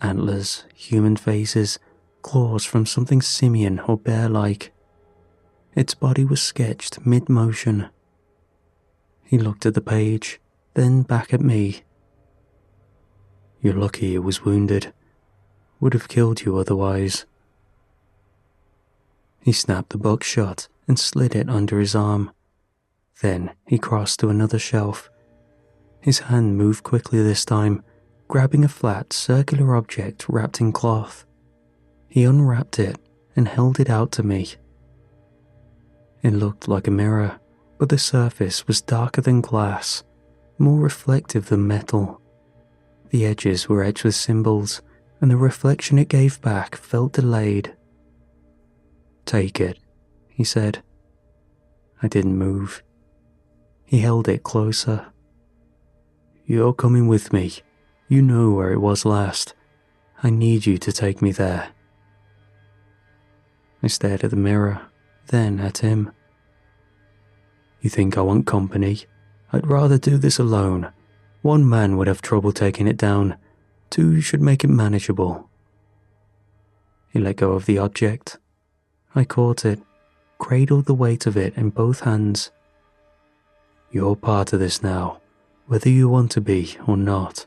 Speaker 1: Antlers, human faces, claws from something simian or bear-like. Its body was sketched mid-motion. He looked at the page, then back at me. You're lucky it was wounded. Would have killed you otherwise. He snapped the book shut and slid it under his arm. Then he crossed to another shelf. His hand moved quickly this time, grabbing a flat, circular object wrapped in cloth. He unwrapped it and held it out to me. It looked like a mirror, but the surface was darker than glass, more reflective than metal. The edges were etched with symbols, and the reflection it gave back felt delayed. Take it, he said. I didn't move. He held it closer. You're coming with me. You know where it was last. I need you to take me there. I stared at the mirror, then at him. You think I want company? I'd rather do this alone. One man would have trouble taking it down. Two should make it manageable. He let go of the object. I caught it, cradled the weight of it in both hands. You're part of this now, whether you want to be or not.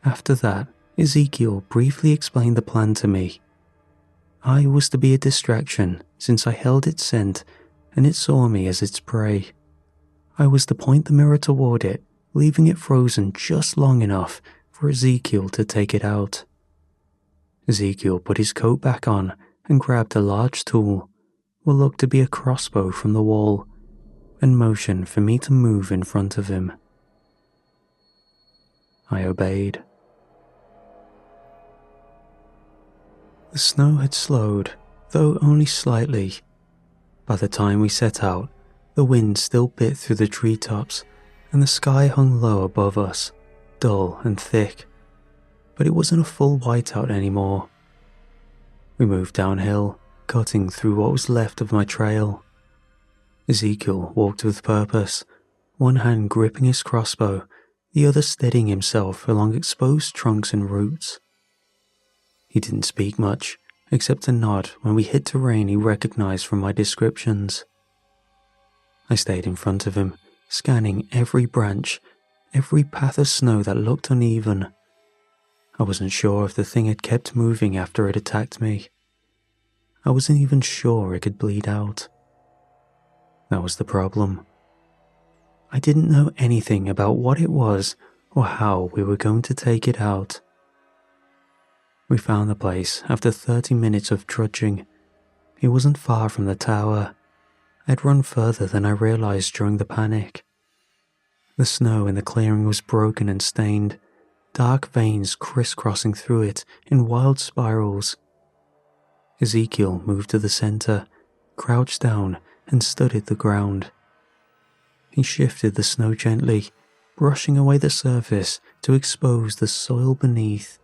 Speaker 1: After that, Ezekiel briefly explained the plan to me. I was to be a distraction since I held its scent and it saw me as its prey. I was to point the mirror toward it, leaving it frozen just long enough for Ezekiel to take it out. Ezekiel put his coat back on and grabbed a large tool, what looked to be a crossbow from the wall, and motioned for me to move in front of him. I obeyed. The snow had slowed, though only slightly. By the time we set out, the wind still bit through the treetops, and the sky hung low above us, dull and thick. But it wasn't a full whiteout anymore. We moved downhill, cutting through what was left of my trail. Ezekiel walked with purpose, one hand gripping his crossbow, the other steadying himself along exposed trunks and roots. He didn't speak much, except a nod when we hit terrain he recognized from my descriptions. I stayed in front of him, scanning every branch, every path of snow that looked uneven. I wasn't sure if the thing had kept moving after it attacked me. I wasn't even sure it could bleed out. That was the problem. I didn't know anything about what it was or how we were going to take it out. We found the place after 30 minutes of trudging. It wasn't far from the tower. I'd run further than I realized during the panic. The snow in the clearing was broken and stained, dark veins crisscrossing through it in wild spirals. Ezekiel moved to the center, crouched down and studied the ground. He shifted the snow gently, brushing away the surface to expose the soil beneath.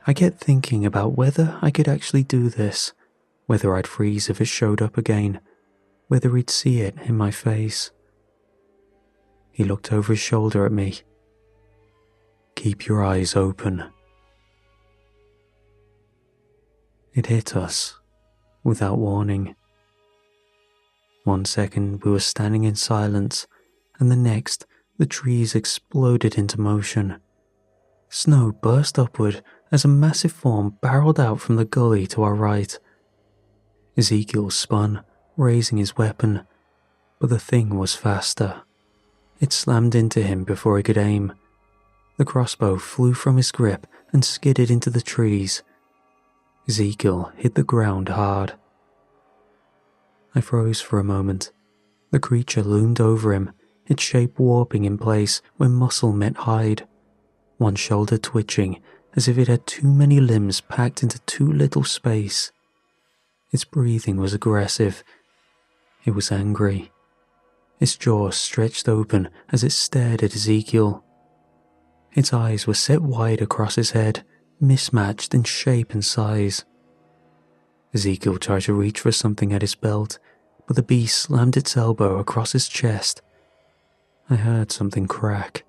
Speaker 1: I kept thinking about whether I could actually do this, whether I'd freeze if it showed up again, whether he'd see it in my face. He looked over his shoulder at me. "Keep your eyes open." It hit us, without warning. 1 second we were standing in silence, and the next the trees exploded into motion. Snow burst upward as a massive form barreled out from the gully to our right. Ezekiel spun, raising his weapon, but the thing was faster. It slammed into him before he could aim. The crossbow flew from his grip and skidded into the trees. Ezekiel hit the ground hard. I froze for a moment. The creature loomed over him, its shape warping in place where muscle met hide, one shoulder twitching as if it had too many limbs packed into too little space. Its breathing was aggressive. It was angry. Its jaw stretched open as it stared at Ezekiel. Its eyes were set wide across his head, mismatched in shape and size. Ezekiel tried to reach for something at his belt, but the beast slammed its elbow across his chest. I heard something crack.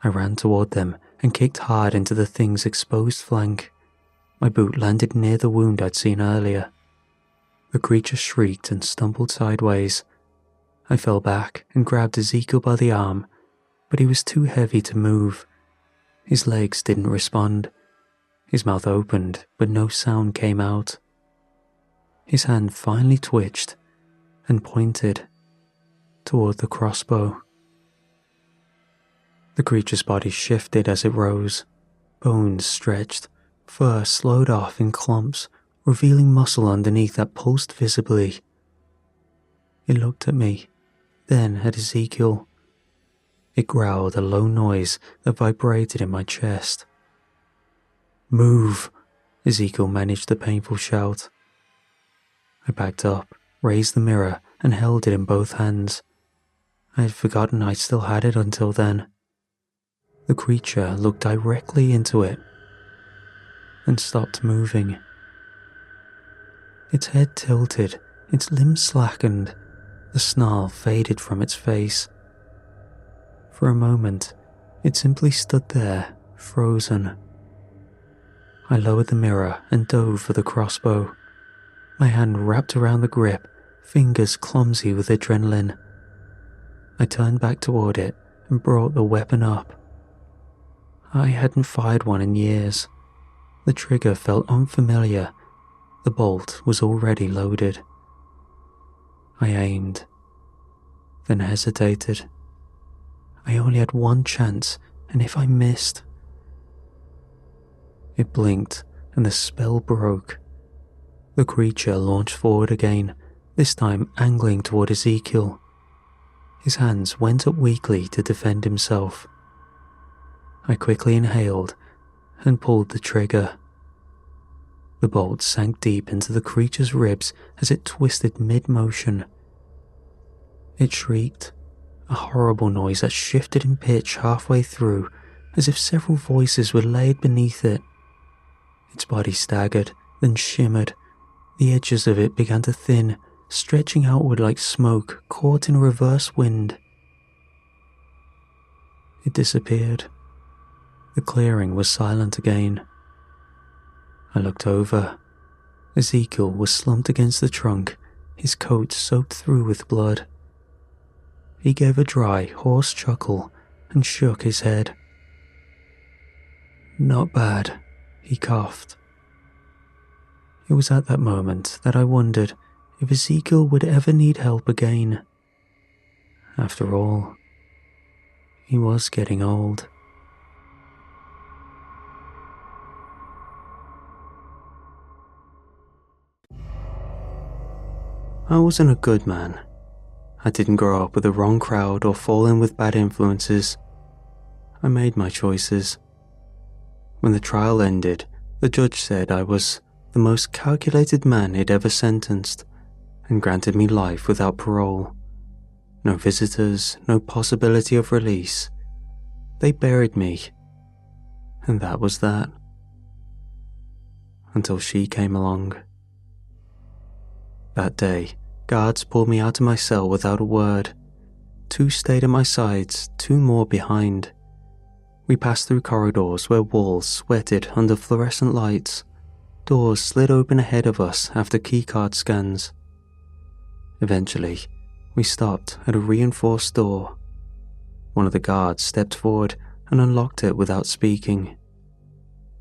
Speaker 1: I ran toward them and kicked hard into the thing's exposed flank. My boot landed near the wound I'd seen earlier. The creature shrieked and stumbled sideways. I fell back and grabbed Ezekiel by the arm, but he was too heavy to move. His legs didn't respond. His mouth opened, but no sound came out. His hand finally twitched and pointed toward the crossbow. The creature's body shifted as it rose. Bones stretched, fur slowed off in clumps, revealing muscle underneath that pulsed visibly. It looked at me, then at Ezekiel. It growled a low noise that vibrated in my chest. "Move," Ezekiel managed a painful shout. I backed up, raised the mirror, and held it in both hands. I had forgotten I still had it until then. The creature looked directly into it and stopped moving. Its head tilted, its limbs slackened, the snarl faded from its face. For a moment, it simply stood there, frozen. I lowered the mirror and dove for the crossbow. My hand wrapped around the grip, fingers clumsy with adrenaline. I turned back toward it and brought the weapon up. I hadn't fired one in years. The trigger felt unfamiliar. The bolt was already loaded. I aimed, then hesitated. I only had one chance, and if I missed... It blinked, and the spell broke. The creature launched forward again, this time angling toward Ezekiel. His hands went up weakly to defend himself. I quickly inhaled and pulled the trigger. The bolt sank deep into the creature's ribs as it twisted mid-motion. It shrieked, a horrible noise that shifted in pitch halfway through, as if several voices were laid beneath it. Its body staggered, then shimmered. The edges of it began to thin, stretching outward like smoke caught in a reverse wind. It disappeared. The clearing was silent again. I looked over. Ezekiel was slumped against the trunk, his coat soaked through with blood. He gave a dry, hoarse chuckle and shook his head. "Not bad," he coughed. It was at that moment that I wondered if Ezekiel would ever need help again. After all, he was getting old. I wasn't a good man. I didn't grow up with the wrong crowd or fall in with bad influences. I made my choices. When the trial ended, the judge said I was the most calculated man he'd ever sentenced, and granted me life without parole. No visitors, no possibility of release. They buried me, and that was that. Until she came along. That day, guards pulled me out of my cell without a word. 2 stayed at my sides, 2 more behind. We passed through corridors where walls sweated under fluorescent lights. Doors slid open ahead of us after keycard scans. Eventually, we stopped at a reinforced door. One of the guards stepped forward and unlocked it without speaking.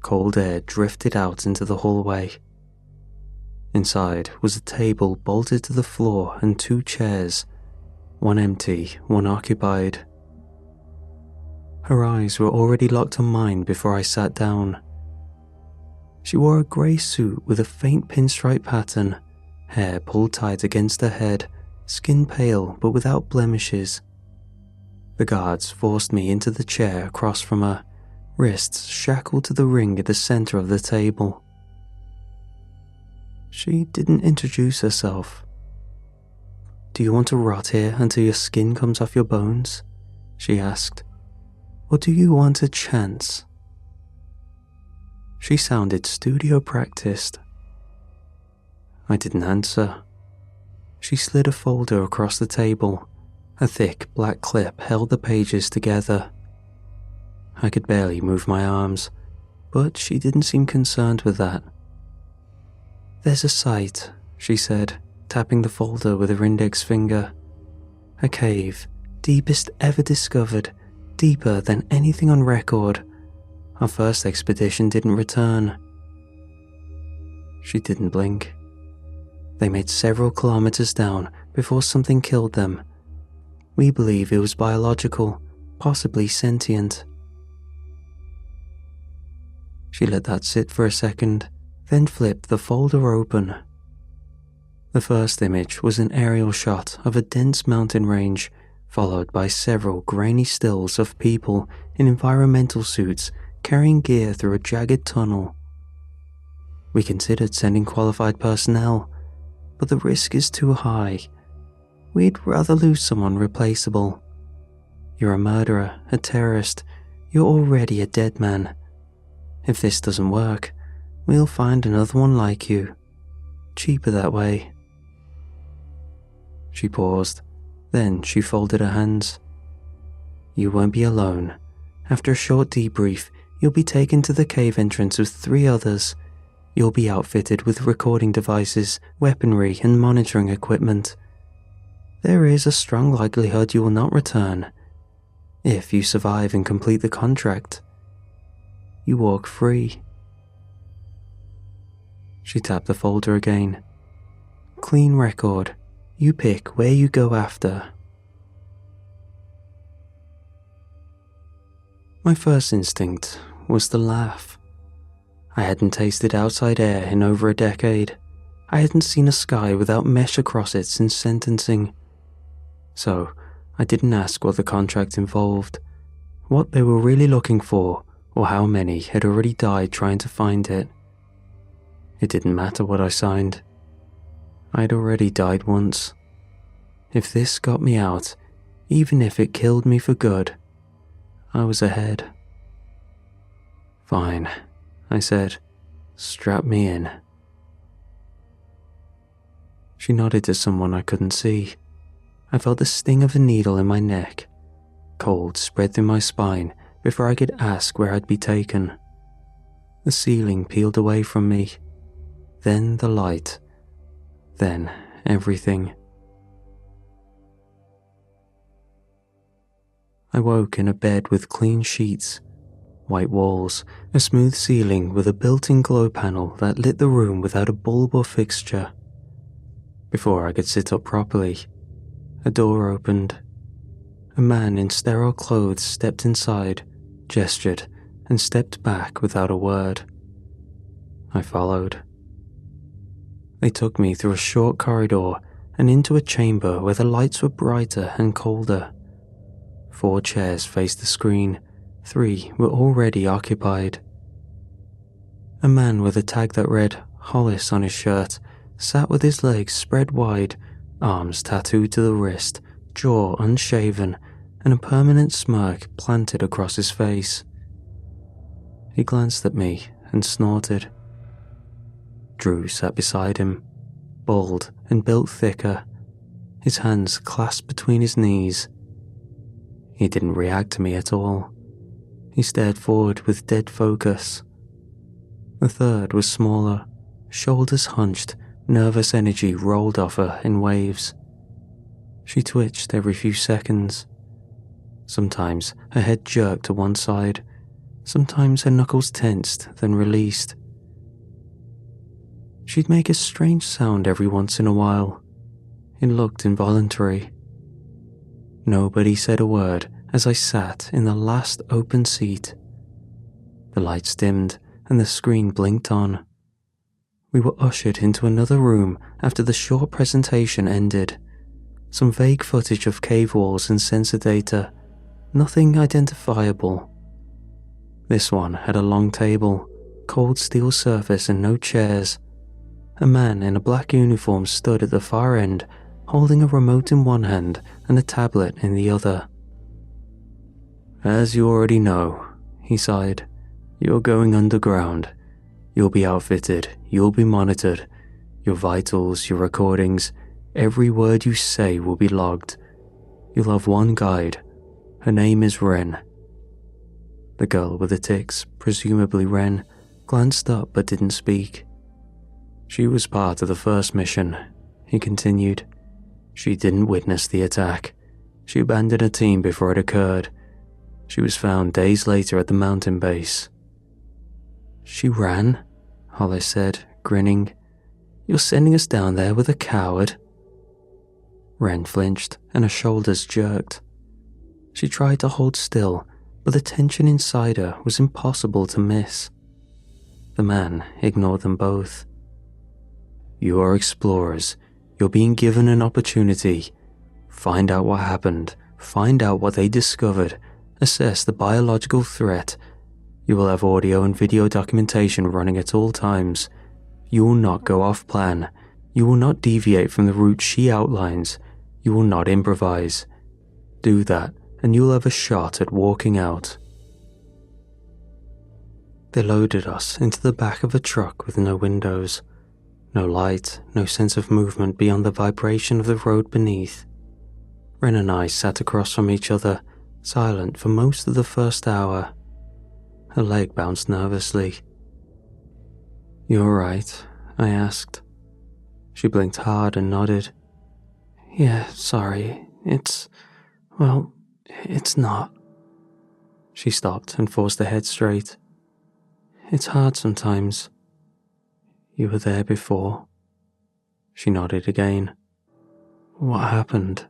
Speaker 1: Cold air drifted out into the hallway. Inside was a table bolted to the floor and 2 chairs, one empty, one occupied. Her eyes were already locked on mine before I sat down. She wore a grey suit with a faint pinstripe pattern, hair pulled tight against her head, skin pale but without blemishes. The guards forced me into the chair across from her, wrists shackled to the ring at the center of the table. She didn't introduce herself. "Do you want to rot here until your skin comes off your bones?" she asked. "Or do you want a chance?" She sounded studio practiced. I didn't answer. She slid a folder across the table. A thick black clip held the pages together. I could barely move my arms, but she didn't seem concerned with that. "There's a site," she said, tapping the folder with her index finger. "A cave, deepest ever discovered, deeper than anything on record. Our first expedition didn't return." She didn't blink. They made several kilometers down before something killed them. We believe it was biological, possibly sentient. She let that sit for a second, then flipped the folder open. The first image was an aerial shot of a dense mountain range, followed by several grainy stills of people in environmental suits carrying gear through a jagged tunnel. We considered sending qualified personnel, but the risk is too high. We'd rather lose someone replaceable. You're a murderer, a terrorist, you're already a dead man. If this doesn't work, we'll find another one like you. Cheaper that way. She paused, then she folded her hands. "You won't be alone. After a short debrief, you'll be taken to the cave entrance with 3 others. You'll be outfitted with recording devices, weaponry, and monitoring equipment. There is a strong likelihood you will not return. If you survive and complete the contract, you walk free." She tapped the folder again. "Clean record. You pick where you go after." My first instinct was to laugh. I hadn't tasted outside air in over a decade. I hadn't seen a sky without mesh across it since sentencing. So I didn't ask what the contract involved, what they were really looking for, or how many had already died trying to find it. It didn't matter what I signed. I'd already died once. If this got me out, even if it killed me for good, I was ahead. "Fine," I said. "Strap me in." She nodded to someone I couldn't see. I felt the sting of a needle in my neck. Cold spread through my spine before I could ask where I'd be taken. The ceiling peeled away from me. Then the light. Then everything. I woke in a bed with clean sheets, white walls, a smooth ceiling with a built-in glow panel that lit the room without a bulb or fixture. Before I could sit up properly, a door opened. A man in sterile clothes stepped inside, gestured, and stepped back without a word. I followed. They took me through a short corridor and into a chamber where the lights were brighter and colder. 4 chairs faced the screen, 3 were already occupied. A man with a tag that read, Hollis on his shirt, sat with his legs spread wide, arms tattooed to the wrist, jaw unshaven, and a permanent smirk planted across his face. He glanced at me and snorted. Drew sat beside him, bald and built thicker, his hands clasped between his knees. He didn't react to me at all. He stared forward with dead focus. The third was smaller, shoulders hunched, nervous energy rolled off her in waves. She twitched every few seconds. Sometimes her head jerked to one side, sometimes her knuckles tensed, then released. She'd make a strange sound every once in a while. It looked involuntary. Nobody said a word as I sat in the last open seat. The lights dimmed and the screen blinked on. We were ushered into another room after the short presentation ended. Some vague footage of cave walls and sensor data, nothing identifiable. This one had a long table, cold steel surface and no chairs. A man in a black uniform stood at the far end, holding a remote in one hand and a tablet in the other. "As you already know," he sighed, "you're going underground. You'll be outfitted, you'll be monitored. Your vitals, your recordings, every word you say will be logged. You'll have one guide. Her name is Wren." The girl with the tics, presumably Wren, glanced up but didn't speak. "She was part of the first mission," he continued. "She didn't witness the attack. She abandoned her team before it occurred. She was found days later at the mountain base." "She ran?" Hollis said, grinning. "You're sending us down there with a coward?" Wren flinched and her shoulders jerked. She tried to hold still, but the tension inside her was impossible to miss. The man ignored them both. "You are explorers. You're being given an opportunity. Find out what happened. Find out what they discovered. Assess the biological threat. You will have audio and video documentation running at all times. You will not go off plan. You will not deviate from the route she outlines. You will not improvise. Do that, and you'll have a shot at walking out." They loaded us into the back of a truck with no windows. No light, no sense of movement beyond the vibration of the road beneath. Wren and I sat across from each other, silent for most of the first hour. Her leg bounced nervously. "You all right?" I asked. She blinked hard and nodded. "Yeah, sorry. It's not." She stopped and forced her head straight. "It's hard sometimes. You were there before." She nodded again. "What happened?"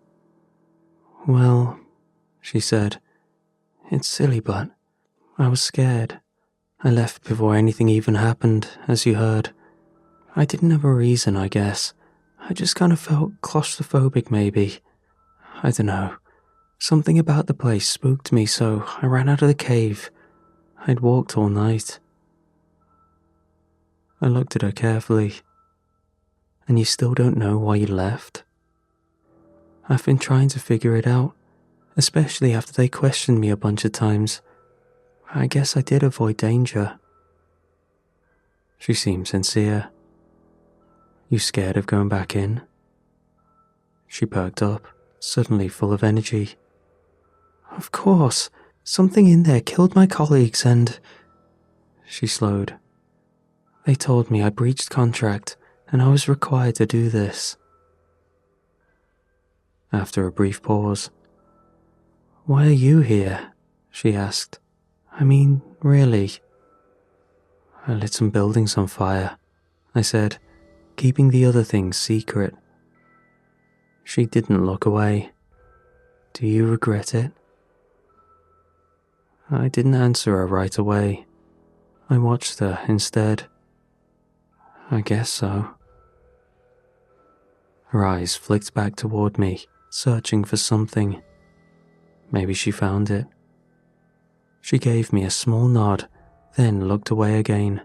Speaker 1: "Well," she said, "it's silly, but I was scared. I left before anything even happened, as you heard. I didn't have a reason, I guess. I just kind of felt claustrophobic, maybe. I don't know. Something about the place spooked me, so I ran out of the cave. I'd walked all night." I looked at her carefully. "And you still don't know why you left?" "I've been trying to figure it out, especially after they questioned me a bunch of times. I guess I did avoid danger." She seemed sincere. "You scared of going back in?" She perked up, suddenly full of energy. "Of course. Something in there killed my colleagues and..." She slowed. "They told me I breached contract and I was required to do this." After a brief pause, "Why are you here?" she asked. "I mean, really?" "I lit some buildings on fire," I said, keeping the other things secret. She didn't look away. "Do you regret it?" I didn't answer her right away. I watched her instead. "I guess so." Her eyes flicked back toward me, searching for something. Maybe she found it. She gave me a small nod, then looked away again.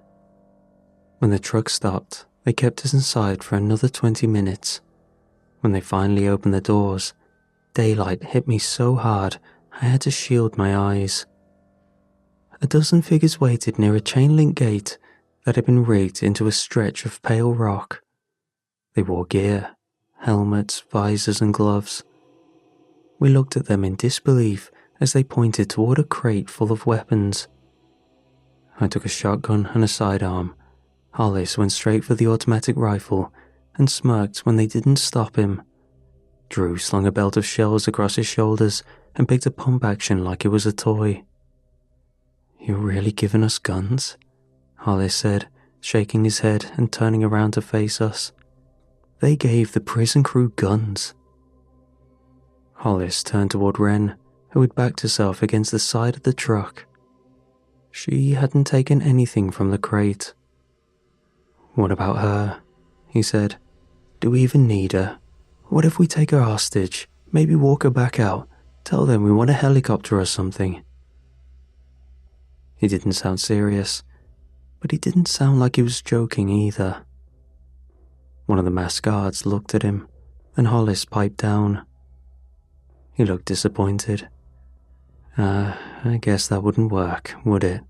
Speaker 1: When the truck stopped, they kept us inside for another 20 minutes. When they finally opened the doors, daylight hit me so hard I had to shield my eyes. A dozen figures waited near a chain-link gate that had been rigged into a stretch of pale rock. They wore gear, helmets, visors and gloves. We looked at them in disbelief as they pointed toward a crate full of weapons. I took a shotgun and a sidearm. Hollis went straight for the automatic rifle and smirked when they didn't stop him. Drew slung a belt of shells across his shoulders and picked a pump action like it was a toy. "You're really giving us guns?" Hollis said, shaking his head and turning around to face us. "They gave the prison crew guns." Hollis turned toward Wren, who had backed herself against the side of the truck. She hadn't taken anything from the crate. "What about her?" he said. "Do we even need her? What if we take her hostage, maybe walk her back out, tell them we want a helicopter or something?" He didn't sound serious, but he didn't sound like he was joking either. One of the masked guards looked at him, and Hollis piped down. He looked disappointed. I guess that wouldn't work, would it?"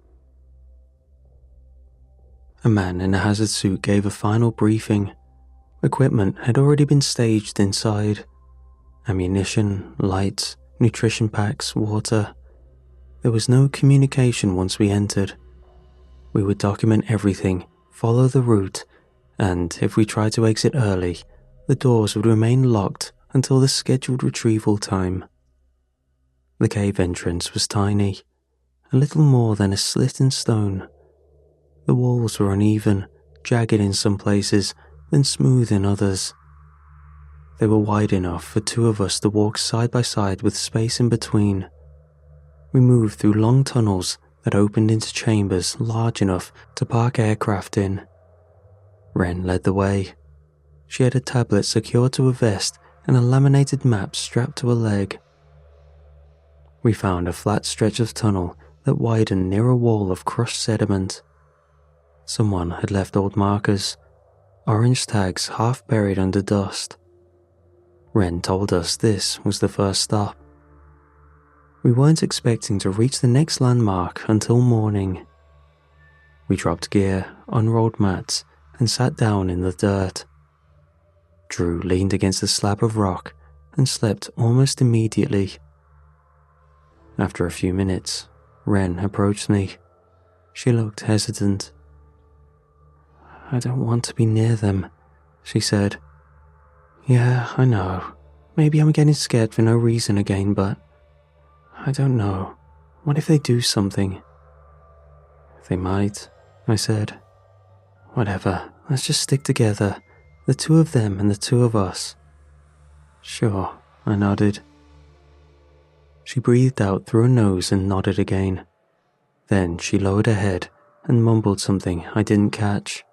Speaker 1: A man in a hazard suit gave a final briefing. Equipment had already been staged inside. Ammunition, lights, nutrition packs, water. There was no communication once we entered. We would document everything, follow the route, and if we tried to exit early, the doors would remain locked until the scheduled retrieval time. The cave entrance was tiny, a little more than a slit in stone. The walls were uneven, jagged in some places, then smooth in others. They were wide enough for two of us to walk side by side with space in between. We moved through long tunnels that opened into chambers large enough to park aircraft in. Wren led the way. She had a tablet secured to a vest and a laminated map strapped to a leg. We found a flat stretch of tunnel that widened near a wall of crushed sediment. Someone had left old markers, orange tags half buried under dust. Wren told us this was the first stop. We weren't expecting to reach the next landmark until morning. We dropped gear, unrolled mats, and sat down in the dirt. Drew leaned against a slab of rock and slept almost immediately. After a few minutes, Wren approached me. She looked hesitant. "I don't want to be near them," she said. "Yeah, I know. Maybe I'm getting scared for no reason again, but I don't know. What if they do something?" "They might," I said. "Whatever, let's just stick together. The two of them and the two of us." "Sure," I nodded. She breathed out through her nose and nodded again. Then she lowered her head and mumbled something I didn't catch.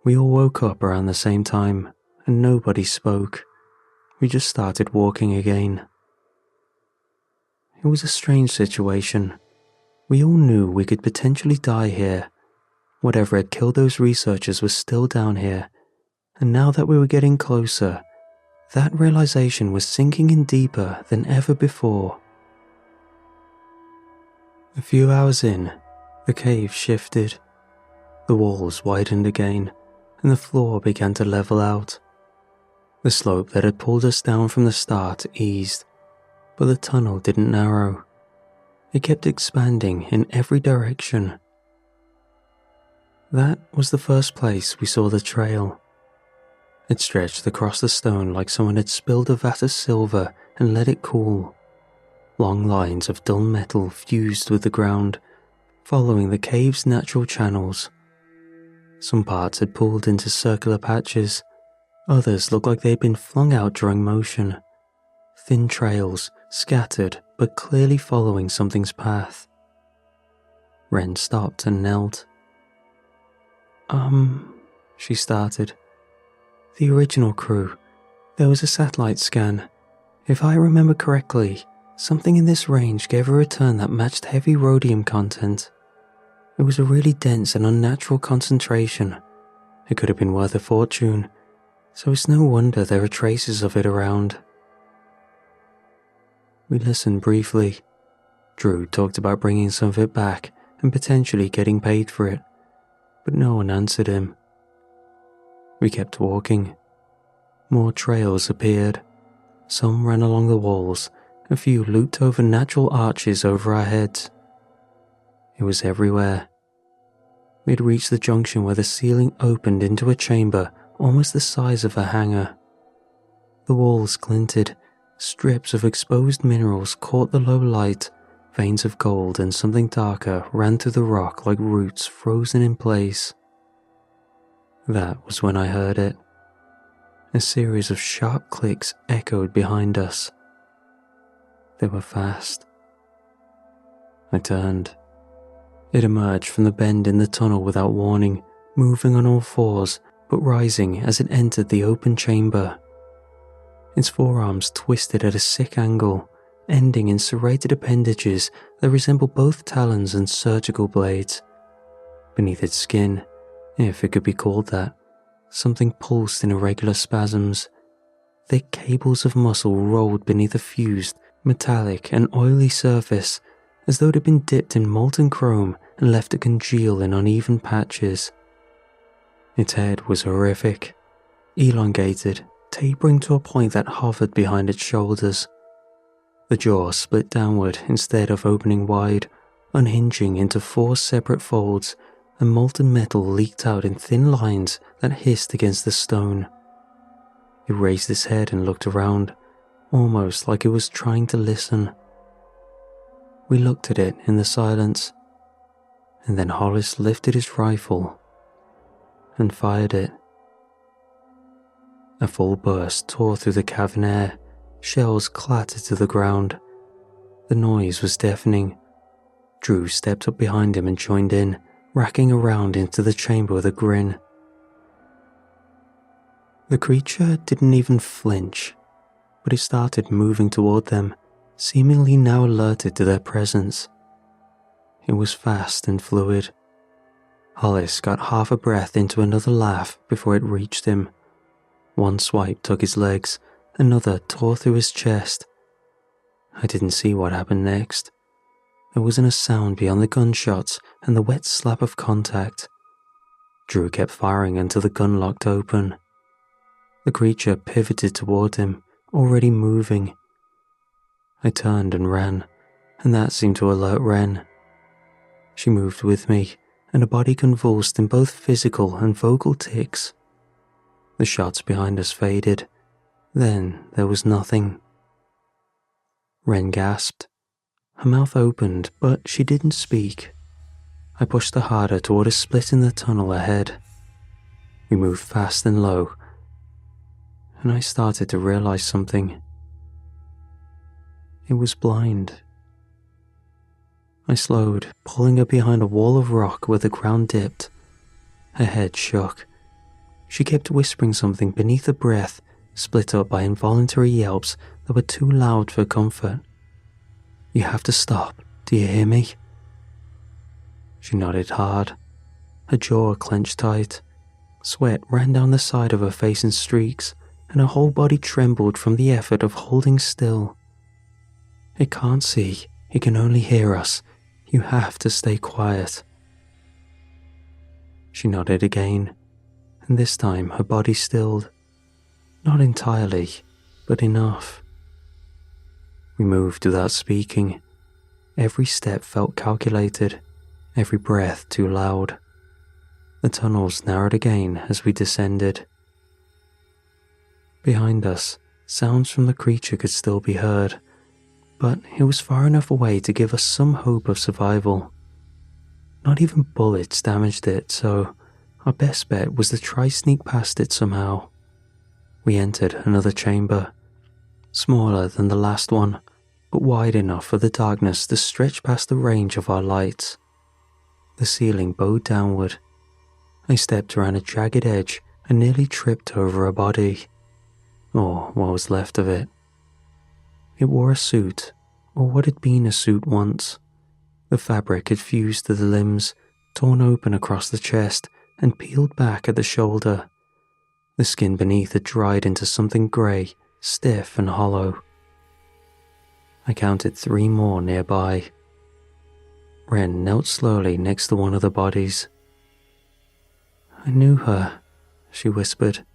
Speaker 1: We all woke up around the same time, and nobody spoke. We just started walking again. It was a strange situation. We all knew we could potentially die here. Whatever had killed those researchers was still down here, and now that we were getting closer, that realization was sinking in deeper than ever before. A few hours in, the cave shifted. The walls widened again, and the floor began to level out. The slope that had pulled us down from the start eased, but the tunnel didn't narrow. It kept expanding in every direction. That was the first place we saw the trail. It stretched across the stone like someone had spilled a vat of silver and let it cool. Long lines of dull metal fused with the ground, following the cave's natural channels. Some parts had pulled into circular patches. Others looked like they had been flung out during motion. Thin trails, scattered but clearly following something's path. Wren stopped and knelt. She started. "The original crew. There was a satellite scan. If I remember correctly, something in this range gave a return that matched heavy rhodium content." It was a really dense and unnatural concentration. It could have been worth a fortune, so it's no wonder there are traces of it around. We listened briefly. Drew talked about bringing some of it back and potentially getting paid for it, but no one answered him. We kept walking. More trails appeared. Some ran along the walls, a few looped over natural arches over our heads. It was everywhere. We had reached the junction where the ceiling opened into a chamber almost the size of a hangar. The walls glinted. Strips of exposed minerals caught the low light. Veins of gold and something darker ran through the rock like roots frozen in place. That was when I heard it. A series of sharp clicks echoed behind us. They were fast. I turned. It emerged from the bend in the tunnel without warning, moving on all fours, but rising as it entered the open chamber. Its forearms twisted at a sick angle, ending in serrated appendages that resemble both talons and surgical blades. Beneath its skin, if it could be called that, something pulsed in irregular spasms. Thick cables of muscle rolled beneath a fused, metallic and oily surface, as though it had been dipped in molten chrome and left to congeal in uneven patches. Its head was horrific, elongated, tapering to a point that hovered behind its shoulders. The jaw split downward instead of opening wide, unhinging into 4 separate folds, and molten metal leaked out in thin lines that hissed against the stone. It raised its head and looked around, almost like it was trying to listen. We looked at it in the silence, and then Hollis lifted his rifle and fired it. A full burst tore through the cavern air. Shells clattered to the ground. The noise was deafening. Drew stepped up behind him and joined in, racking around into the chamber with a grin. The creature didn't even flinch, but it started moving toward them, seemingly now alerted to their presence. It was fast and fluid. Hollis got half a breath into another laugh before it reached him. One swipe took his legs, another tore through his chest. I didn't see what happened next. There wasn't a sound beyond the gunshots and the wet slap of contact. Drew kept firing until the gun locked open. The creature pivoted toward him, already moving. I turned and ran, and that seemed to alert Wren. She moved with me, and her body convulsed in both physical and vocal tics. The shots behind us faded. Then there was nothing. Wren gasped. Her mouth opened, but she didn't speak. I pushed her harder toward a split in the tunnel ahead. We moved fast and low, and I started to realize something. It was blind. I slowed, pulling her behind a wall of rock where the ground dipped. Her head shook. She kept whispering something beneath her breath, split up by involuntary yelps that were too loud for comfort. "You have to stop, do you hear me?" She nodded hard. Her jaw clenched tight. Sweat ran down the side of her face in streaks, and her whole body trembled from the effort of holding still. "It can't see, it can only hear us. You have to stay quiet." She nodded again, and this time her body stilled. Not entirely, but enough. We moved without speaking. Every step felt calculated, every breath too loud. The tunnels narrowed again as we descended. Behind us, sounds from the creature could still be heard, but it was far enough away to give us some hope of survival. Not even bullets damaged it, so our best bet was to try sneak past it somehow. We entered another chamber, smaller than the last one, but wide enough for the darkness to stretch past the range of our lights. The ceiling bowed downward. I stepped around a jagged edge and nearly tripped over a body, or what was left of it. It wore a suit, or what had been a suit once. The fabric had fused to the limbs, torn open across the chest and peeled back at the shoulder. The skin beneath had dried into something grey, stiff and hollow. I counted 3 more nearby. Ren knelt slowly next to one of the bodies. "I knew her," she whispered.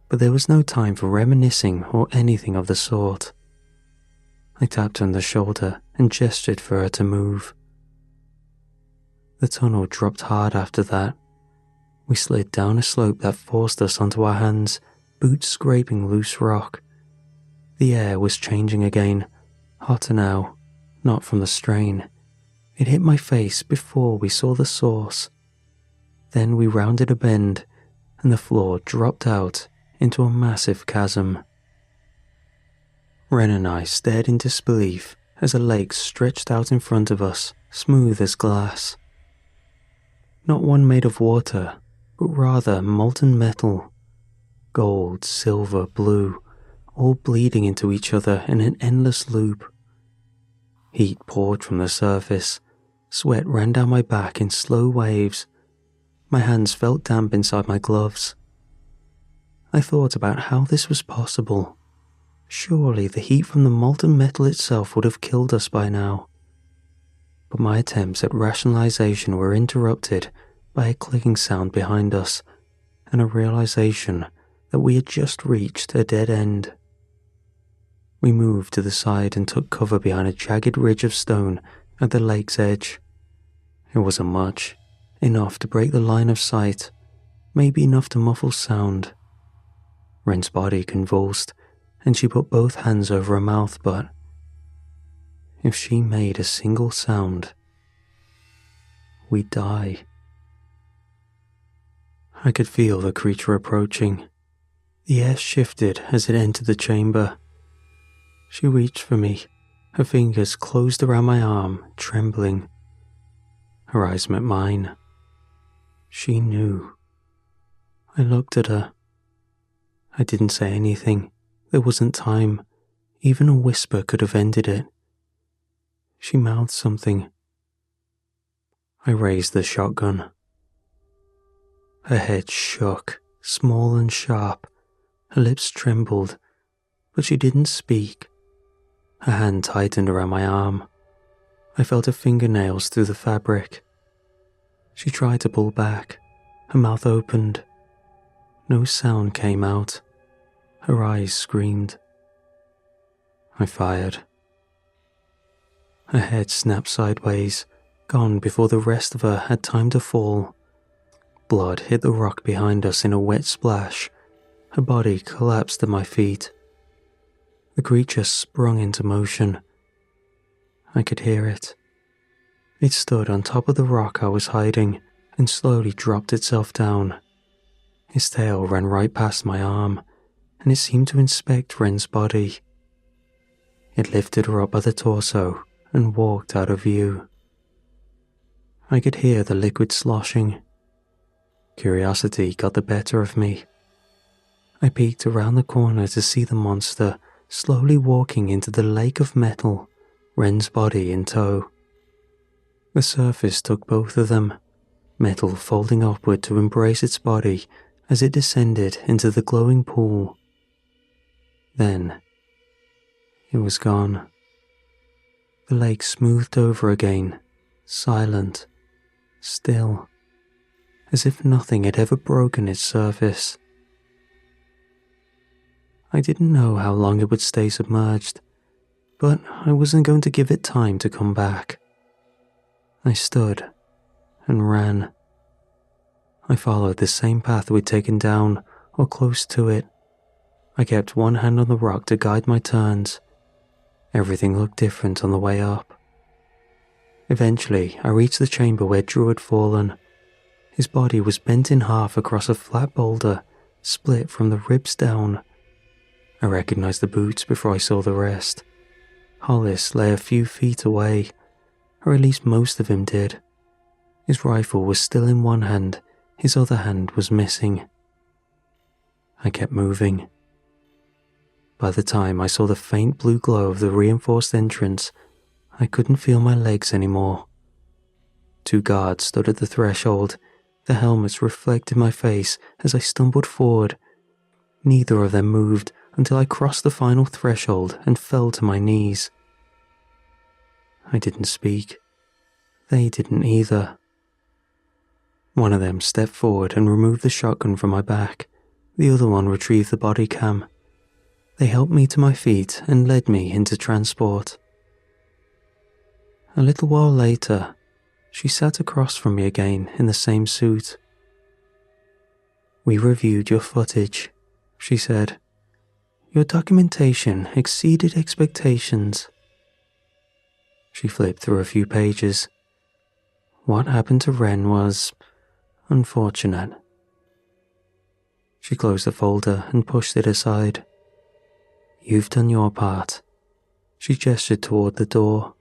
Speaker 1: But there was no time for reminiscing or anything of the sort. I tapped her on the shoulder and gestured for her to move. The tunnel dropped hard after that. We slid down a slope that forced us onto our hands, boots scraping loose rock. The air was changing again, hotter now, not from the strain. It hit my face before we saw the source. Then we rounded a bend, and the floor dropped out into a massive chasm. Ren and I stared in disbelief as a lake stretched out in front of us, smooth as glass. Not one made of water, but rather molten metal. Gold, silver, blue, all bleeding into each other in an endless loop. Heat poured from the surface. Sweat ran down my back in slow waves. My hands felt damp inside my gloves. I thought about how this was possible. Surely the heat from the molten metal itself would have killed us by now. But my attempts at rationalization were interrupted by a clicking sound behind us and a realization that we had just reached a dead end. We moved to the side and took cover behind a jagged ridge of stone at the lake's edge. It wasn't much, enough to break the line of sight, maybe enough to muffle sound. Ren's body convulsed, and she put both hands over her mouth, but if she made a single sound, we'd die. I could feel the creature approaching. The air shifted as it entered the chamber. She reached for me, her fingers closed around my arm, trembling. Her eyes met mine. She knew. I looked at her. I didn't say anything. There wasn't time. Even a whisper could have ended it. She mouthed something. I raised the shotgun. Her head shook, small and sharp. Her lips trembled, but she didn't speak. Her hand tightened around my arm. I felt her fingernails through the fabric. She tried to pull back. Her mouth opened. No sound came out. Her eyes screamed. I fired. Her head snapped sideways, gone before the rest of her had time to fall. Blood hit the rock behind us in a wet splash. Her body collapsed at my feet. The creature sprung into motion. I could hear it. It stood on top of the rock I was hiding and slowly dropped itself down. Its tail ran right past my arm, and it seemed to inspect Ren's body. It lifted her up by the torso and walked out of view. I could hear the liquid sloshing. Curiosity got the better of me. I peeked around the corner to see the monster slowly walking into the lake of metal, Ren's body in tow. The surface took both of them, metal folding upward to embrace its body as it descended into the glowing pool. Then, it was gone. The lake smoothed over again, silent, still, as if nothing had ever broken its surface. I didn't know how long it would stay submerged, but I wasn't going to give it time to come back. I stood and ran. I followed the same path we'd taken down, or close to it. I kept one hand on the rock to guide my turns. Everything looked different on the way up. Eventually, I reached the chamber where Drew had fallen. His body was bent in half across a flat boulder, split from the ribs down. I recognized the boots before I saw the rest. Hollis lay a few feet away, or at least most of him did. His rifle was still in one hand, his other hand was missing. I kept moving. By the time I saw the faint blue glow of the reinforced entrance, I couldn't feel my legs anymore. Two guards stood at the threshold, their helmets reflected my face as I stumbled forward. Neither of them moved until I crossed the final threshold and fell to my knees. I didn't speak. They didn't either. One of them stepped forward and removed the shotgun from my back. The other one retrieved the body cam. They helped me to my feet and led me into transport. A little while later, she sat across from me again in the same suit. "We reviewed your footage," she said. "Your documentation exceeded expectations." She flipped through a few pages. "What happened to Ren was unfortunate." She closed the folder and pushed it aside. "You've done your part." She gestured toward the door.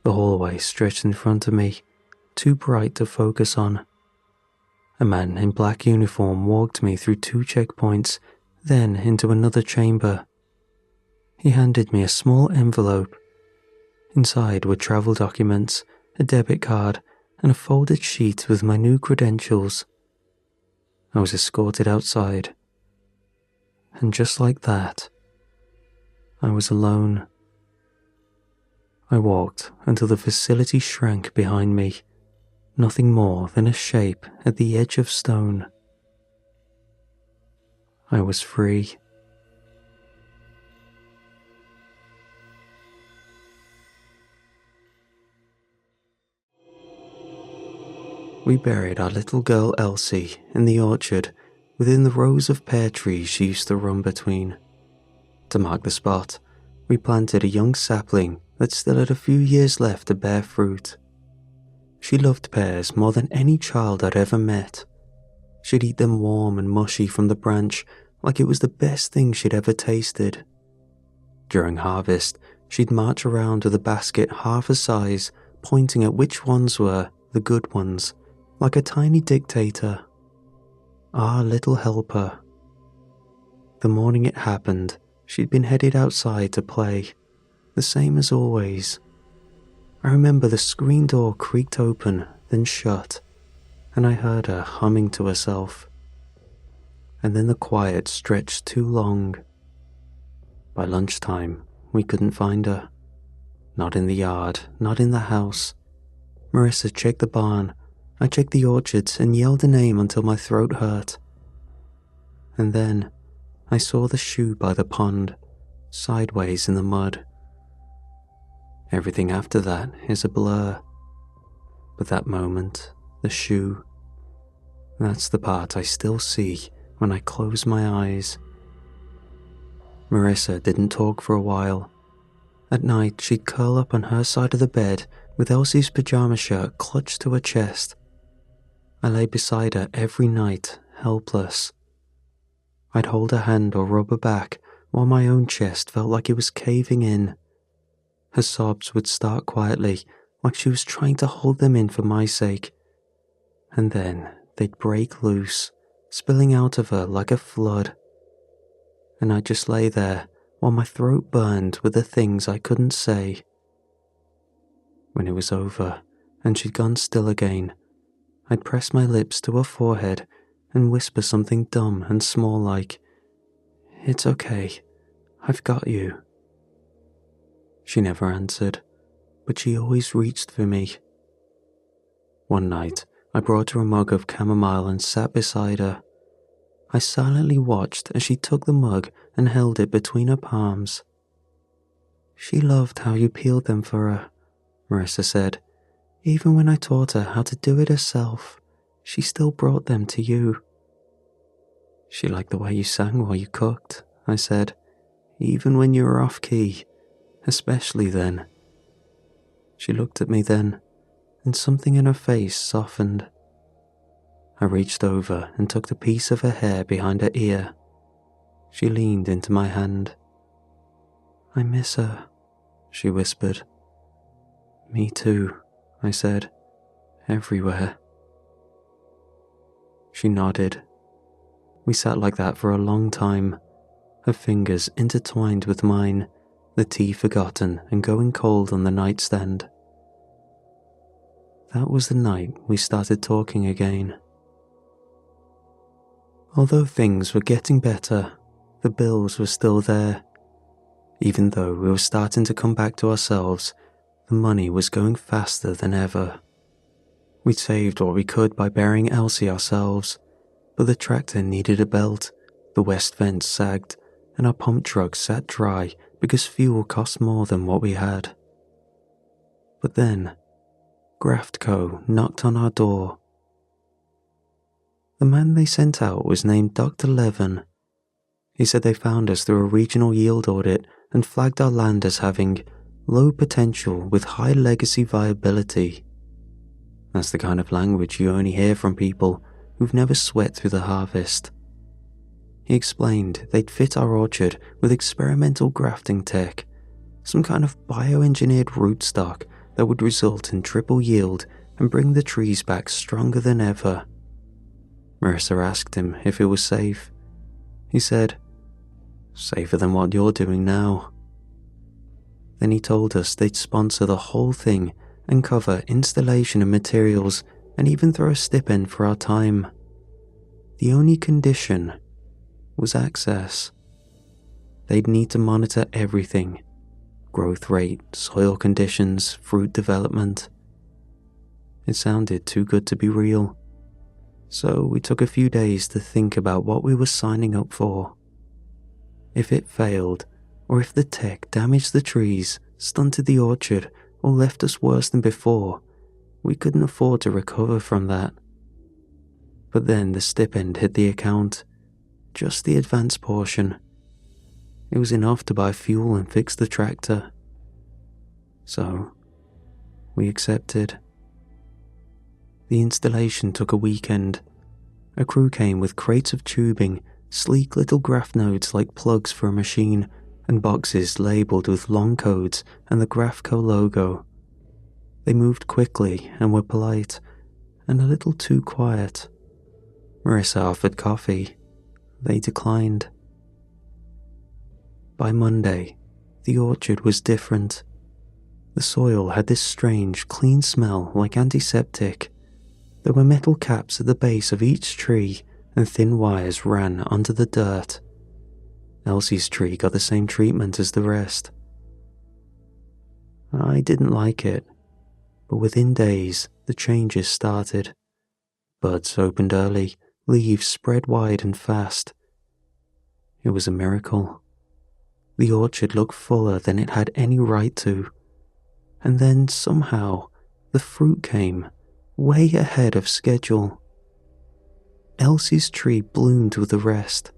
Speaker 1: The hallway stretched in front of me, too bright to focus on. A man in black uniform walked me through 2 checkpoints, then into another chamber. He handed me a small envelope. Inside were travel documents, a debit card, and a folded sheet with my new credentials. I was escorted outside. And just like that, I was alone. I walked until the facility shrank behind me, nothing more than a shape at the edge of stone. I was free. We buried our little girl Elsie in the orchard within the rows of pear trees she used to run between. To mark the spot, we planted a young sapling that still had a few years left to bear fruit. She loved pears more than any child I'd ever met. She'd eat them warm and mushy from the branch like it was the best thing she'd ever tasted. During harvest, she'd march around with a basket half a size, pointing at which ones were the good ones, like a tiny dictator. Our little helper. The morning it happened, she'd been headed outside to play, the same as always. I remember the screen door creaked open, then shut, and I heard her humming to herself. And then the quiet stretched too long. By lunchtime, we couldn't find her. Not in the yard, not in the house. Marissa checked the barn, I checked the orchards and yelled her name until my throat hurt. And then I saw the shoe by the pond, sideways in the mud. Everything after that is a blur. But that moment, the shoe, that's the part I still see when I close my eyes. Marissa didn't talk for a while. At night, she'd curl up on her side of the bed with Elsie's pajama shirt clutched to her chest. I lay beside her every night, helpless. I'd hold her hand or rub her back while my own chest felt like it was caving in. Her sobs would start quietly, like she was trying to hold them in for my sake. And then they'd break loose, spilling out of her like a flood. And I'd just lay there while my throat burned with the things I couldn't say. When it was over and she'd gone still again, I'd press my lips to her forehead and whisper something dumb and small like, "It's okay, I've got you." She never answered, but she always reached for me. One night, I brought her a mug of chamomile and sat beside her. I silently watched as she took the mug and held it between her palms. "She loved how you peeled them for her," Marissa said. "Even when I taught her how to do it herself, she still brought them to you." "She liked the way you sang while you cooked," I said, "even when you were off key, especially then." She looked at me then, and something in her face softened. I reached over and took the piece of her hair behind her ear. She leaned into my hand. "I miss her," she whispered. "Me too," I said, "everywhere." She nodded. We sat like that for a long time, her fingers intertwined with mine, the tea forgotten and going cold on the nightstand. That was the night we started talking again. Although things were getting better, the bills were still there. Even though we were starting to come back to ourselves, the money was going faster than ever. We'd saved what we could by burying Elsie ourselves, but the tractor needed a belt, the west fence sagged, and our pump truck sat dry because fuel cost more than what we had. But then, Graftco knocked on our door. The man they sent out was named Dr. Levin. He said they found us through a regional yield audit and flagged our land as having low potential with high legacy viability. That's the kind of language you only hear from people who've never sweat through the harvest. He explained they'd fit our orchard with experimental grafting tech, some kind of bioengineered rootstock that would result in triple yield and bring the trees back stronger than ever. Marissa asked him if it was safe. He said, "Safer than what you're doing now." Then he told us they'd sponsor the whole thing and cover installation and materials and even throw a stipend for our time. The only condition was access. They'd need to monitor everything: growth rate, soil conditions, fruit development. It sounded too good to be real. So we took a few days to think about what we were signing up for. If it failed, or if the tech damaged the trees, stunted the orchard, or left us worse than before, we couldn't afford to recover from that. But then the stipend hit the account, just the advance portion. It was enough to buy fuel and fix the tractor. So, we accepted. The installation took a weekend. A crew came with crates of tubing, sleek little graph nodes like plugs for a machine, and boxes labelled with long codes and the Graphco logo. They moved quickly and were polite, and a little too quiet. Marissa offered coffee. They declined. By Monday, the orchard was different. The soil had this strange, clean smell like antiseptic. There were metal caps at the base of each tree, and thin wires ran under the dirt. Elsie's tree got the same treatment as the rest. I didn't like it, but within days, the changes started. Buds opened early, leaves spread wide and fast. It was a miracle. The orchard looked fuller than it had any right to. And then, somehow, the fruit came, way ahead of schedule. Elsie's tree bloomed with the rest.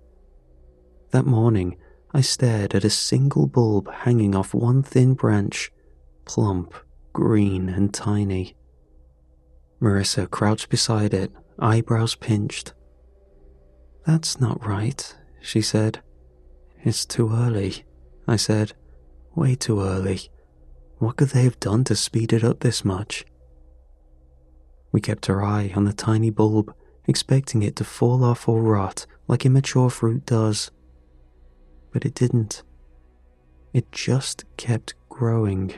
Speaker 1: That morning, I stared at a single bulb hanging off one thin branch, plump, green, and tiny. Marissa crouched beside it, eyebrows pinched. "That's not right," she said. "It's too early," I said. "Way too early. What could they have done to speed it up this much?" We kept our eye on the tiny bulb, expecting it to fall off or rot like immature fruit does. But it didn't. It just kept growing.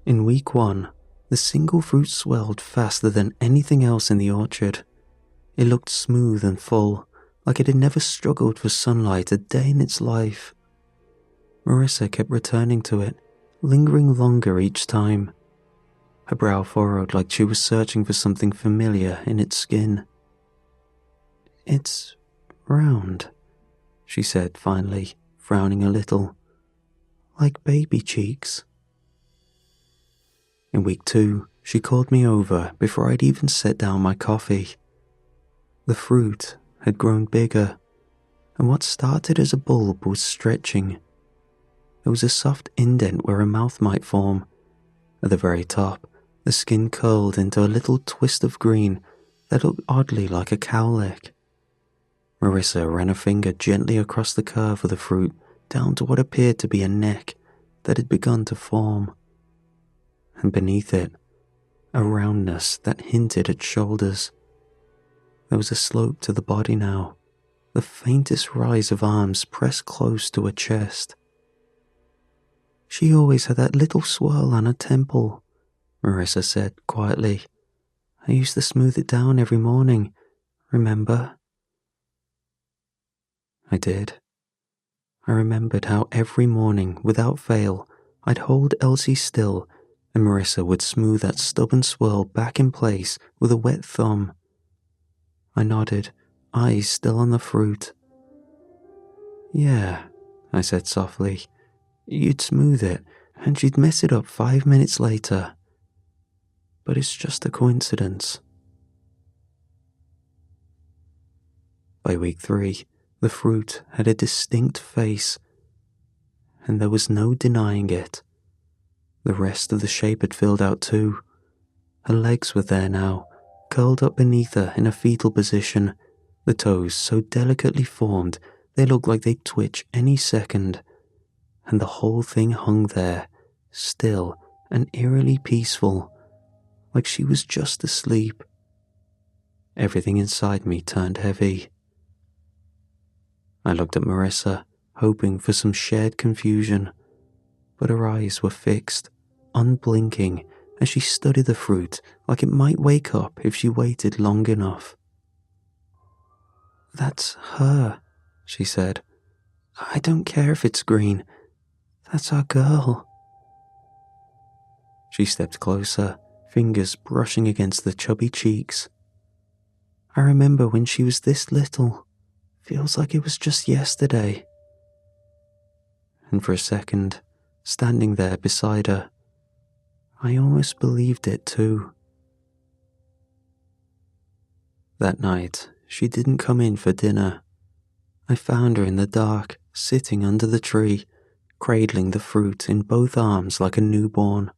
Speaker 1: In week 1, the single fruit swelled faster than anything else in the orchard. It looked smooth and full, like it had never struggled for sunlight a day in its life. Marissa kept returning to it, lingering longer each time. Her brow furrowed like she was searching for something familiar in its skin. "It's round," she said finally, frowning a little. "Like baby cheeks." In week 2, she called me over before I'd even set down my coffee. The fruit had grown bigger, and what started as a bulb was stretching. There was a soft indent where a mouth might form. At the very top, the skin curled into a little twist of green that looked oddly like a cowlick. Marissa ran a finger gently across the curve of the fruit down to what appeared to be a neck that had begun to form. And beneath it, a roundness that hinted at shoulders. There was a slope to the body now, the faintest rise of arms pressed close to her chest. She always had that little swirl on her temple, Marissa said quietly. I used to smooth it down every morning, remember? I did. I remembered how every morning, without fail, I'd hold Elsie still and Marissa would smooth that stubborn swirl back in place with a wet thumb. I nodded, eyes still on the fruit. Yeah, I said softly. You'd smooth it, and she'd mess it up 5 minutes later. But it's just a coincidence. By week 3, the fruit had a distinct face, and there was no denying it. The rest of the shape had filled out too. Her legs were there now, curled up beneath her in a fetal position, the toes so delicately formed they looked like they'd twitch any second, and the whole thing hung there, still and eerily peaceful, like she was just asleep. Everything inside me turned heavy. I looked at Marissa, hoping for some shared confusion, but her eyes were fixed, unblinking, as she studied the fruit like it might wake up if she waited long enough. That's her, she said. I don't care if it's green. That's our girl. She stepped closer, fingers brushing against the chubby cheeks. I remember when she was this little. Feels like it was just yesterday. And for a second, standing there beside her, I almost believed it too. That night, she didn't come in for dinner. I found her in the dark, sitting under the tree, cradling the fruit in both arms like a newborn.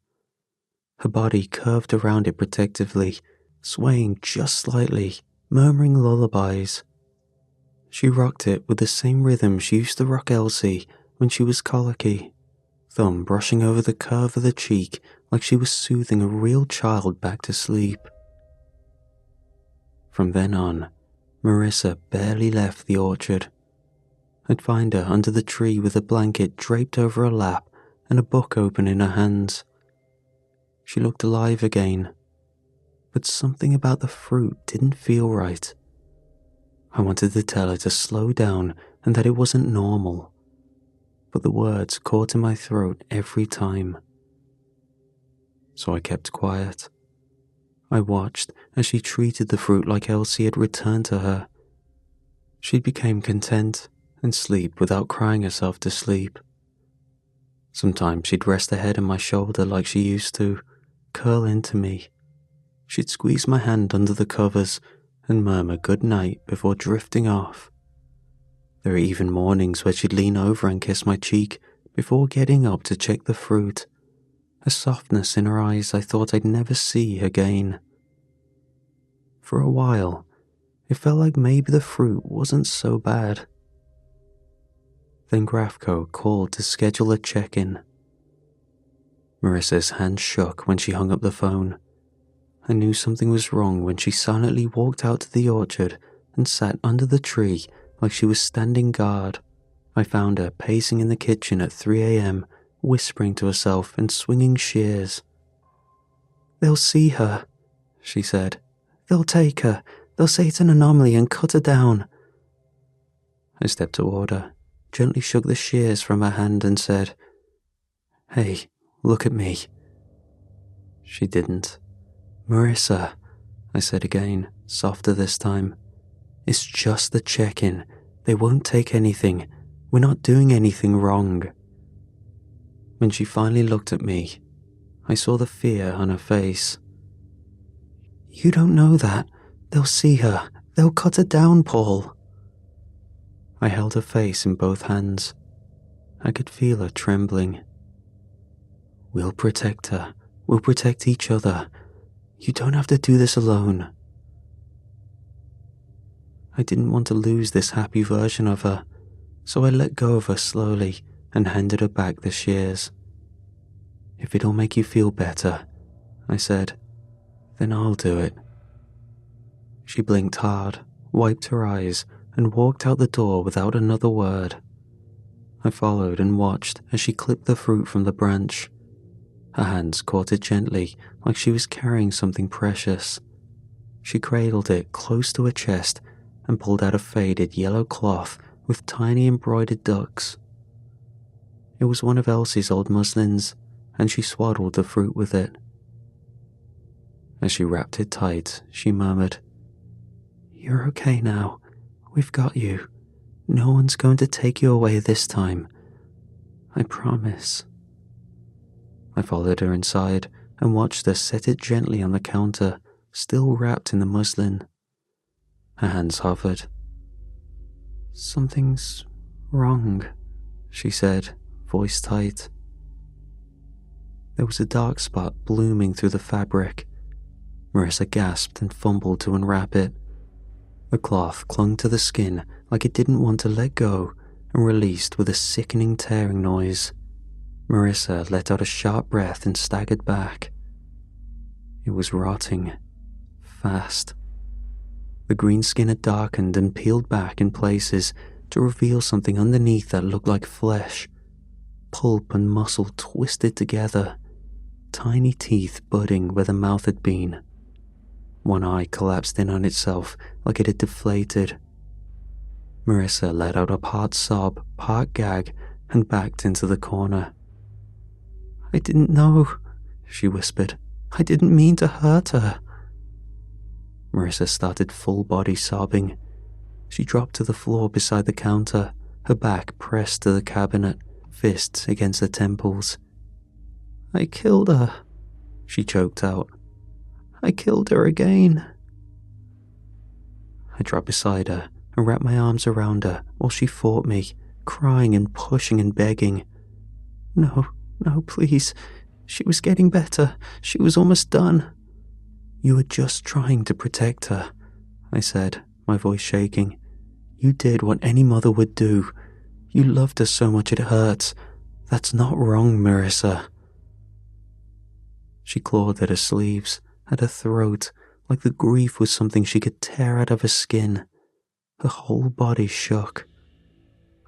Speaker 1: Her body curved around it protectively, swaying just slightly, murmuring lullabies. She rocked it with the same rhythm she used to rock Elsie when she was colicky, thumb brushing over the curve of the cheek like she was soothing a real child back to sleep. From then on, Marissa barely left the orchard. I'd find her under the tree with a blanket draped over her lap and a book open in her hands. She looked alive again, but something about the fruit didn't feel right. I wanted to tell her to slow down and that it wasn't normal, but the words caught in my throat every time. So I kept quiet. I watched as she treated the fruit like Elsie had returned to her. She became content and sleep without crying herself to sleep. Sometimes she'd rest her head on my shoulder like she used to, curl into me. She'd squeeze my hand under the covers and murmur good night before drifting off. There were even mornings where she'd lean over and kiss my cheek before getting up to check the fruit, a softness in her eyes I thought I'd never see again. For a while, it felt like maybe the fruit wasn't so bad. Then Grafco called to schedule a check-in. Marissa's hand shook when she hung up the phone. I knew something was wrong when she silently walked out to the orchard and sat under the tree like she was standing guard. I found her pacing in the kitchen at 3 a.m., whispering to herself and swinging shears. They'll see her, she said. They'll take her. They'll say it's an anomaly and cut her down. I stepped toward her, gently shook the shears from her hand and said, Hey, look at me. She didn't. Marissa, I said again, softer this time. It's just a check-in. They won't take anything. We're not doing anything wrong. When she finally looked at me, I saw the fear on her face. You don't know that. They'll see her. They'll cut her down, Paul. I held her face in both hands. I could feel her trembling. We'll protect her. We'll protect each other. You don't have to do this alone. I didn't want to lose this happy version of her, so I let go of her slowly and handed her back the shears. If it'll make you feel better, I said, then I'll do it. She blinked hard, wiped her eyes, and walked out the door without another word. I followed and watched as she clipped the fruit from the branch. Her hands caught it gently, like she was carrying something precious. She cradled it close to her chest and pulled out a faded yellow cloth with tiny embroidered ducks. It was one of Elsie's old muslins, and she swaddled the fruit with it. As she wrapped it tight, she murmured, "You're okay now. We've got you. No one's going to take you away this time. I promise." I followed her inside and watched her set it gently on the counter, still wrapped in the muslin. Her hands hovered. "Something's wrong," she said, voice tight. There was a dark spot blooming through the fabric. Marissa gasped and fumbled to unwrap it. The cloth clung to the skin like it didn't want to let go and released with a sickening tearing noise. Marissa let out a sharp breath and staggered back. It was rotting. Fast. The green skin had darkened and peeled back in places to reveal something underneath that looked like flesh. Pulp and muscle twisted together, tiny teeth budding where the mouth had been. One eye collapsed in on itself like it had deflated. Marissa let out a part sob, part gag, and backed into the corner. "I didn't know," she whispered. "I didn't mean to hurt her." Marissa started full body sobbing. She dropped to the floor beside the counter, her back pressed to the cabinet, fists against her temples. "I killed her," she choked out. "I killed her again." I dropped beside her and wrapped my arms around her while she fought me, crying and pushing and begging. No, please. She was getting better. She was almost done." "You were just trying to protect her," I said, my voice shaking. "You did what any mother would do. You loved her so much it hurts. That's not wrong, Marissa." She clawed at her sleeves, at her throat, like the grief was something she could tear out of her skin. Her whole body shook.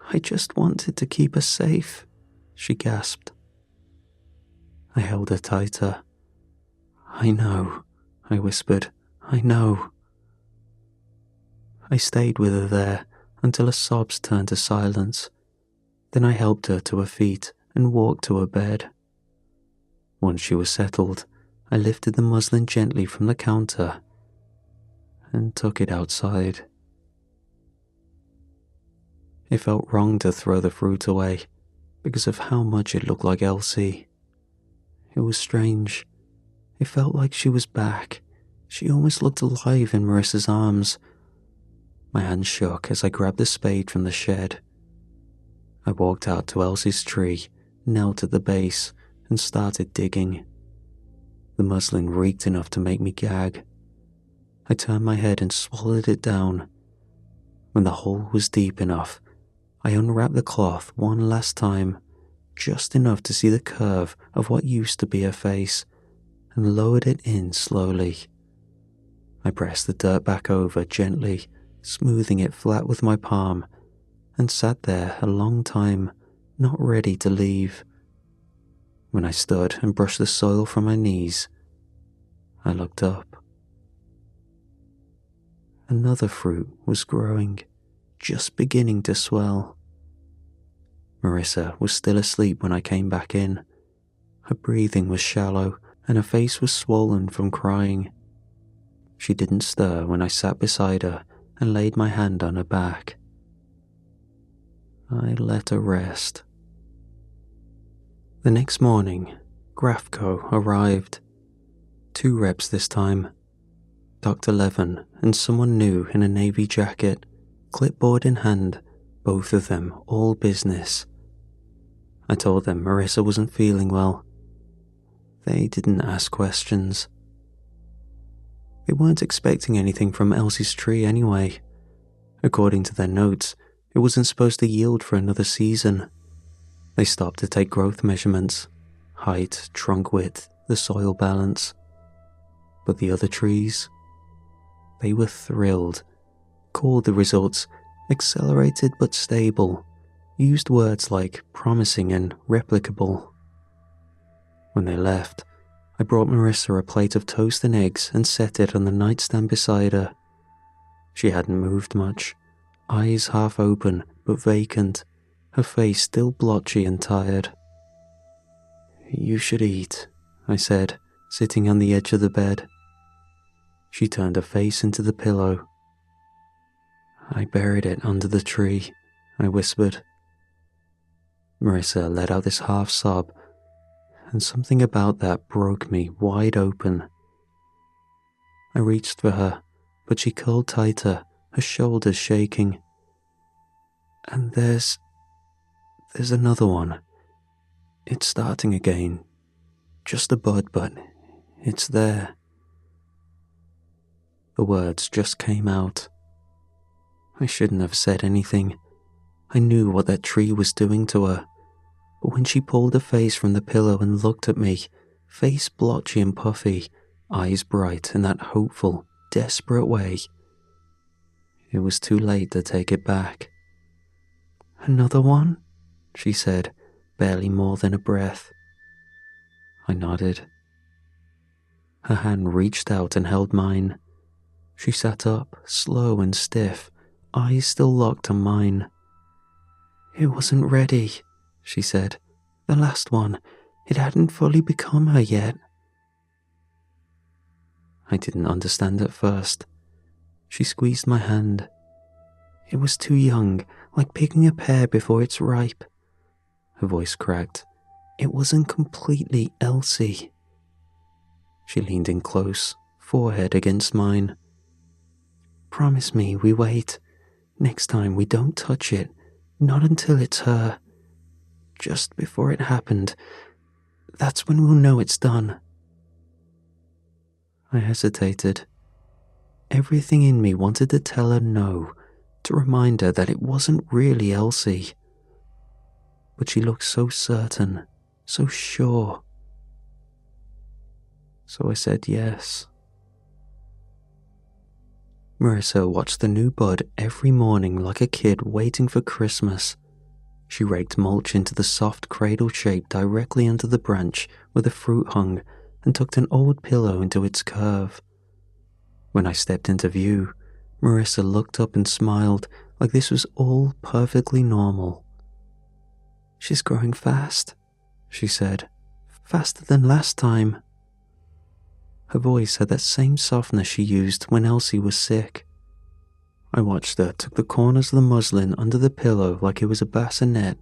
Speaker 1: "I just wanted to keep her safe," she gasped. I held her tighter. "I know," I whispered. "I know." I stayed with her there until her sobs turned to silence. Then I helped her to her feet and walked to her bed. Once she was settled, I lifted the muslin gently from the counter and took it outside. It felt wrong to throw the fruit away because of how much it looked like Elsie. It was strange. It felt like she was back. She almost looked alive in Marissa's arms. My hand shook as I grabbed the spade from the shed. I walked out to Elsie's tree, knelt at the base, and started digging. The muslin reeked enough to make me gag. I turned my head and swallowed it down. When the hole was deep enough, I unwrapped the cloth one last time, just enough to see the curve of what used to be her face, and lowered it in slowly. I pressed the dirt back over gently, smoothing it flat with my palm, and sat there a long time, not ready to leave. When I stood and brushed the soil from my knees, I looked up. Another fruit was growing, just beginning to swell. Marissa was still asleep when I came back in. Her breathing was shallow, and her face was swollen from crying. She didn't stir when I sat beside her and laid my hand on her back. I let her rest. The next morning, Grafco arrived. 2 reps this time. Dr. Levin and someone new in a navy jacket, clipboard in hand, both of them all business. I told them Marissa wasn't feeling well. They didn't ask questions. They weren't expecting anything from Elsie's tree anyway. According to their notes, it wasn't supposed to yield for another season. They stopped to take growth measurements, height, trunk width, the soil balance. But the other trees, they were thrilled, called the results accelerated but stable, used words like promising and replicable. When they left, I brought Marissa a plate of toast and eggs and set it on the nightstand beside her. She hadn't moved much, eyes half open but vacant, her face still blotchy and tired. "You should eat," I said, sitting on the edge of the bed. She turned her face into the pillow. "I buried it under the tree," I whispered. Marissa let out this half sob, and something about that broke me wide open. I reached for her, but she curled tighter, her shoulders shaking. "And there's another one. It's starting again. Just a bud, but it's there." The words just came out. I shouldn't have said anything. I knew what that tree was doing to her. But when she pulled her face from the pillow and looked at me, face blotchy and puffy, eyes bright in that hopeful, desperate way, it was too late to take it back. "Another one?" she said, barely more than a breath. I nodded. Her hand reached out and held mine. She sat up, slow and stiff, eyes still locked on mine. "It wasn't ready," she said. "The last one, it hadn't fully become her yet." I didn't understand at first. She squeezed my hand. "It was too young, like picking a pear before it's ripe." Her voice cracked. "It wasn't completely Elsie." She leaned in close, forehead against mine. "Promise me we wait. Next time we don't touch it, not until it's her. Just before it happened, that's when we'll know it's done." I hesitated. Everything in me wanted to tell her no, to remind her that it wasn't really Elsie. But she looked so certain, so sure. So I said yes. Marissa watched the new bud every morning like a kid waiting for Christmas. She raked mulch into the soft cradle shape directly under the branch where the fruit hung and tucked an old pillow into its curve. When I stepped into view, Marissa looked up and smiled like this was all perfectly normal. "She's growing fast," she said. "Faster than last time." Her voice had that same softness she used when Elsie was sick. I watched her tuck the corners of the muslin under the pillow like it was a bassinet.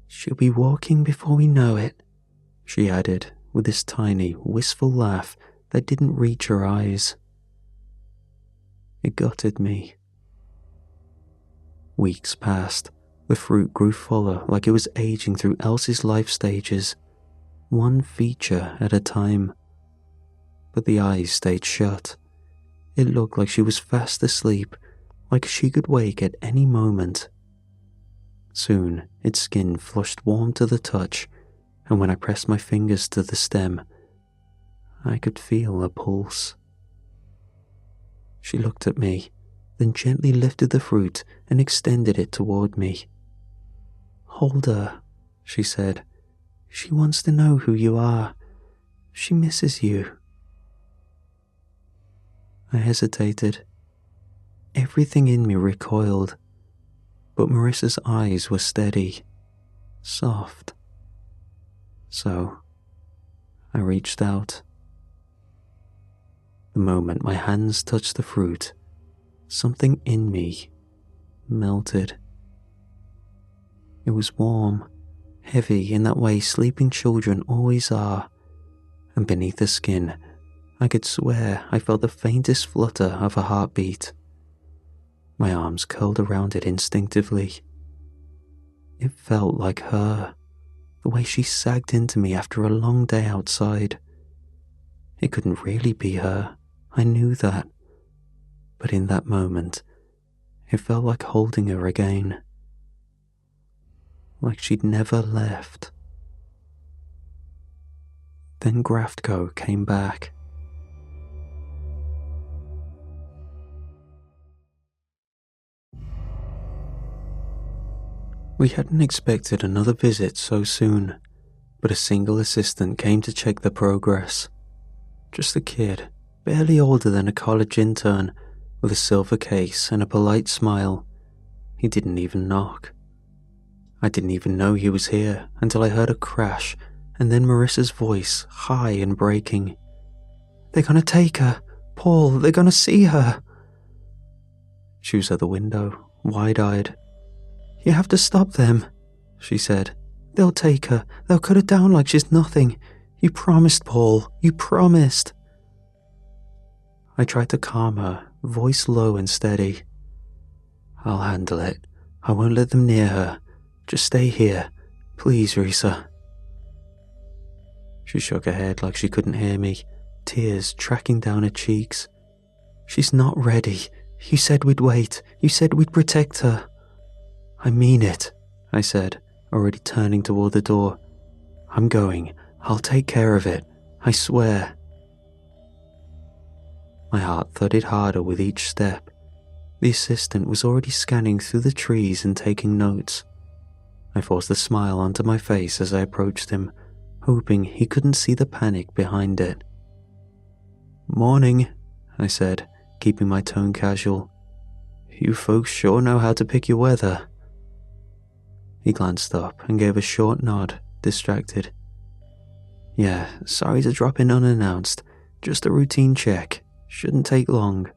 Speaker 1: "She'll be walking before we know it," she added with this tiny, wistful laugh that didn't reach her eyes. It gutted me. Weeks passed. The fruit grew fuller like it was aging through Elsie's life stages, one feature at a time. But the eyes stayed shut. It looked like she was fast asleep, like she could wake at any moment. Soon, its skin flushed warm to the touch, and when I pressed my fingers to the stem, I could feel a pulse. She looked at me, then gently lifted the fruit and extended it toward me. "Hold her," she said. "She wants to know who you are. She misses you." I hesitated. Everything in me recoiled, but Marissa's eyes were steady, soft. So, I reached out. The moment my hands touched the fruit, something in me melted. It was warm, heavy in that way sleeping children always are, and beneath the skin, I could swear I felt the faintest flutter of a heartbeat. My arms curled around it instinctively. It felt like her, the way she sagged into me after a long day outside. It couldn't really be her, I knew that. But in that moment, it felt like holding her again. Like she'd never left. Then Graftco came back. We hadn't expected another visit so soon, but a single assistant came to check the progress. Just a kid, barely older than a college intern, with a silver case and a polite smile. He didn't even knock. I didn't even know he was here until I heard a crash and then Marissa's voice, high and breaking. "They're gonna take her! Paul, they're gonna see her!" She was at the window, wide-eyed. "You have to stop them," she said. "They'll take her. They'll cut her down like she's nothing. You promised, Paul. You promised." I tried to calm her, voice low and steady. "I'll handle it. I won't let them near her. Just stay here. Please, Risa." She shook her head like she couldn't hear me, tears tracking down her cheeks. "She's not ready. You said we'd wait. You said we'd protect her." "I mean it," I said, already turning toward the door. "I'm going. I'll take care of it. I swear." My heart thudded harder with each step. The assistant was already scanning through the trees and taking notes. I forced a smile onto my face as I approached him, hoping he couldn't see the panic behind it. "Morning," I said, keeping my tone casual. "You folks sure know how to pick your weather." He glanced up and gave a short nod, distracted. "Yeah, sorry to drop in unannounced. Just a routine check. Shouldn't take long.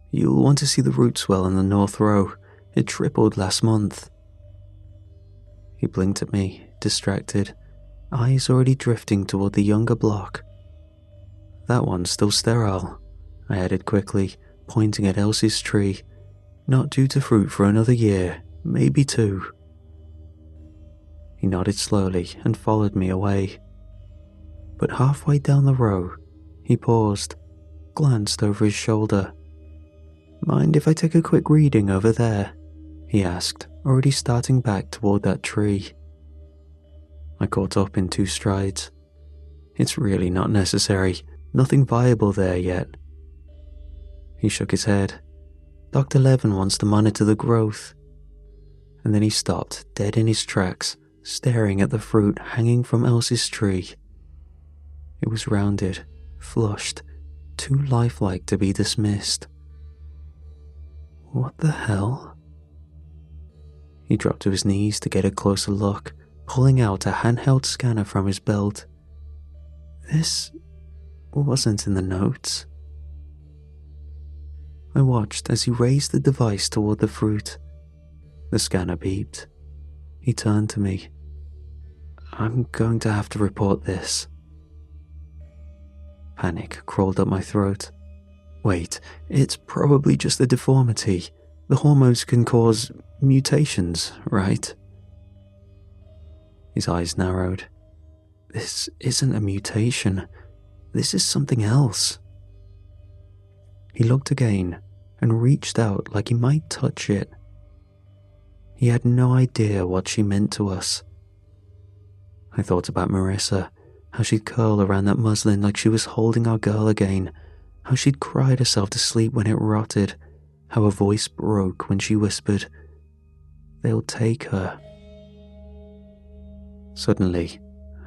Speaker 1: You'll want to see the root swell in the north row. It tripled last month." He blinked at me, distracted, eyes already drifting toward the younger block. "That one's still sterile," I added quickly, pointing at Elsie's tree. "Not due to fruit for another year, maybe 2. He nodded slowly and followed me away. But halfway down the row, he paused, glanced over his shoulder. "Mind if I take a quick reading over there?" he asked, already starting back toward that tree. I caught up in 2 strides. "It's really not necessary. Nothing viable there yet." He shook his head. "Dr. Levin wants to monitor the growth." And then he stopped, dead in his tracks, staring at the fruit hanging from Elsie's tree. It was rounded, flushed, too lifelike to be dismissed. What the hell? He dropped to his knees to get a closer look, pulling out a handheld scanner from his belt. This wasn't in the notes. I watched as he raised the device toward the fruit. The scanner beeped. He turned to me. "I'm going to have to report this." Panic crawled up my throat. "Wait, it's probably just a deformity. The hormones can cause mutations, right?" His eyes narrowed. "This isn't a mutation. This is something else." He looked again and reached out like he might touch it. He had no idea what she meant to us. I thought about Marissa, how she'd curl around that muslin like she was holding our girl again, how she'd cried herself to sleep when it rotted, how her voice broke when she whispered, "They'll take her." Suddenly,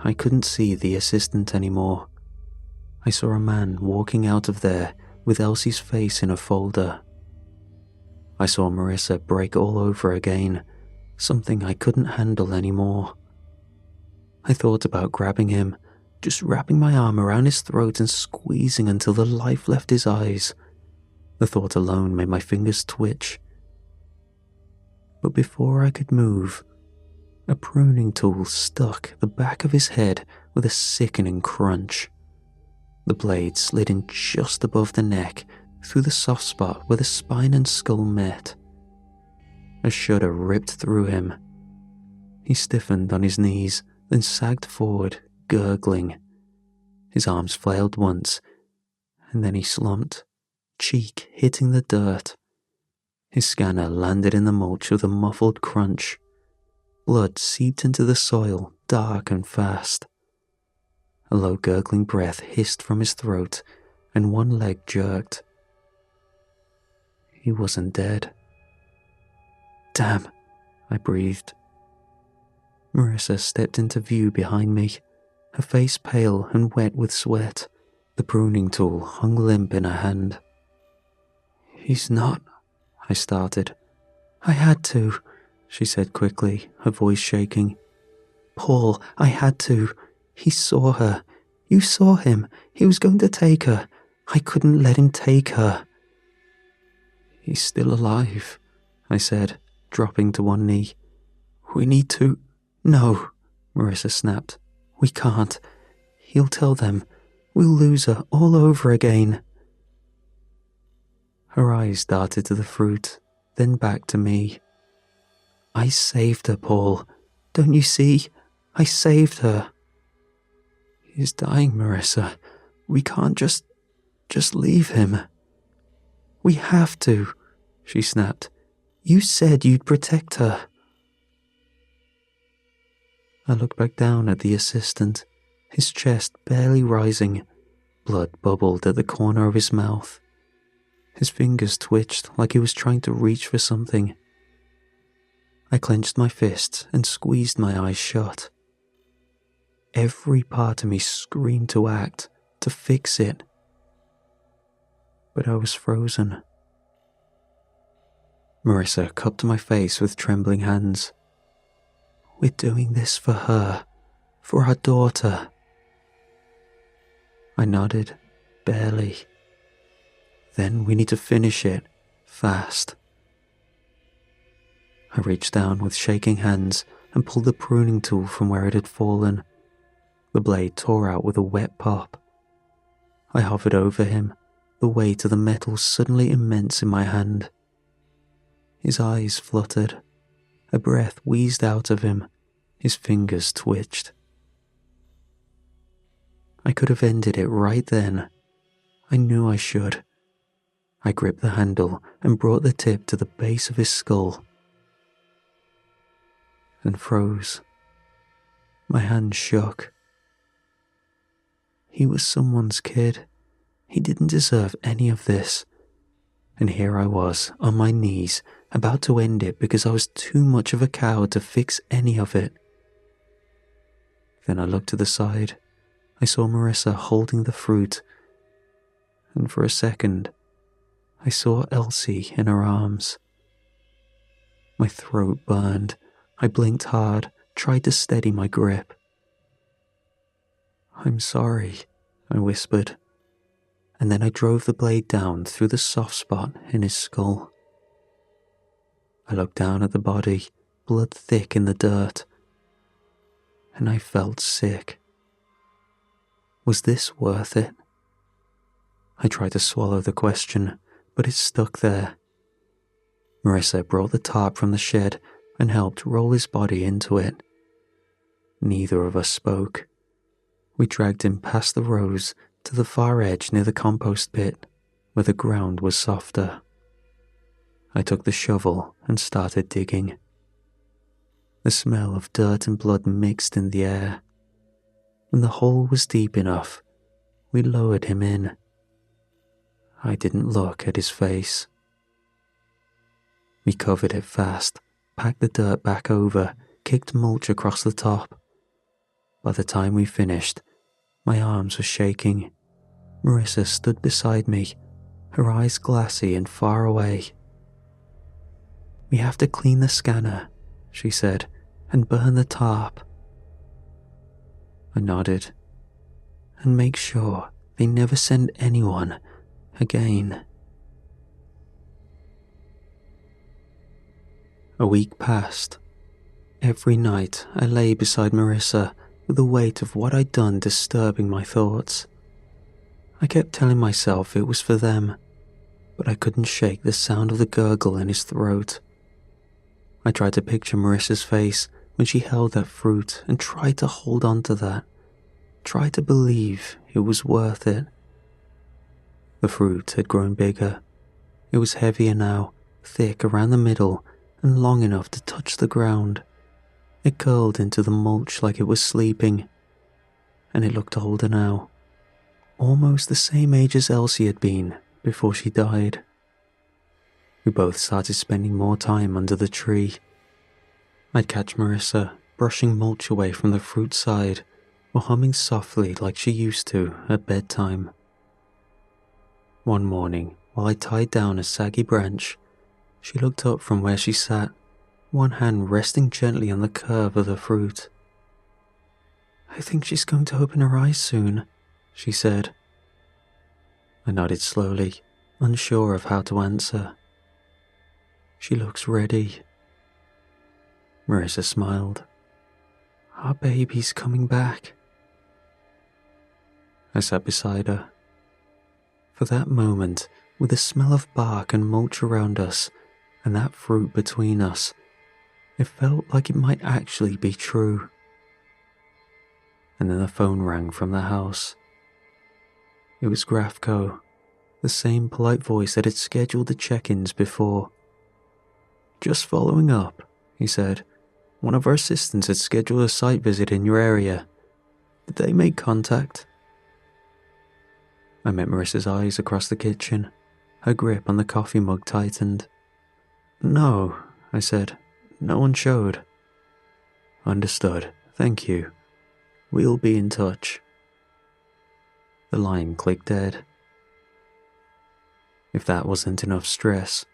Speaker 1: I couldn't see the assistant anymore. I saw a man walking out of there with Elsie's face in a folder. I saw Marissa break all over again, something I couldn't handle anymore. I thought about grabbing him, just wrapping my arm around his throat and squeezing until the life left his eyes. The thought alone made my fingers twitch. But before I could move, a pruning tool stuck the back of his head with a sickening crunch. The blade slid in just above the neck, through the soft spot where the spine and skull met. A shudder ripped through him. He stiffened on his knees, then sagged forward, gurgling. His arms flailed once, and then he slumped, cheek hitting the dirt. His scanner landed in the mulch with a muffled crunch. Blood seeped into the soil, dark and fast. A low gurgling breath hissed from his throat, and one leg jerked. He wasn't dead. "Damn," I breathed. Marissa stepped into view behind me, her face pale and wet with sweat. The pruning tool hung limp in her hand. "He's not," I started. "I had to," she said quickly, her voice shaking. "Paul, I had to. He saw her. You saw him. He was going to take her. I couldn't let him take her." "He's still alive," I said, dropping to one knee. "We need to—" "No," Marissa snapped. "We can't. He'll tell them. We'll lose her all over again." Her eyes darted to the fruit, then back to me. "I saved her, Paul. Don't you see? I saved her." "He's dying, Marissa. We can't just leave him." "We have to," she snapped. "You said you'd protect her." I looked back down at the assistant, his chest barely rising. Blood bubbled at the corner of his mouth. His fingers twitched like he was trying to reach for something. I clenched my fists and squeezed my eyes shut. Every part of me screamed to act, to fix it. But I was frozen. Marissa cupped my face with trembling hands. "We're doing this for her, for our daughter." I nodded, barely. "Then we need to finish it, fast." I reached down with shaking hands and pulled the pruning tool from where it had fallen. The blade tore out with a wet pop. I hovered over him, the weight of the metal suddenly immense in my hand. His eyes fluttered. A breath wheezed out of him. His fingers twitched. I could have ended it right then. I knew I should. I gripped the handle and brought the tip to the base of his skull. And froze. My hand shook. He was someone's kid. He didn't deserve any of this. And here I was, on my knees, about to end it because I was too much of a coward to fix any of it. Then I looked to the side. I saw Marissa holding the fruit. And for a second, I saw Elsie in her arms. My throat burned. I blinked hard, tried to steady my grip. "I'm sorry," I whispered. And then I drove the blade down through the soft spot in his skull. I looked down at the body, blood thick in the dirt, and I felt sick. Was this worth it? I tried to swallow the question, but it stuck there. Marissa brought the tarp from the shed and helped roll his body into it. Neither of us spoke. We dragged him past the rows to the far edge near the compost pit, where the ground was softer. I took the shovel and started digging. The smell of dirt and blood mixed in the air. When the hole was deep enough, we lowered him in. I didn't look at his face. We covered it fast, packed the dirt back over, kicked mulch across the top. By the time we finished, my arms were shaking. Marissa stood beside me, her eyes glassy and far away. "We have to clean the scanner," she said, "and burn the tarp." I nodded. "And make sure they never send anyone again." A week passed. Every night I lay beside Marissa with the weight of what I'd done disturbing my thoughts. I kept telling myself it was for them, but I couldn't shake the sound of the gurgle in his throat. I tried to picture Marissa's face when she held that fruit and tried to hold on to that, tried to believe it was worth it. The fruit had grown bigger. It was heavier now, thick around the middle and long enough to touch the ground. It curled into the mulch like it was sleeping, and it looked older now, almost the same age as Elsie had been before she died. We both started spending more time under the tree. I'd catch Marissa, brushing mulch away from the fruit side or humming softly like she used to at bedtime. One morning, while I tied down a saggy branch, she looked up from where she sat, one hand resting gently on the curve of the fruit. "I think she's going to open her eyes soon," she said. I nodded slowly, unsure of how to answer. "She looks ready." Marissa smiled. "Our baby's coming back." I sat beside her. For that moment, with the smell of bark and mulch around us, and that fruit between us, it felt like it might actually be true. And then the phone rang from the house. It was Grafco, the same polite voice that had scheduled the check-ins before. "Just following up," he said. "One of our assistants had scheduled a site visit in your area. Did they make contact?" I met Marissa's eyes across the kitchen. Her grip on the coffee mug tightened. "No," I said. "No one showed." "Understood. Thank you. We'll be in touch." The line clicked dead. If that wasn't enough stress,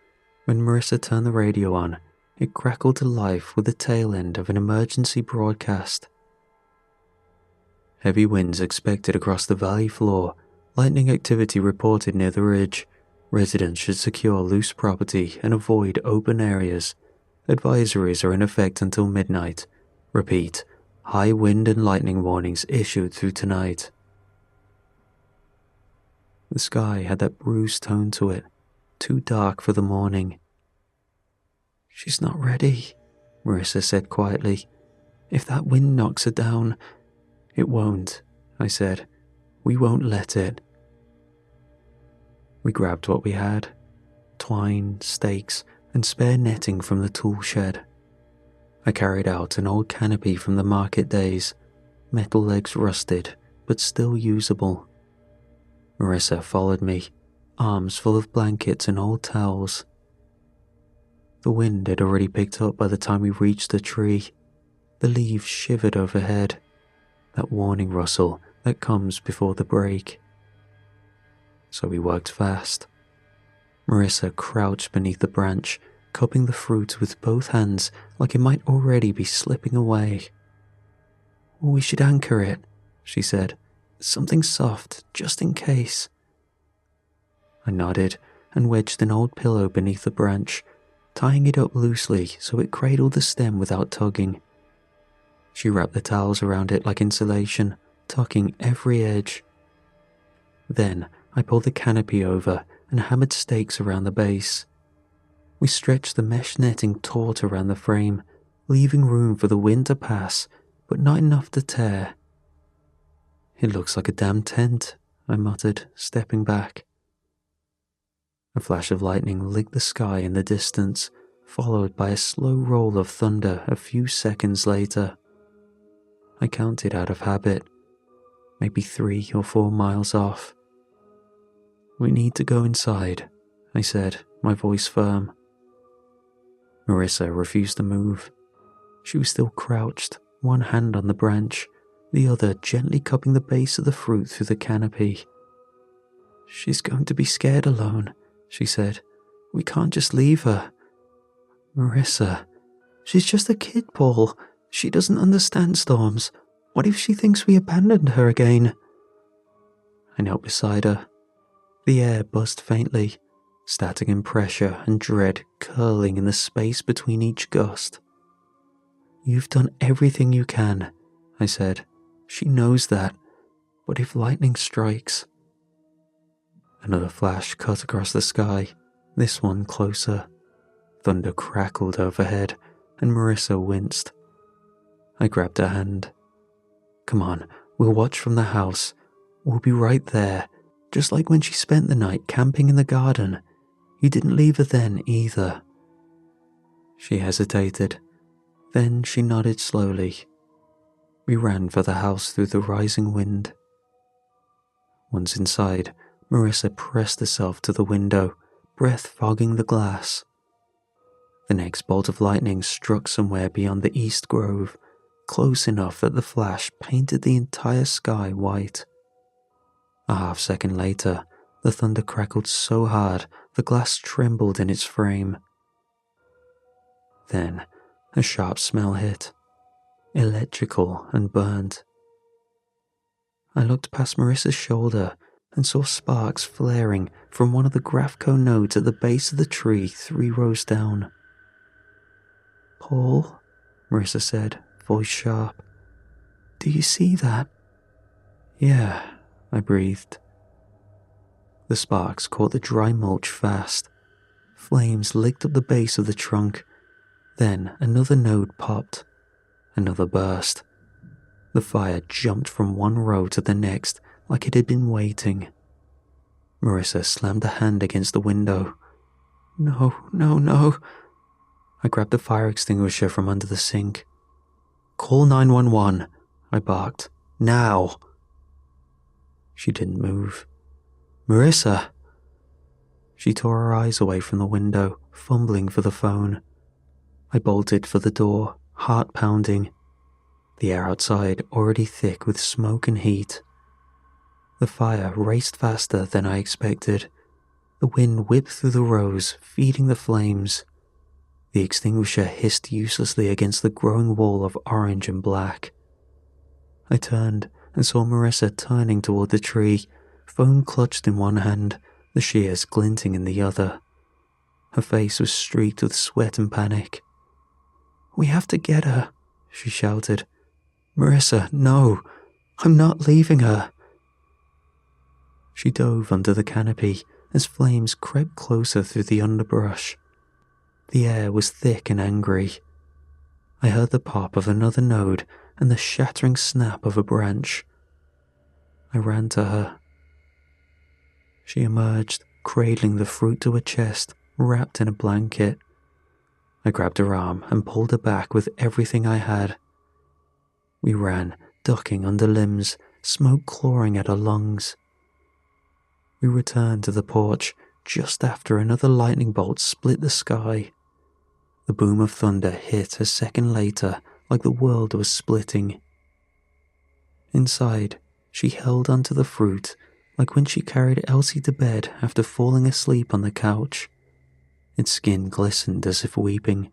Speaker 1: when Marissa turned the radio on, it crackled to life with the tail end of an emergency broadcast. Heavy winds expected across the valley floor, lightning activity reported near the ridge. Residents should secure loose property and avoid open areas. Advisories are in effect until midnight. Repeat, high wind and lightning warnings issued through tonight. The sky had that bruised tone to it, too dark for the morning. "She's not ready," Marissa said quietly. "If that wind knocks her down—" "It won't," I said. "We won't let it." We grabbed what we had: twine, stakes, and spare netting from the tool shed. I carried out an old canopy from the market days, metal legs rusted, but still usable. Marissa followed me, arms full of blankets and old towels. The wind had already picked up by the time we reached the tree. The leaves shivered overhead, that warning rustle that comes before the break. So we worked fast. Marissa crouched beneath the branch, cupping the fruit with both hands like it might already be slipping away. "We should anchor it," she said. "Something soft, just in case." I nodded and wedged an old pillow beneath the branch, tying it up loosely so it cradled the stem without tugging. She wrapped the towels around it like insulation, tucking every edge. Then I pulled the canopy over and hammered stakes around the base. We stretched the mesh netting taut around the frame, leaving room for the wind to pass, but not enough to tear. "It looks like a damn tent," I muttered, stepping back. A flash of lightning licked the sky in the distance, followed by a slow roll of thunder a few seconds later. I counted out of habit, maybe 3 or 4 miles off. "We need to go inside," I said, my voice firm. Marissa refused to move. She was still crouched, one hand on the branch, the other gently cupping the base of the fruit through the canopy. "She's going to be scared alone," she said. "We can't just leave her." "Marissa, she's just a kid, Paul. She doesn't understand storms. What if she thinks we abandoned her again?" I knelt beside her. The air buzzed faintly, static in pressure and dread curling in the space between each gust. "You've done everything you can," I said. "She knows that. But if lightning strikes—" Another flash cut across the sky, this one closer. Thunder crackled overhead, and Marissa winced. I grabbed her hand. "Come on, we'll watch from the house. We'll be right there, just like when she spent the night camping in the garden. You didn't leave her then either." She hesitated. Then she nodded slowly. We ran for the house through the rising wind. Once inside, Marissa pressed herself to the window, breath fogging the glass. The next bolt of lightning struck somewhere beyond the east grove, close enough that the flash painted the entire sky white. A half-second later, the thunder crackled so hard the glass trembled in its frame. Then, a sharp smell hit, electrical and burnt. I looked past Marissa's shoulder and saw sparks flaring from one of the Graphco nodes at the base of the tree 3 rows down. "Paul," Marissa said, voice sharp. "Do you see that?" "Yeah," I breathed. The sparks caught the dry mulch fast. Flames licked up the base of the trunk. Then another node popped. Another burst. The fire jumped from one row to the next like it had been waiting. Marissa slammed a hand against the window. "No, no, no." I grabbed the fire extinguisher from under the sink. "Call 911, I barked. "Now." She didn't move. "Marissa!" She tore her eyes away from the window, fumbling for the phone. I bolted for the door, heart pounding. The air outside already thick with smoke and heat. The fire raced faster than I expected. The wind whipped through the rows, feeding the flames. The extinguisher hissed uselessly against the growing wall of orange and black. I turned and saw Marissa turning toward the tree, phone clutched in one hand, the shears glinting in the other. Her face was streaked with sweat and panic. "We have to get her," she shouted. "Marissa, no, I'm not leaving her." She dove under the canopy as flames crept closer through the underbrush. The air was thick and angry. I heard the pop of another node and the shattering snap of a branch. I ran to her. She emerged, cradling the fruit to her chest, wrapped in a blanket. I grabbed her arm and pulled her back with everything I had. We ran, ducking under limbs, smoke clawing at our lungs. We returned to the porch just after another lightning bolt split the sky. The boom of thunder hit a second later like the world was splitting. Inside, she held onto the fruit like when she carried Elsie to bed after falling asleep on the couch. Its skin glistened as if weeping,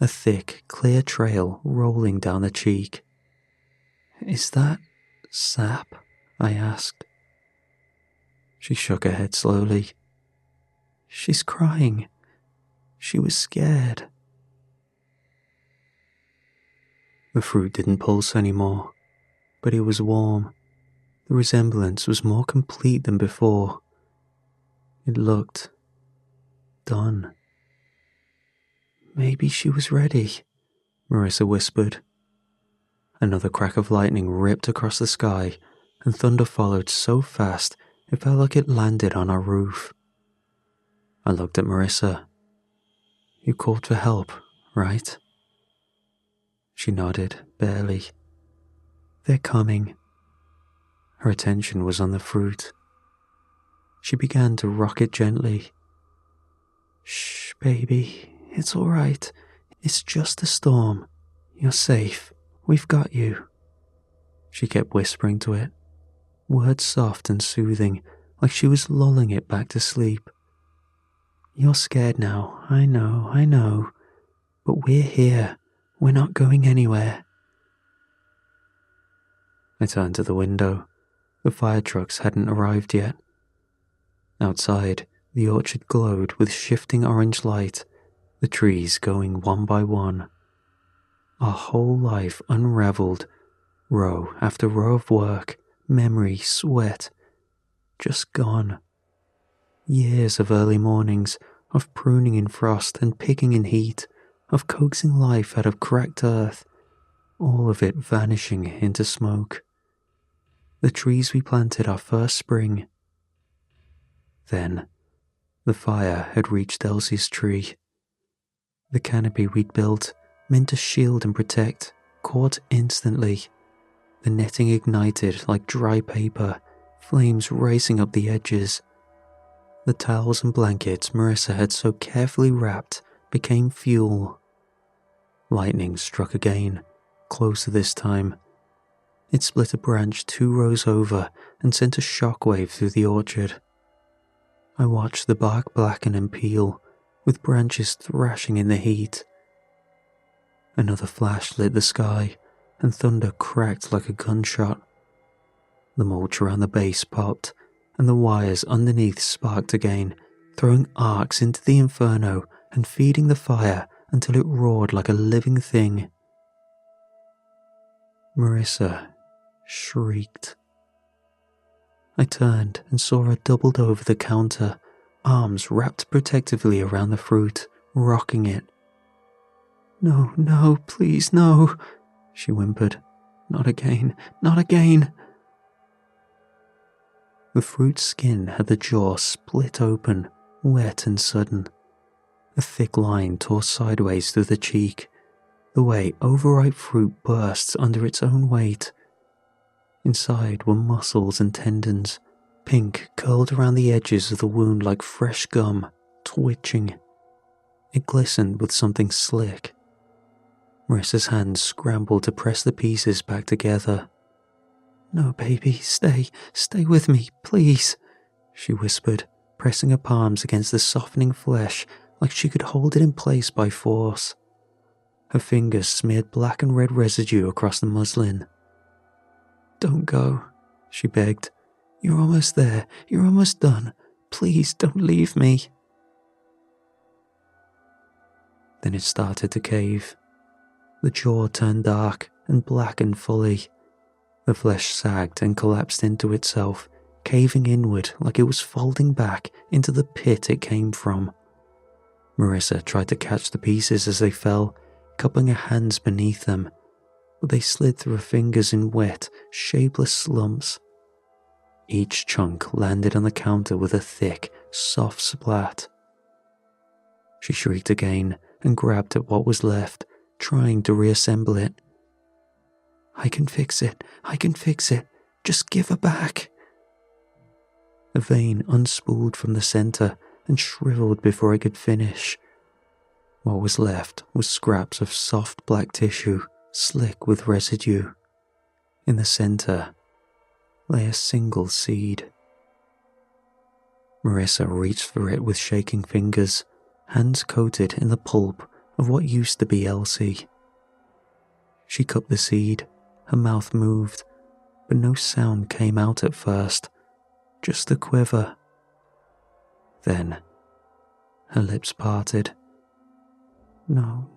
Speaker 1: a thick, clear trail rolling down the cheek. "Is that sap?" I asked. She shook her head slowly. "She's crying. She was scared." The fruit didn't pulse anymore, but it was warm. The resemblance was more complete than before. It looked done. "Maybe she was ready," Marissa whispered. Another crack of lightning ripped across the sky, and thunder followed so fast it felt like it landed on our roof. I looked at Marissa. "You called for help, right?" She nodded, barely. "They're coming." Her attention was on the fruit. She began to rock it gently. "Shh, baby, it's all right. It's just a storm. You're safe. We've got you." She kept whispering to it, words soft and soothing, like she was lulling it back to sleep. "You're scared now, I know, but we're here. We're not going anywhere." I turned to the window. The fire trucks hadn't arrived yet. Outside, the orchard glowed with shifting orange light, the trees going one by one. Our whole life unraveled, row after row of work, memory, sweat, just gone. Years of early mornings, of pruning in frost and picking in heat, of coaxing life out of cracked earth, all of it vanishing into smoke. The trees we planted our first spring. Then, the fire had reached Elsie's tree. The canopy we'd built, meant to shield and protect, caught instantly. The netting ignited like dry paper, flames racing up the edges. The towels and blankets Marissa had so carefully wrapped became fuel. Lightning struck again, closer this time. It split a branch 2 rows over and sent a shockwave through the orchard. I watched the bark blacken and peel, with branches thrashing in the heat. Another flash lit the sky, and thunder cracked like a gunshot. The mulch around the base popped, and the wires underneath sparked again, throwing arcs into the inferno and feeding the fire until it roared like a living thing. Marissa shrieked. I turned and saw her doubled over the counter, arms wrapped protectively around the fruit, rocking it. "No, no, please, no," she whimpered. "Not again, not again." The fruit's skin had the jaw split open, wet and sudden. A thick line tore sideways through the cheek, the way overripe fruit bursts under its own weight. Inside were muscles and tendons, pink curled around the edges of the wound like fresh gum, twitching. It glistened with something slick. Marissa's hands scrambled to press the pieces back together. "No, baby, stay with me, please," she whispered, pressing her palms against the softening flesh like she could hold it in place by force. Her fingers smeared black and red residue across the muslin. "Don't go," she begged. "You're almost there, you're almost done. Please don't leave me." Then it started to cave. The jaw turned dark and blackened fully. The flesh sagged and collapsed into itself, caving inward like it was folding back into the pit it came from. Marissa tried to catch the pieces as they fell, cupping her hands beneath them, but they slid through her fingers in wet, shapeless slumps. Each chunk landed on the counter with a thick, soft splat. She shrieked again and grabbed at what was left, trying to reassemble it. I can fix it, just give her back." A vein unspooled from the center and shriveled before I could finish. What was left was scraps of soft black tissue, slick with residue. In the center lay a single seed. Marissa reached for it with shaking fingers, hands coated in the pulp of what used to be Elsie. She cupped the seed, her mouth moved, but no sound came out at first, just a quiver. Then her lips parted. No,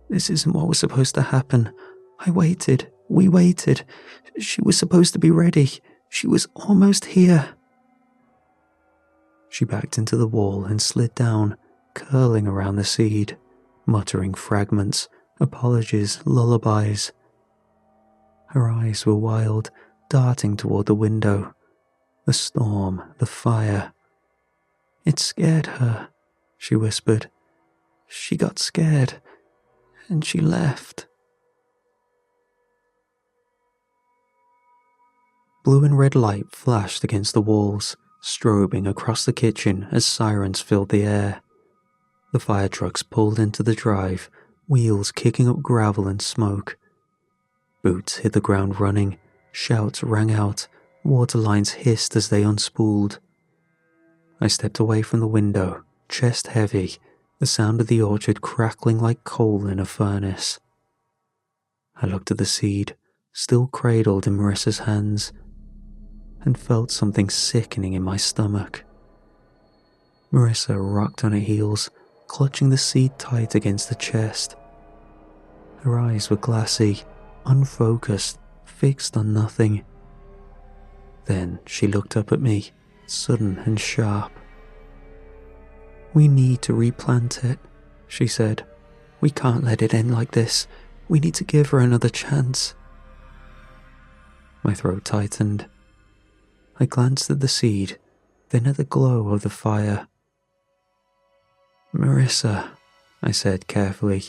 Speaker 1: this isn't what was supposed to happen. We waited. She was supposed to be ready. She was almost here. She backed into the wall and slid down, curling around the seed, muttering fragments, apologies, lullabies. Her eyes were wild, darting toward the window. The storm, the fire. It scared her, she whispered. She got scared, and she left. Blue and red light flashed against the walls, strobing across the kitchen as sirens filled the air. The fire trucks pulled into the drive, wheels kicking up gravel and smoke. Boots hit the ground running, shouts rang out, water lines hissed as they unspooled. I stepped away from the window, chest heavy, the sound of the orchard crackling like coal in a furnace. I looked at the seed, still cradled in Marissa's hands, and felt something sickening in my stomach. Marissa rocked on her heels, clutching the seed tight against the chest. Her eyes were glassy, unfocused, fixed on nothing. Then she looked up at me, sudden and sharp. "We need to replant it," she said. "We can't let it end like this. We need to give her another chance." My throat tightened. I glanced at the seed, then at the glow of the fire. "Marissa," I said carefully,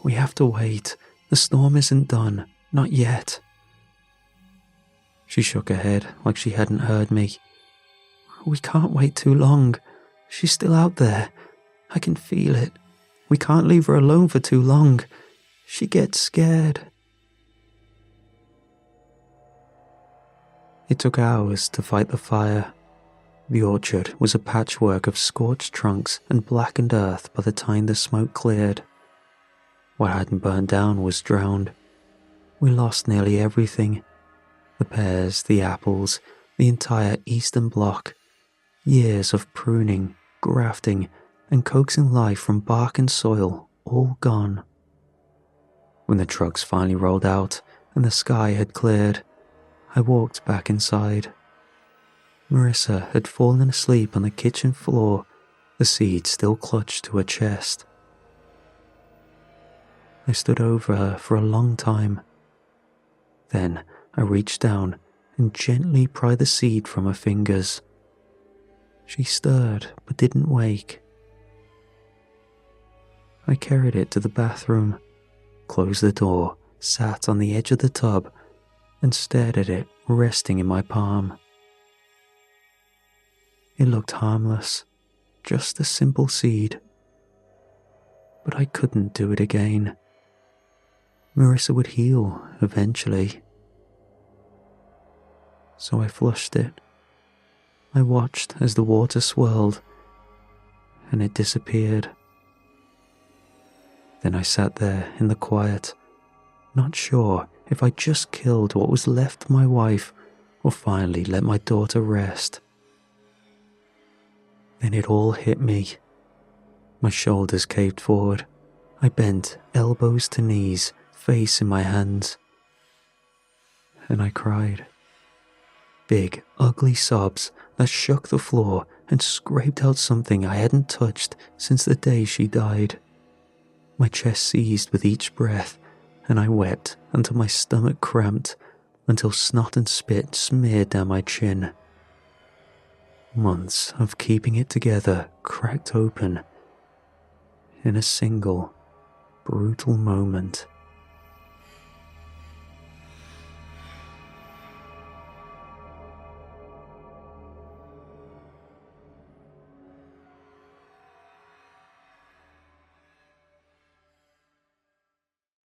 Speaker 1: "we have to wait. The storm isn't done, not yet." She shook her head like she hadn't heard me. "We can't wait too long. She's still out there. I can feel it. We can't leave her alone for too long. She gets scared. It took hours to fight the fire. The orchard was a patchwork of scorched trunks and blackened earth by the time the smoke cleared. What hadn't burned down was drowned. We lost nearly everything. The pears, the apples, the entire eastern block. Years of pruning, grafting, and coaxing life from bark and soil, all gone. When the trucks finally rolled out and the sky had cleared, I walked back inside. Marissa had fallen asleep on the kitchen floor, the seed still clutched to her chest. I stood over her for a long time. Then I reached down and gently pried the seed from her fingers. She stirred but didn't wake. I carried it to the bathroom, closed the door, sat on the edge of the tub, and stared at it resting in my palm. It looked harmless, just a simple seed. But I couldn't do it again. Marissa would heal eventually. So I flushed it. I watched as the water swirled, and it disappeared. Then I sat there in the quiet, not sure if I just killed what was left of my wife or finally let my daughter rest. Then it all hit me. My shoulders caved forward. I bent elbows to knees, face in my hands. And I cried. Big, ugly sobs that shook the floor and scraped out something I hadn't touched since the day she died. My chest seized with each breath, and I wept until my stomach cramped, until snot and spit smeared down my chin. Months of keeping it together cracked open in a single, brutal moment.